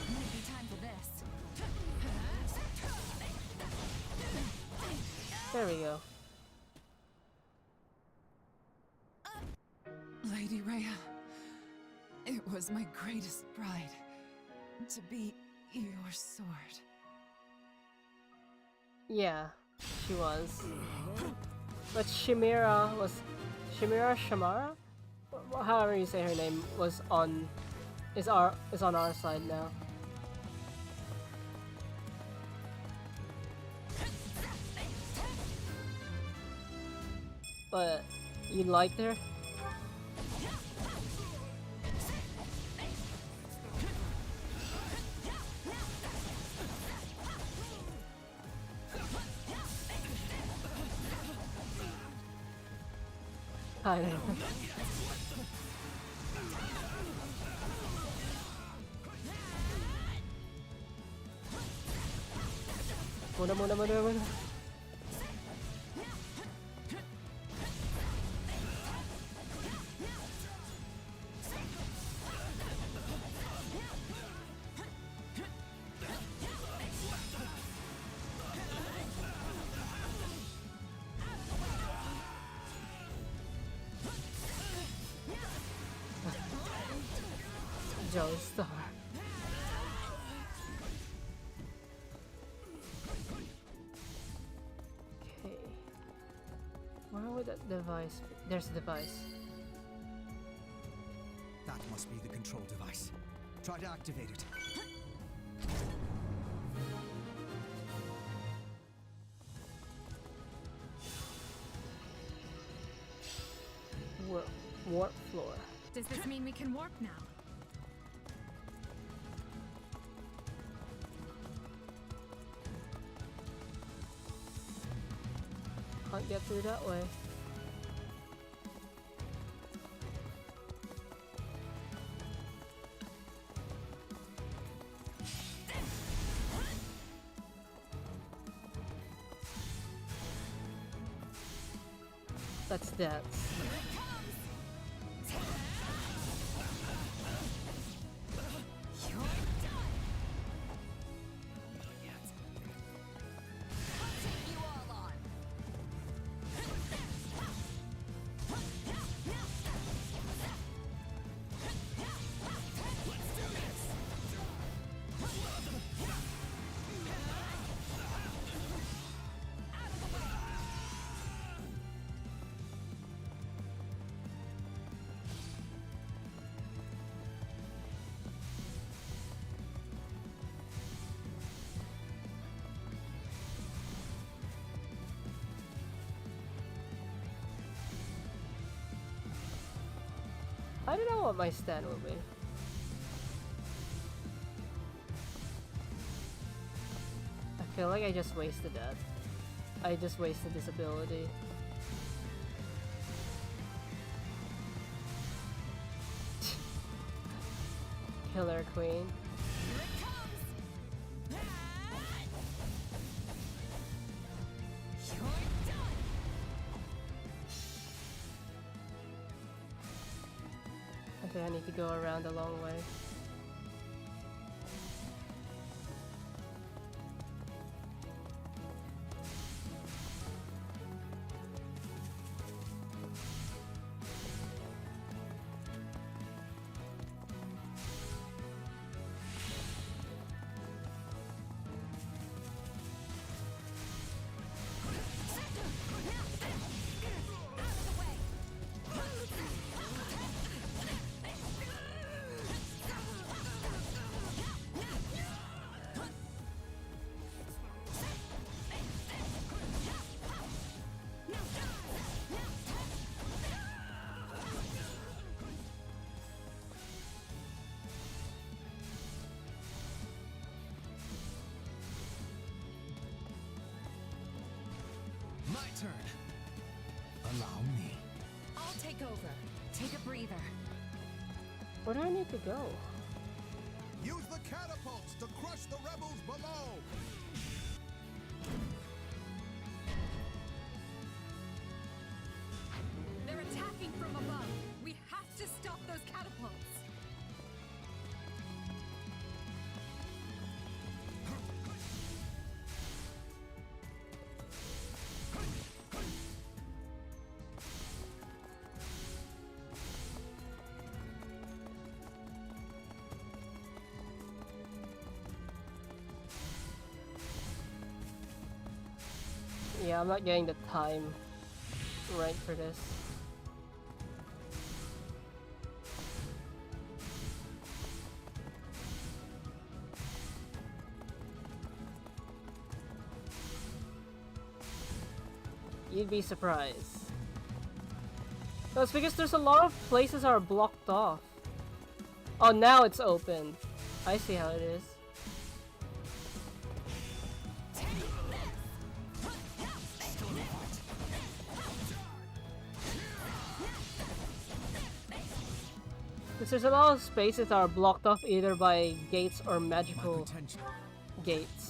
Maybe time for this. There we go. Lady Rhea, it was my greatest pride to be your sword. Yeah, she was. But Shamira was... Shamara? However you say her name is on our side now. But you liked her? I don't know. Muna. Joestar. Okay. Where would that device be? There's the device. That must be the control device. Try to activate it. Warp floor. Does this mean we can warp now? Can't get through that way. That's that. I don't know what my stand will be. I feel like I just wasted that. I just wasted this ability. Killer Queen. Okay, I need to go around a long way. My turn. Allow me. I'll take over. Take a breather. Where do I need to go? Use the catapults to crush the rebels below! They're attacking from above. We have to stop those catapults. Yeah, I'm not getting the time right for this. You'd be surprised. No, it's because there's a lot of places that are blocked off. Oh, now it's open. I see how it is. Because there's a lot of spaces that are blocked off either by gates or magical gates.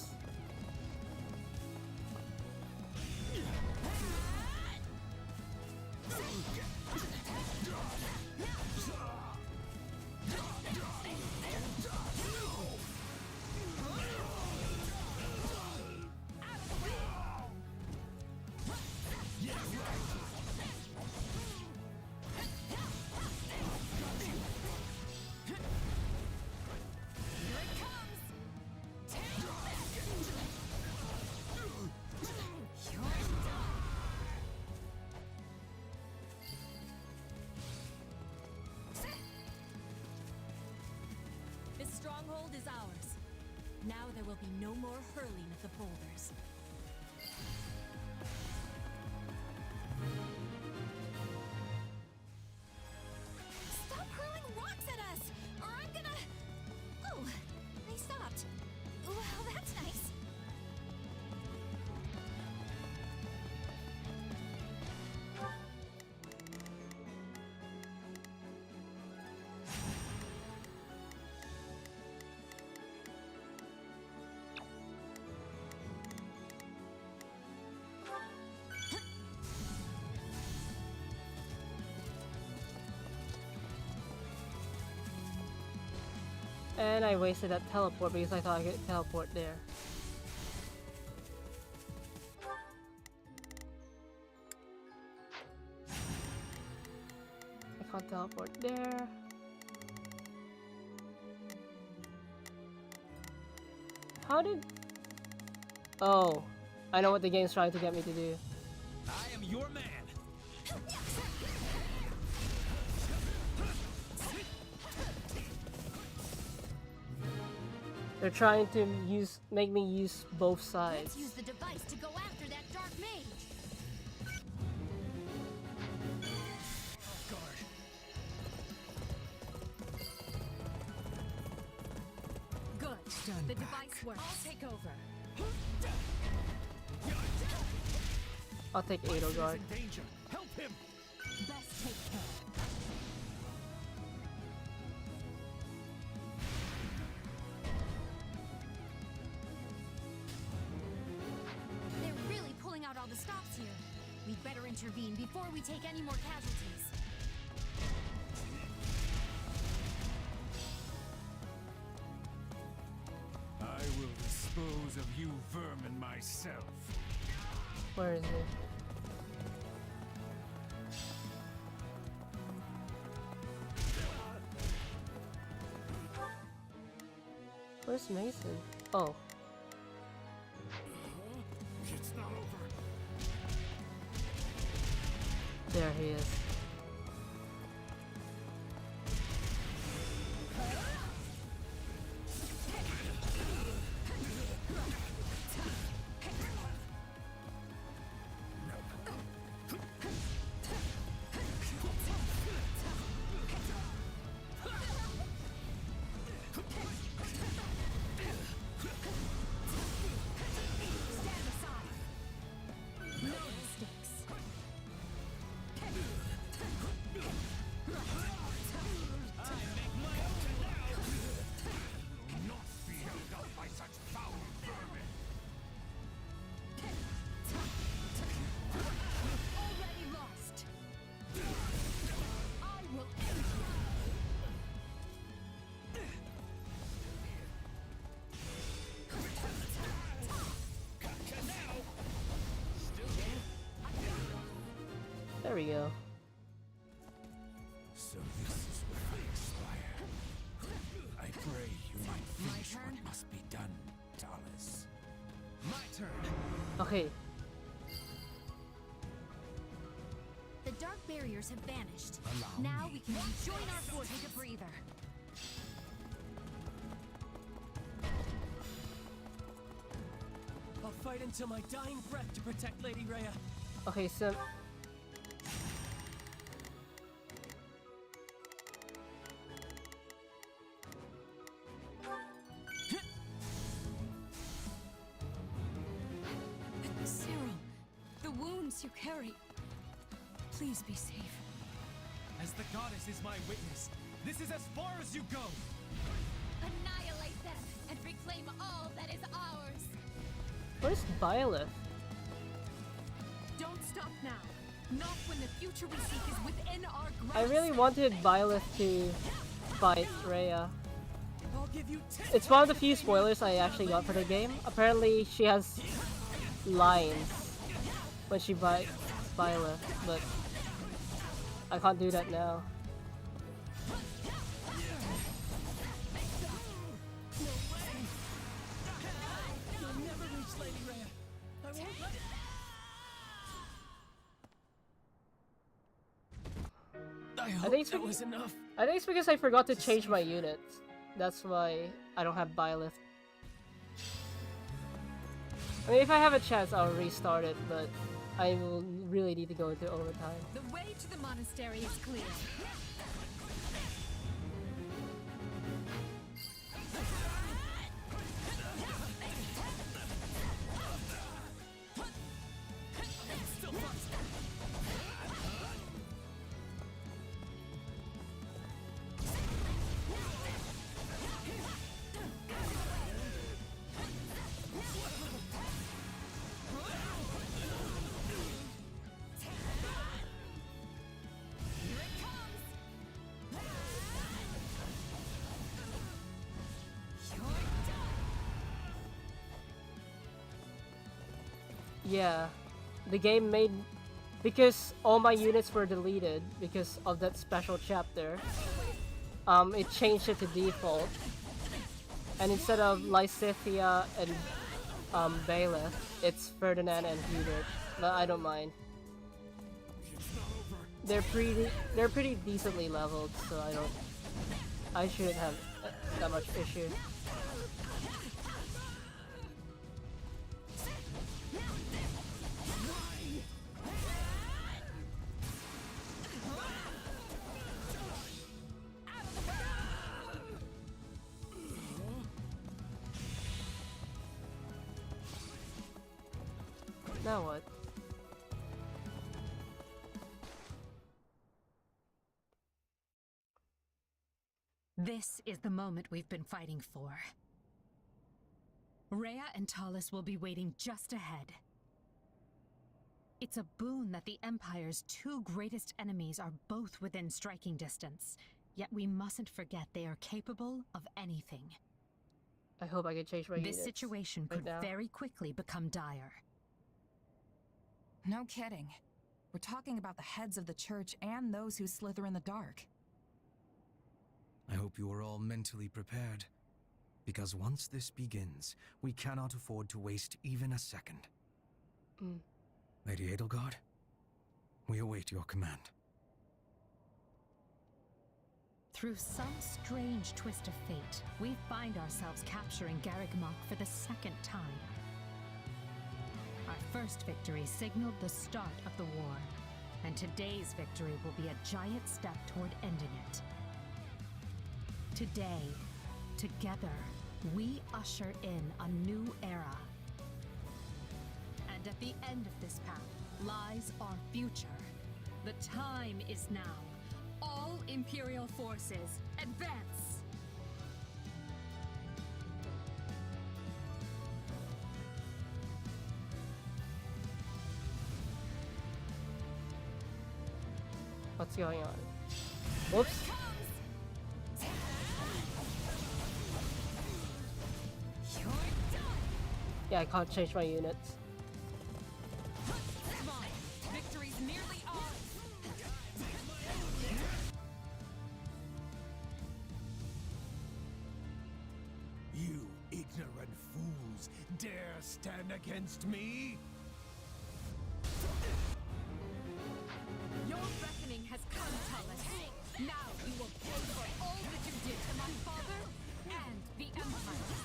This stronghold is ours. Now there will be no more hurling of the boulders. Stop hurling rocks at us, or I'm gonna... Oh, they stopped. Well, that's nice. And I wasted that teleport because I thought I could teleport there. I can't teleport there. How did... Oh, I know what the game's trying to get me to do. I am your man. They're trying to make me use both sides. Let's use the device to go after that dark mage. Good. The device works. I'll take over. I'll take Edo Guard. In danger. Help him. Best take care. We'd better intervene before we take any more casualties. I will dispose of you vermin myself. Where is it? Where's Mason? Oh. It's not over. There he is. There we go. So this is where I expire. I pray you might finish what must be done, Tallis. My turn. Okay. The dark barriers have vanished. Now we can rejoin our force. Take a breather. I'll fight until my dying breath to protect Lady Rhea. Okay, so Cyril, the wounds you carry. Please be safe. As the goddess is my witness, this is as far as you go. Annihilate them and reclaim all that is ours. where's Byleth? Don't stop now. Not when the future we seek is within our grasp. I really wanted Byleth to fight Rhea. I'll give you 10. It's one of the few spoilers I actually got for the game. Apparently she has lines when she bites Byleth, but I can't do that now. You'll never reach Lady Rhea. I won't let I hope think that was enough. I think it's because I forgot to change my units. That's why I don't have Byleth. I mean, if I have a chance, I'll restart it, but I will really need to go into overtime. The way to the monastery is clear. Yeah, the game made, because all my units were deleted because of that special chapter, it changed it to default, and instead of Lysithea and Bailiff, it's Ferdinand and Hubert, but I don't mind. They're pretty decently leveled, so I shouldn't have that much issue. Now what? This is the moment we've been fighting for. Rhea and Tallis will be waiting just ahead. It's a boon that the Empire's two greatest enemies are both within striking distance. Yet we mustn't forget they are capable of anything. I hope I can change my units This situation right could now. very quickly become dire. No kidding. We're talking about the heads of the church and those who slither in the dark. I hope you are all mentally prepared. Because once this begins, we cannot afford to waste even a second. Lady Edelgard, we await your command. Through some strange twist of fate, we find ourselves capturing Garreg Mach for the second time. Our first victory signaled the start of the war, and today's victory will be a giant step toward ending it. Today, together, we usher in a new era. And at the end of this path lies our future. The time is now. All Imperial forces, advance! What's going on? Whoops. Yeah, I can't change my units. Come on, victory's nearly ours. You ignorant fools dare stand against me? Your reckoning has come, Tullus. Now you will pay for all that you did to my father and the Empire.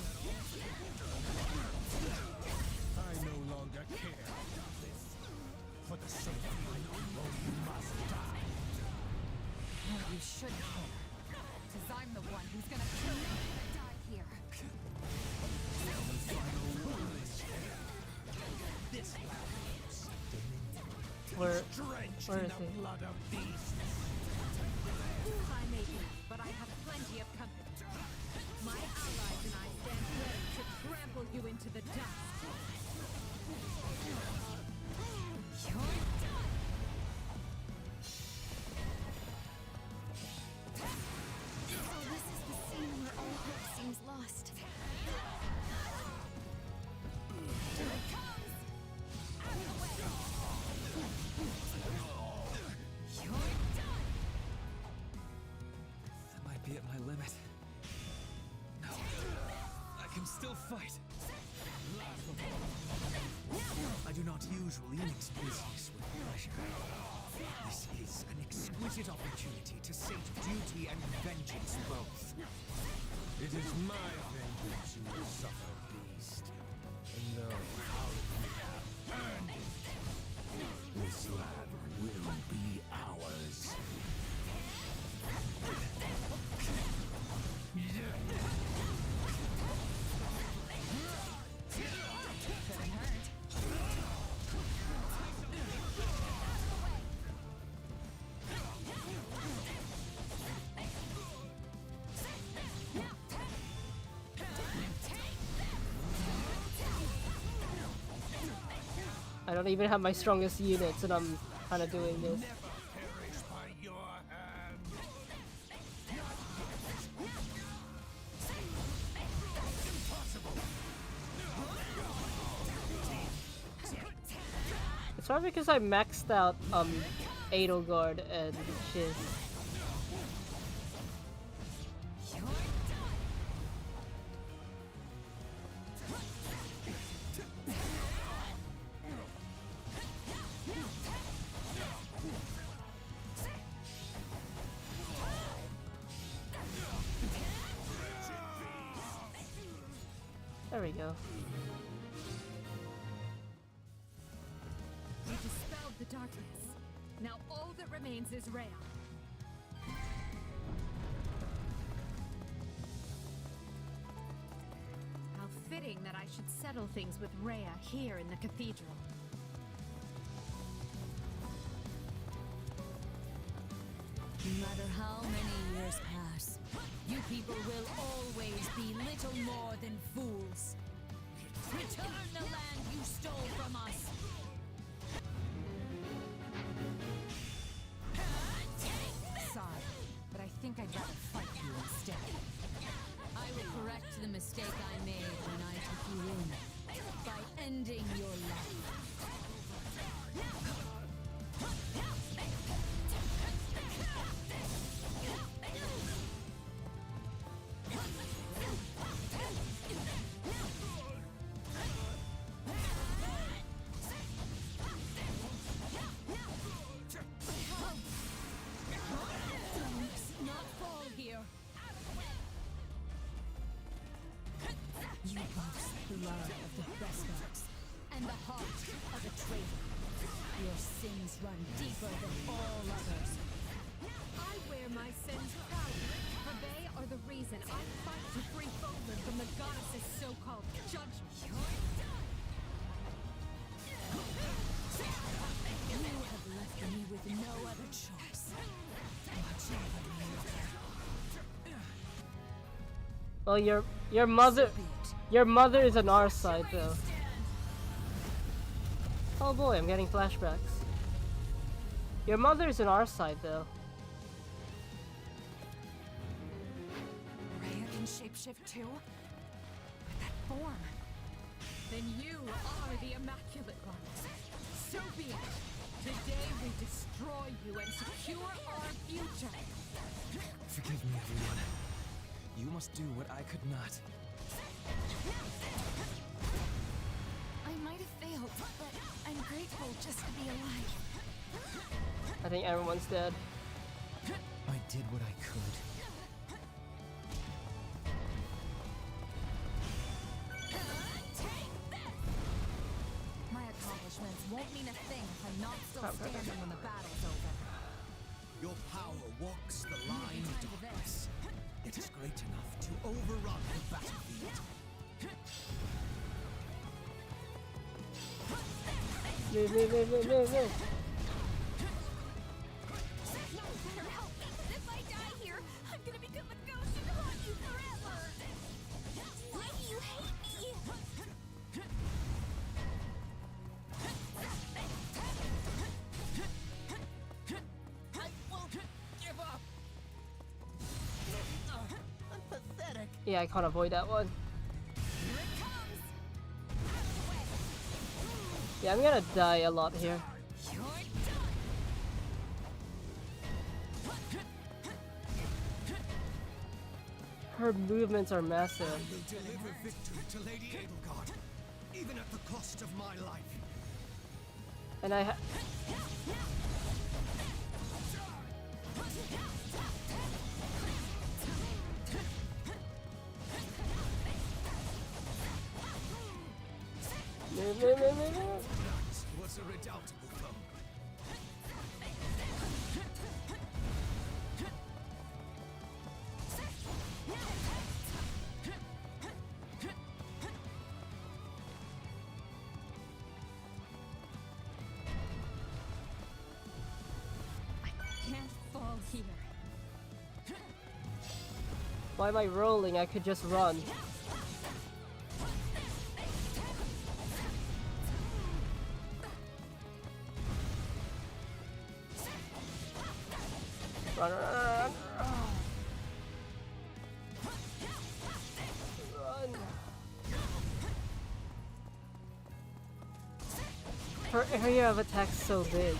I no longer care about this. For the sake of my people, you must die. Well, you should care. Because I'm the one who's gonna kill you and die here. This land Where is drenched in he? the blood of beasts. I may be, but I have plenty of company. My allies and I stand ready to trample you into the dust. You're done! So this is the scene where all hope seems lost. Here it comes! Out of the way! You're done! That might be at my limit. No. I can still fight. I do not usually mix business with pleasure. This is an exquisite opportunity to sate duty and vengeance both. It is my vengeance you will suffer, beast. And know how you have earned it. This land will be ours. I don't even have my strongest units and I'm kind of doing this. Perish by your hand. It's probably because I maxed out Edelgard and shit. There we go. We dispelled the darkness. Now all that remains is Rhea. How fitting that I should settle things with Rhea here in the cathedral. No matter how many years pass, you people will always be little more than fools. Return the land you stole from us! You boast blood of the Beskars and the heart of a traitor. Your sins run deeper than all others. I wear my sins proudly, for they are the reason I fight to free Foeman from the goddess's so-called judgment. You have left me with no other choice. Watch over me. Well, your mother is on our side though. Oh boy, I'm getting flashbacks. Your mother is on our side though. Rhea can shapeshift too? With that form. Then you are the Immaculate Ones. So be it. Today we destroy you and secure our future. Forgive me, everyone. You must do what I could not. I might have failed, but I'm grateful just to be alive. I think everyone's dead. I did what I could. My accomplishments won't mean a thing if I'm not still standing when the battle's over. Your power walks the line of darkness. It is great enough to overrun the battlefield. Move. Help me! If I die here, I'm gonna become a ghost and haunt you forever! Why do you hate me? I won't give up! I'm pathetic. Yeah, I can't avoid that one. Yeah, I'm gonna die a lot here. Her movements are massive. I will deliver victory to Lady Edelgard, even at the cost of my life. And I That was a redoubtable foe. Can't fall here. Why am I rolling? I could just run. Run. Her area of attack is so big.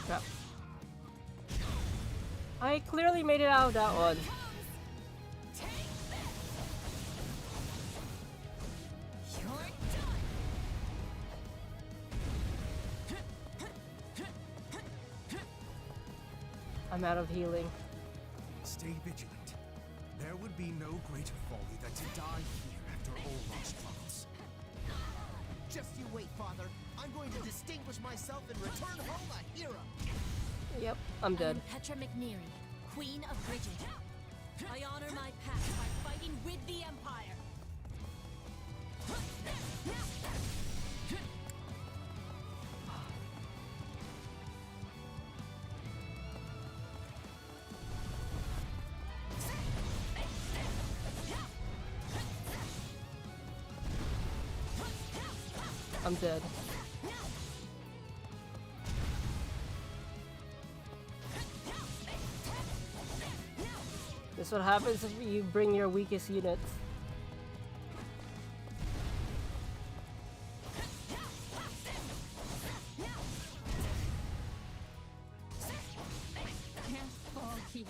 Crap. I clearly made it out of that one. I'm out of healing. Stay vigilant. There would be no greater folly than to die here after all our struggles. Just you wait, Father. I'm going to distinguish myself and return home a hero. Yep, I'm dead. I'm Petra McNeary, Queen of Bridget. I honor my past by fighting with the Empire. I'm dead. This is what happens if you bring your weakest units. Can't fall here.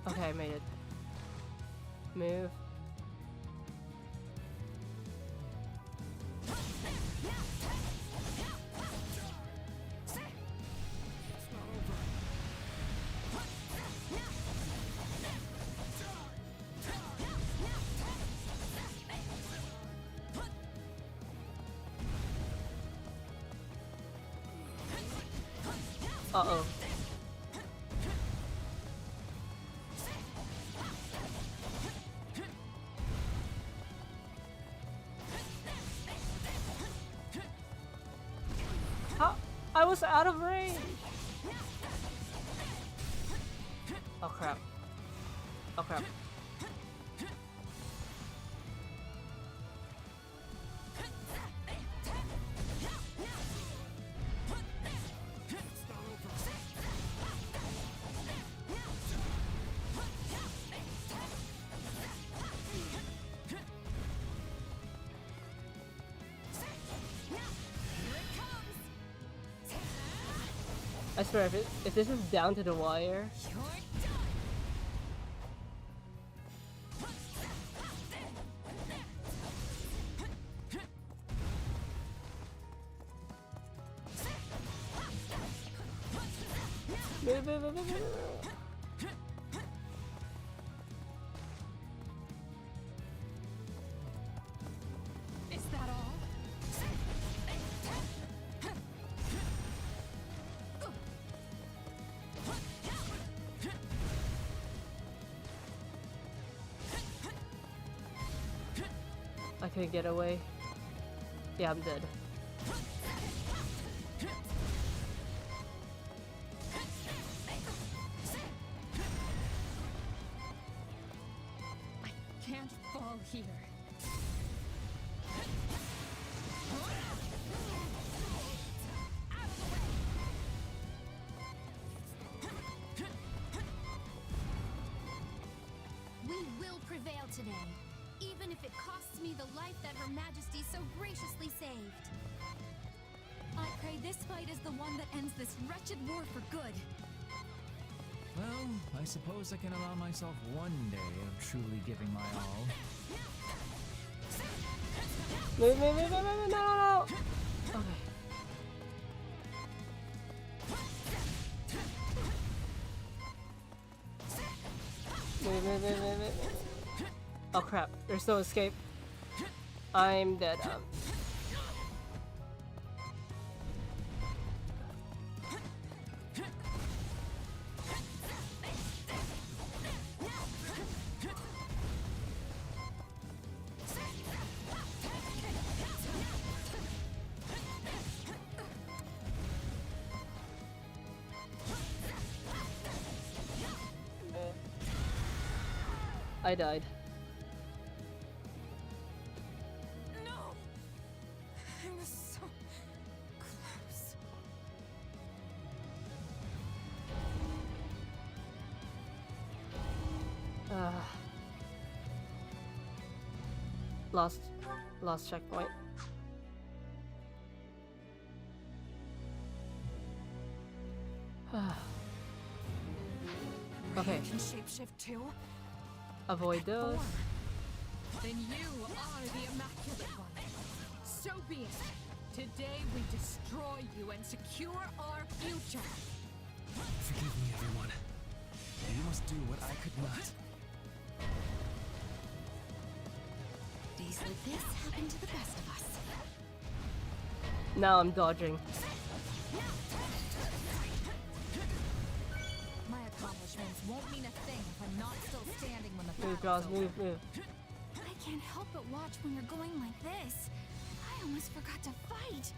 Okay, I made it. Move. Uh-oh. How? I was out of range! Oh crap. Oh crap. I swear, if this is down to the wire... Is that all? I couldn't get away. Yeah, I'm dead. I can't fall here. We will prevail today, even if it costs me the life that Her Majesty so graciously saved. I pray this fight is the one that ends this wretched war for good. Well, I suppose I can allow myself one day of truly giving my all. Move, no! Okay. Move. Oh crap, there's no escape. I'm dead. I died. No! I was so close. Lost checkpoint. Okay. You can shapeshift too? Avoid those. Then you are the Immaculate One. So be it. Today we destroy you and secure our future. Forgive me, everyone. You must do what I could not. Days like this happen to the best of us. Now I'm dodging. My accomplishments won't mean a thing if I'm not still standing when the Move, battle's Jaws, over. move. I can't help but watch when you're going like this. I almost forgot to fight.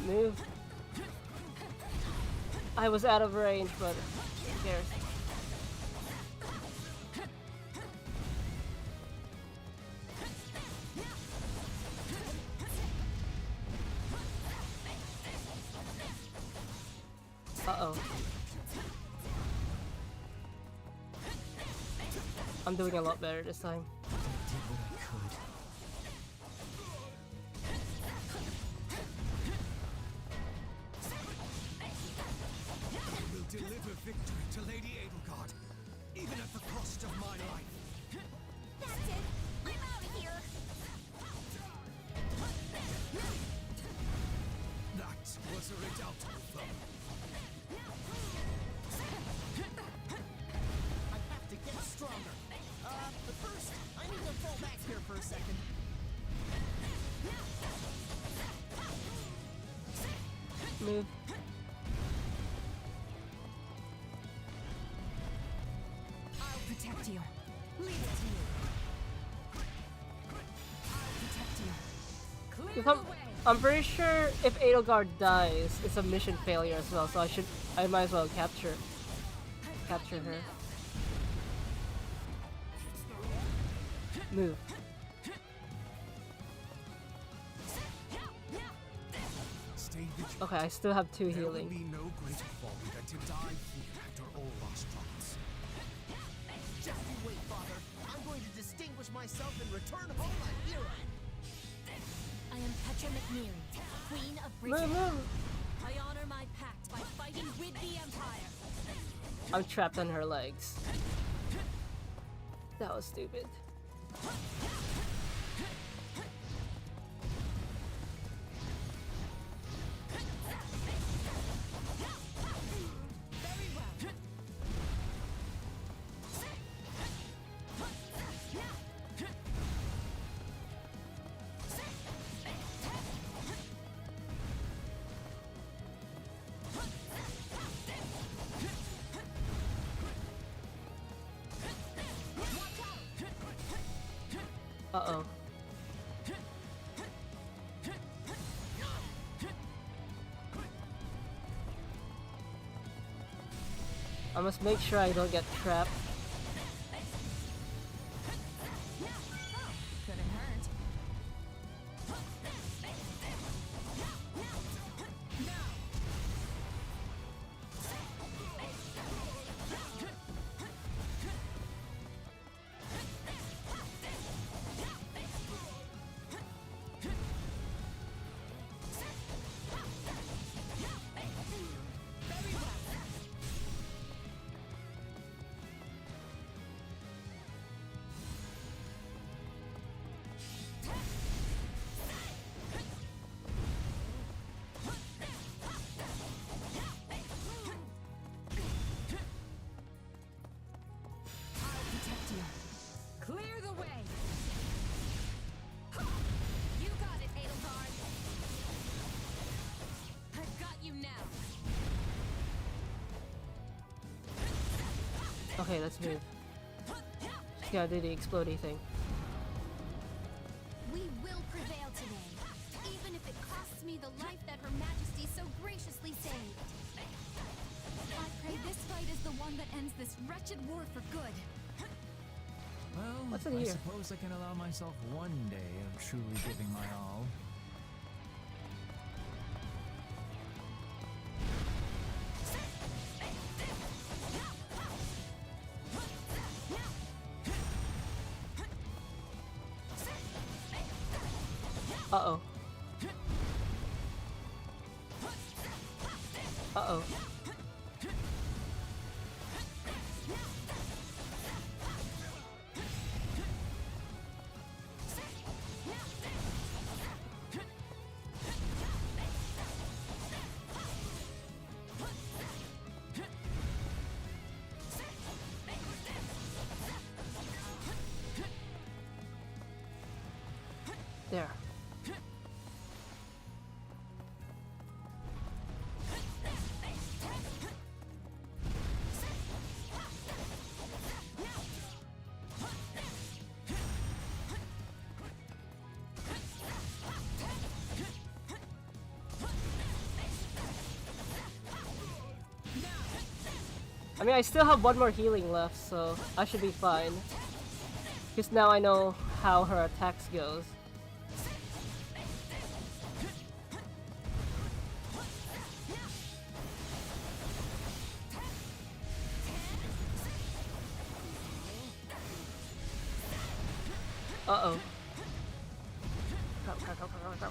Move. I was out of range, but who cares? Uh-oh. I'm doing a lot better this time. I did what I could. I will deliver victory to Lady Edelgard, even at the cost of my life. That's it. I'm out of here. That was a redoubtable foe. I have to get stronger. But first, I need to fall back here for a second. Move. I'll protect you. Leave it to you. I'll protect you. Clear If the way. I'm pretty sure if Edelgard dies, it's a mission failure as well. So I might as well capture her. Move. Stay vigilant. Okay, I still have 2 There will healing. be no greater folly than to die here after all our struggles. Just you wait, Father. I'm going to distinguish myself and return home a hero. I am Petra McNeary, Queen of Move, Britain. move. I honor my pact by fighting with the Empire. I'm trapped on her legs. That was stupid. Uh-oh. I must make sure I don't get trapped. Couldn't hurt. Clear the way! You got it, Edelgard. I've got you now. Okay, let's move. Just gotta do the explodey thing. We will prevail today, even if it costs me the life that Her Majesty so graciously saved. I pray this fight is the one that ends this wretched war for good. Well, What's in I here? suppose I can allow myself one day of truly giving my all. Uh-oh. Uh-oh. There. I mean, I still have 1 more healing left, so I should be fine. Because now I know how her attacks goes. Uh-oh. Go.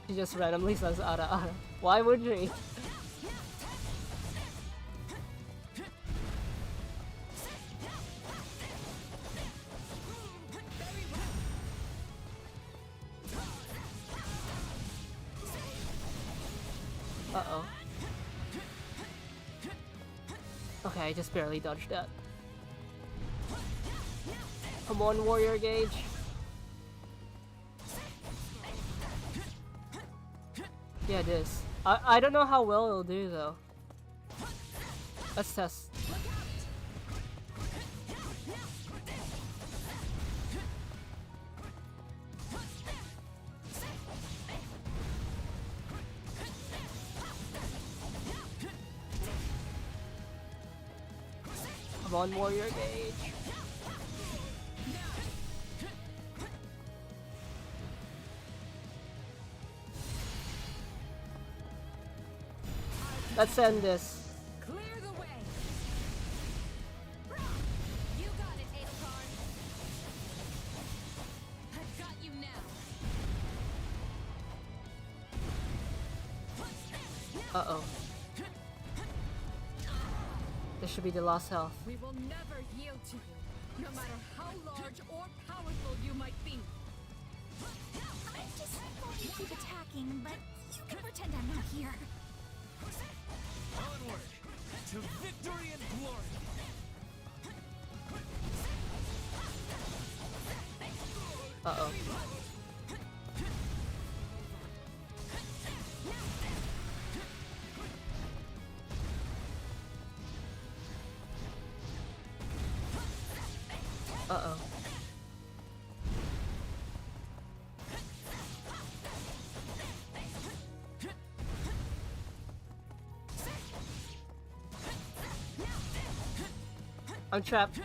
He just randomly says ara ara. Why would he? Uh-oh. Okay, I just barely dodged that. Come on, warrior gauge. Yeah, it is. I don't know how well it'll do though. Let's test. Come on, warrior gauge. Let's end this. Clear the way. You got it, Edelkarn. I've got you now. Uh-oh. This should be the last health. We will never yield to you, no matter how large or powerful you might be. I'm just going to keep attacking, but you can pretend I'm not here. Onward to victory and glory. Uh-oh. Uh-oh. I'm trapped.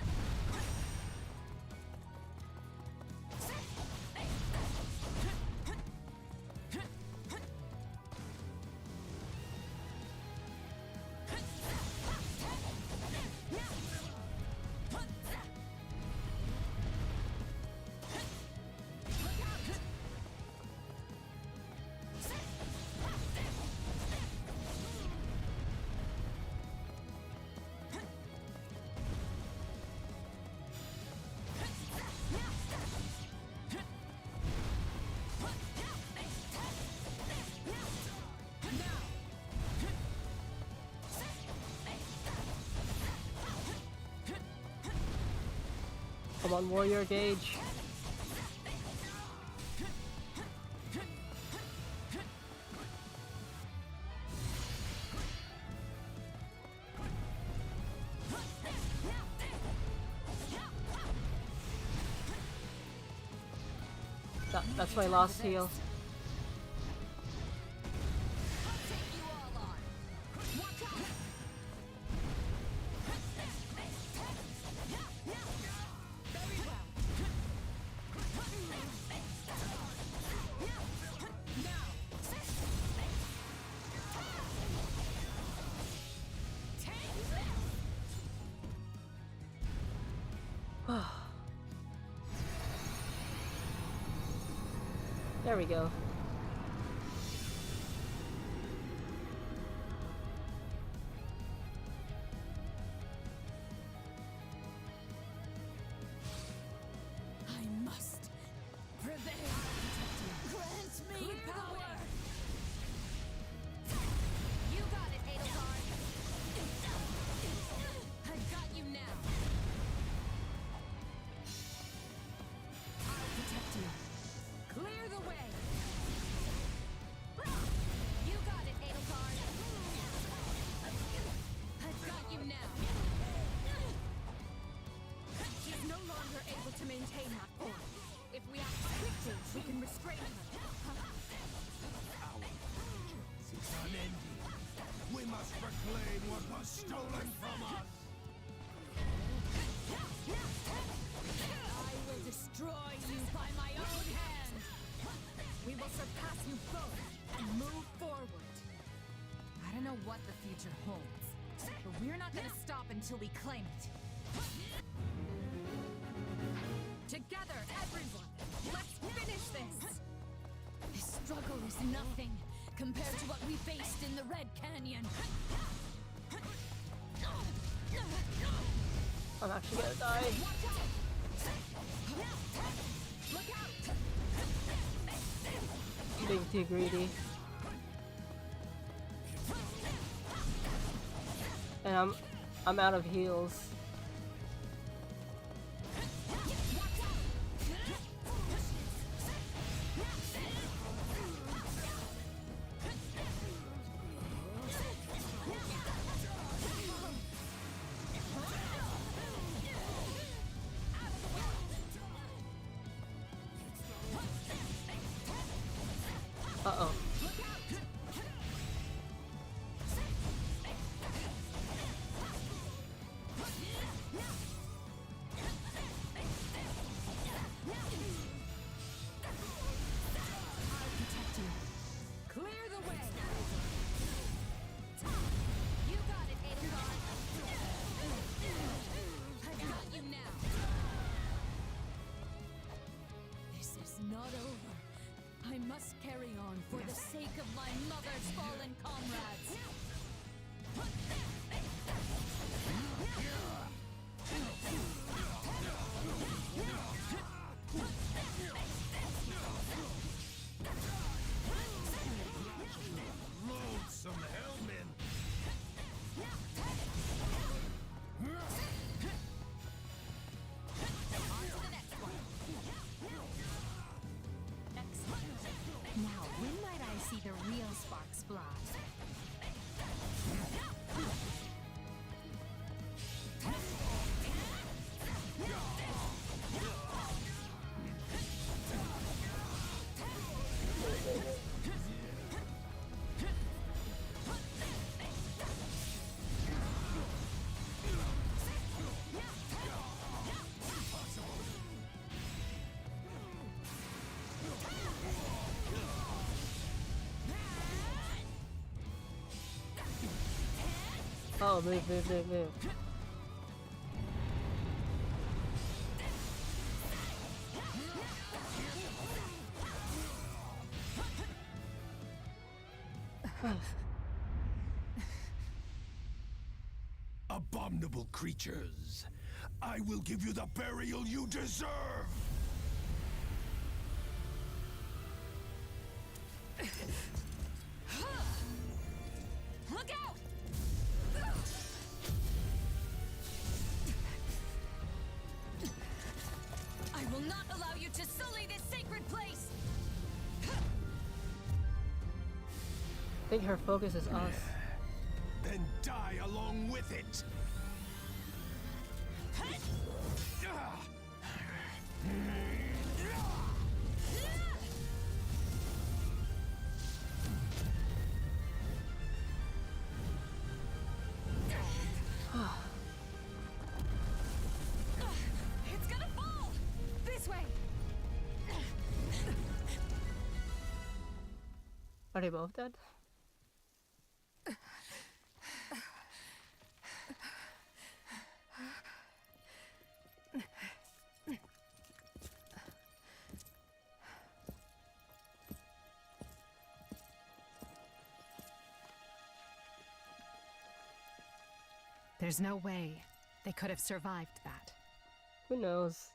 Come on, warrior gauge. That's my last heal. There we go. I must prevail. Grant me power. You got it, Edelkarn. I've got you now. I'll protect you. Clear the way. You got it, Edelkarn. I've got you now. She's no longer able to maintain that form. If we act quickly, we can restrain her. Our vengeance is unending. We must reclaim what was stolen from us. I will destroy destroy you by my own hand! We will surpass you both and move forward. I don't know what the future holds, but we're not gonna stop until we claim it. Together, everyone! Let's finish this! This struggle is nothing compared to what we faced in the Red Canyon. I'm actually gonna die. Look out! Being too greedy. And I'm out of heals. Uh-oh. Clear the way! You got it, Edelgard! I've got you now! This is not over. I must carry on for the sake of my mother's fallen comrades. Loathsome hellmen! Now, when might I see the real sparks fly? Oh, move. Abominable creatures! I will give you the burial you deserve! Look out! I will not allow you to sully this sacred place! I think her focus is us. Then die along with it! It's gonna fall! This way! Are they both dead? There's no way they could have survived that. Who knows?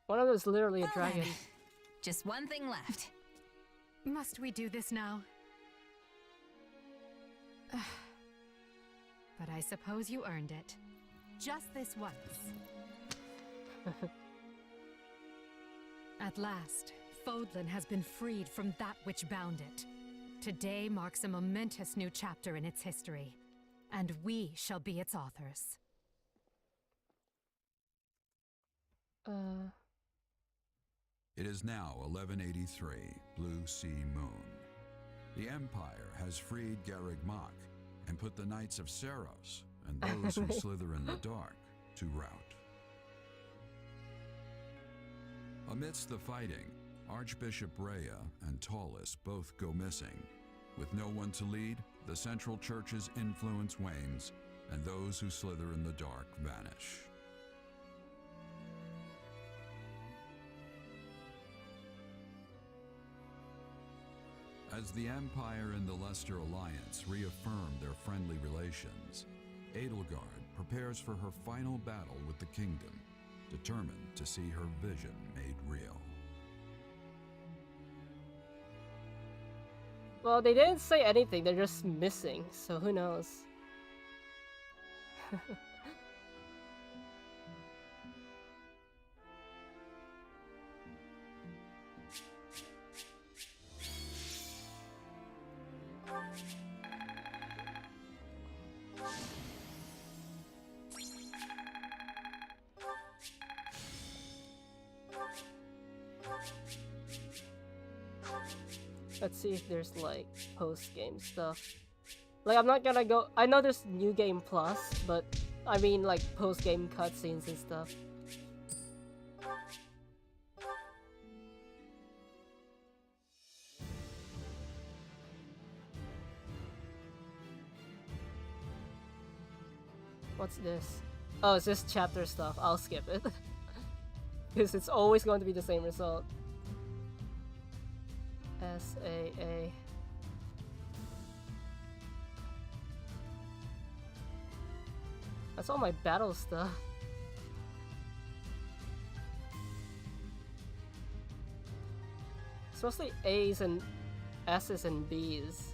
One of them is literally a dragon. Just one thing left. Must we do this now? But I suppose you earned it. Just this once. At last, Fodlan has been freed from that which bound it. Today marks a momentous new chapter in its history, and we shall be its authors. It is now 1183, Blue Sea Moon. The Empire has freed Garreg Mach and put the Knights of Seros and those who slither in the dark to rout. Amidst the fighting, Archbishop Rhea and Taulus both go missing. With no one to lead, the Central Church's influence wanes, and those who slither in the dark vanish. As the Empire and the Leicester Alliance reaffirm their friendly relations, Edelgard prepares for her final battle with the kingdom, determined to see her vision made real. Well, they didn't say anything, they're just missing, so who knows? Let's see if there's like post-game stuff. Like, I'm not gonna go. I know there's New Game Plus, but I mean like post-game cutscenes and stuff. What's this? Oh, it's just chapter stuff. I'll skip it. Because it's always going to be the same result. SAA. That's all my battle stuff. It's mostly A's and S's and B's.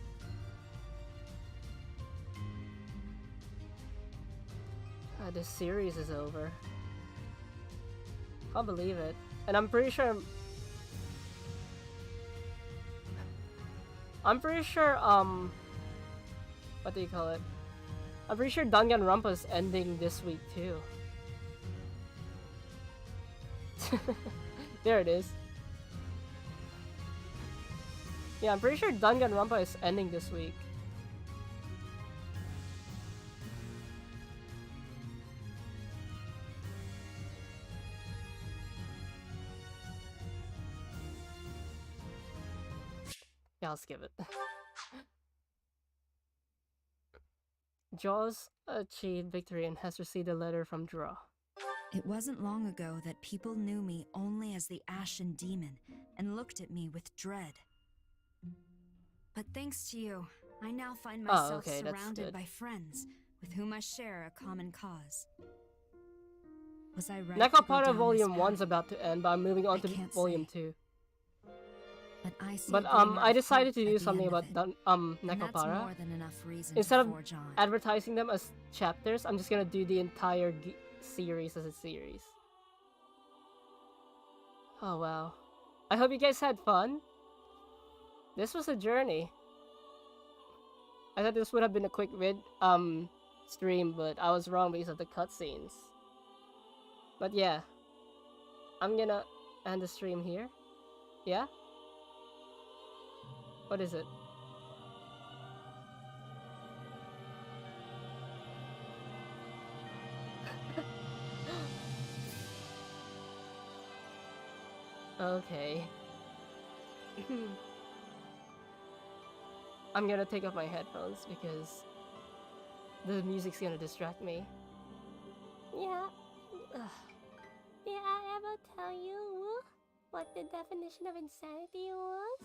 This series is over. Can't believe it. And I'm pretty sure what do you call it? I'm pretty sure Danganronpa's ending this week too. There it is. Yeah, I'm pretty sure Danganronpa is ending this week. Yeah, I'll skip it. Jaws achieved victory and has received a letter from Draw. It wasn't long ago that people knew me only as the Ashen Demon and looked at me with dread. But thanks to you, I now find myself surrounded by friends with whom I share a common cause. Was I right? Nekopara Volume 1's about to end, but I'm moving on to Volume 2. But I decided to do something about Nekopara. Instead of advertising them as chapters, I'm just gonna do the entire series as a series. Oh wow. I hope you guys had fun. This was a journey. I thought this would have been a quick stream, but I was wrong because of the cutscenes. But yeah. I'm gonna end the stream here. Yeah? What is it? Okay. I'm gonna take off my headphones because the music's gonna distract me. Yeah. Did I ever tell you what the definition of insanity was?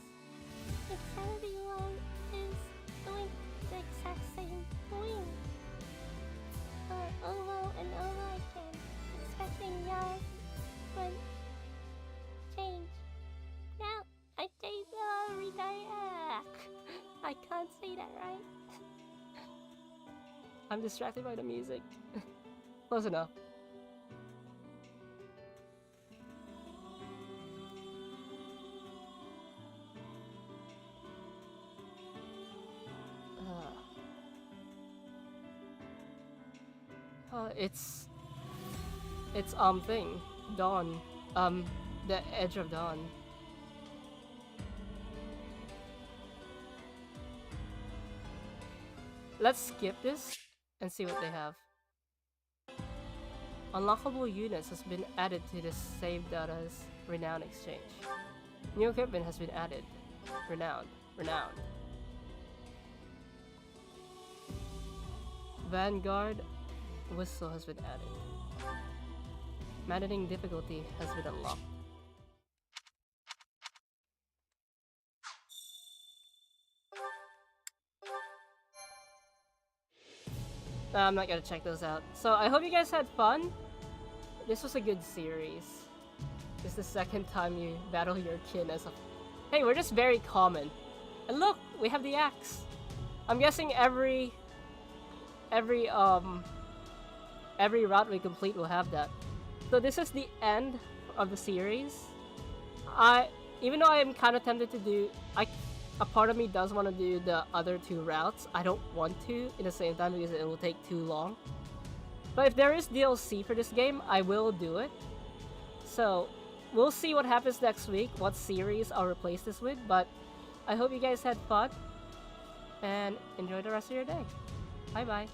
Insanity is doing the exact same thing over and over again, expecting yours would change. Now I changed every day. I can't say that, right? I'm distracted by the music. Close enough. It's thing. Dawn. The Edge of Dawn. Let's skip this and see what they have. Unlockable units has been added to the save data's renown exchange. New equipment has been added. Renowned. Vanguard whistle has been added. Maddening difficulty has been unlocked. I'm not gonna check those out. So I hope you guys had fun. This was a good series. This is the second time you battle your kin as a... Hey, we're just very common. And look, we have the axe. I'm guessing every route we complete will have that. So this is the end of the series. Even though I am kind of tempted to do... A part of me does want to do the other 2 routes. I don't want to in the same time because it will take too long. But if there is DLC for this game, I will do it. So, we'll see what happens next week, what series I'll replace this with, but I hope you guys had fun, and enjoy the rest of your day. Bye bye.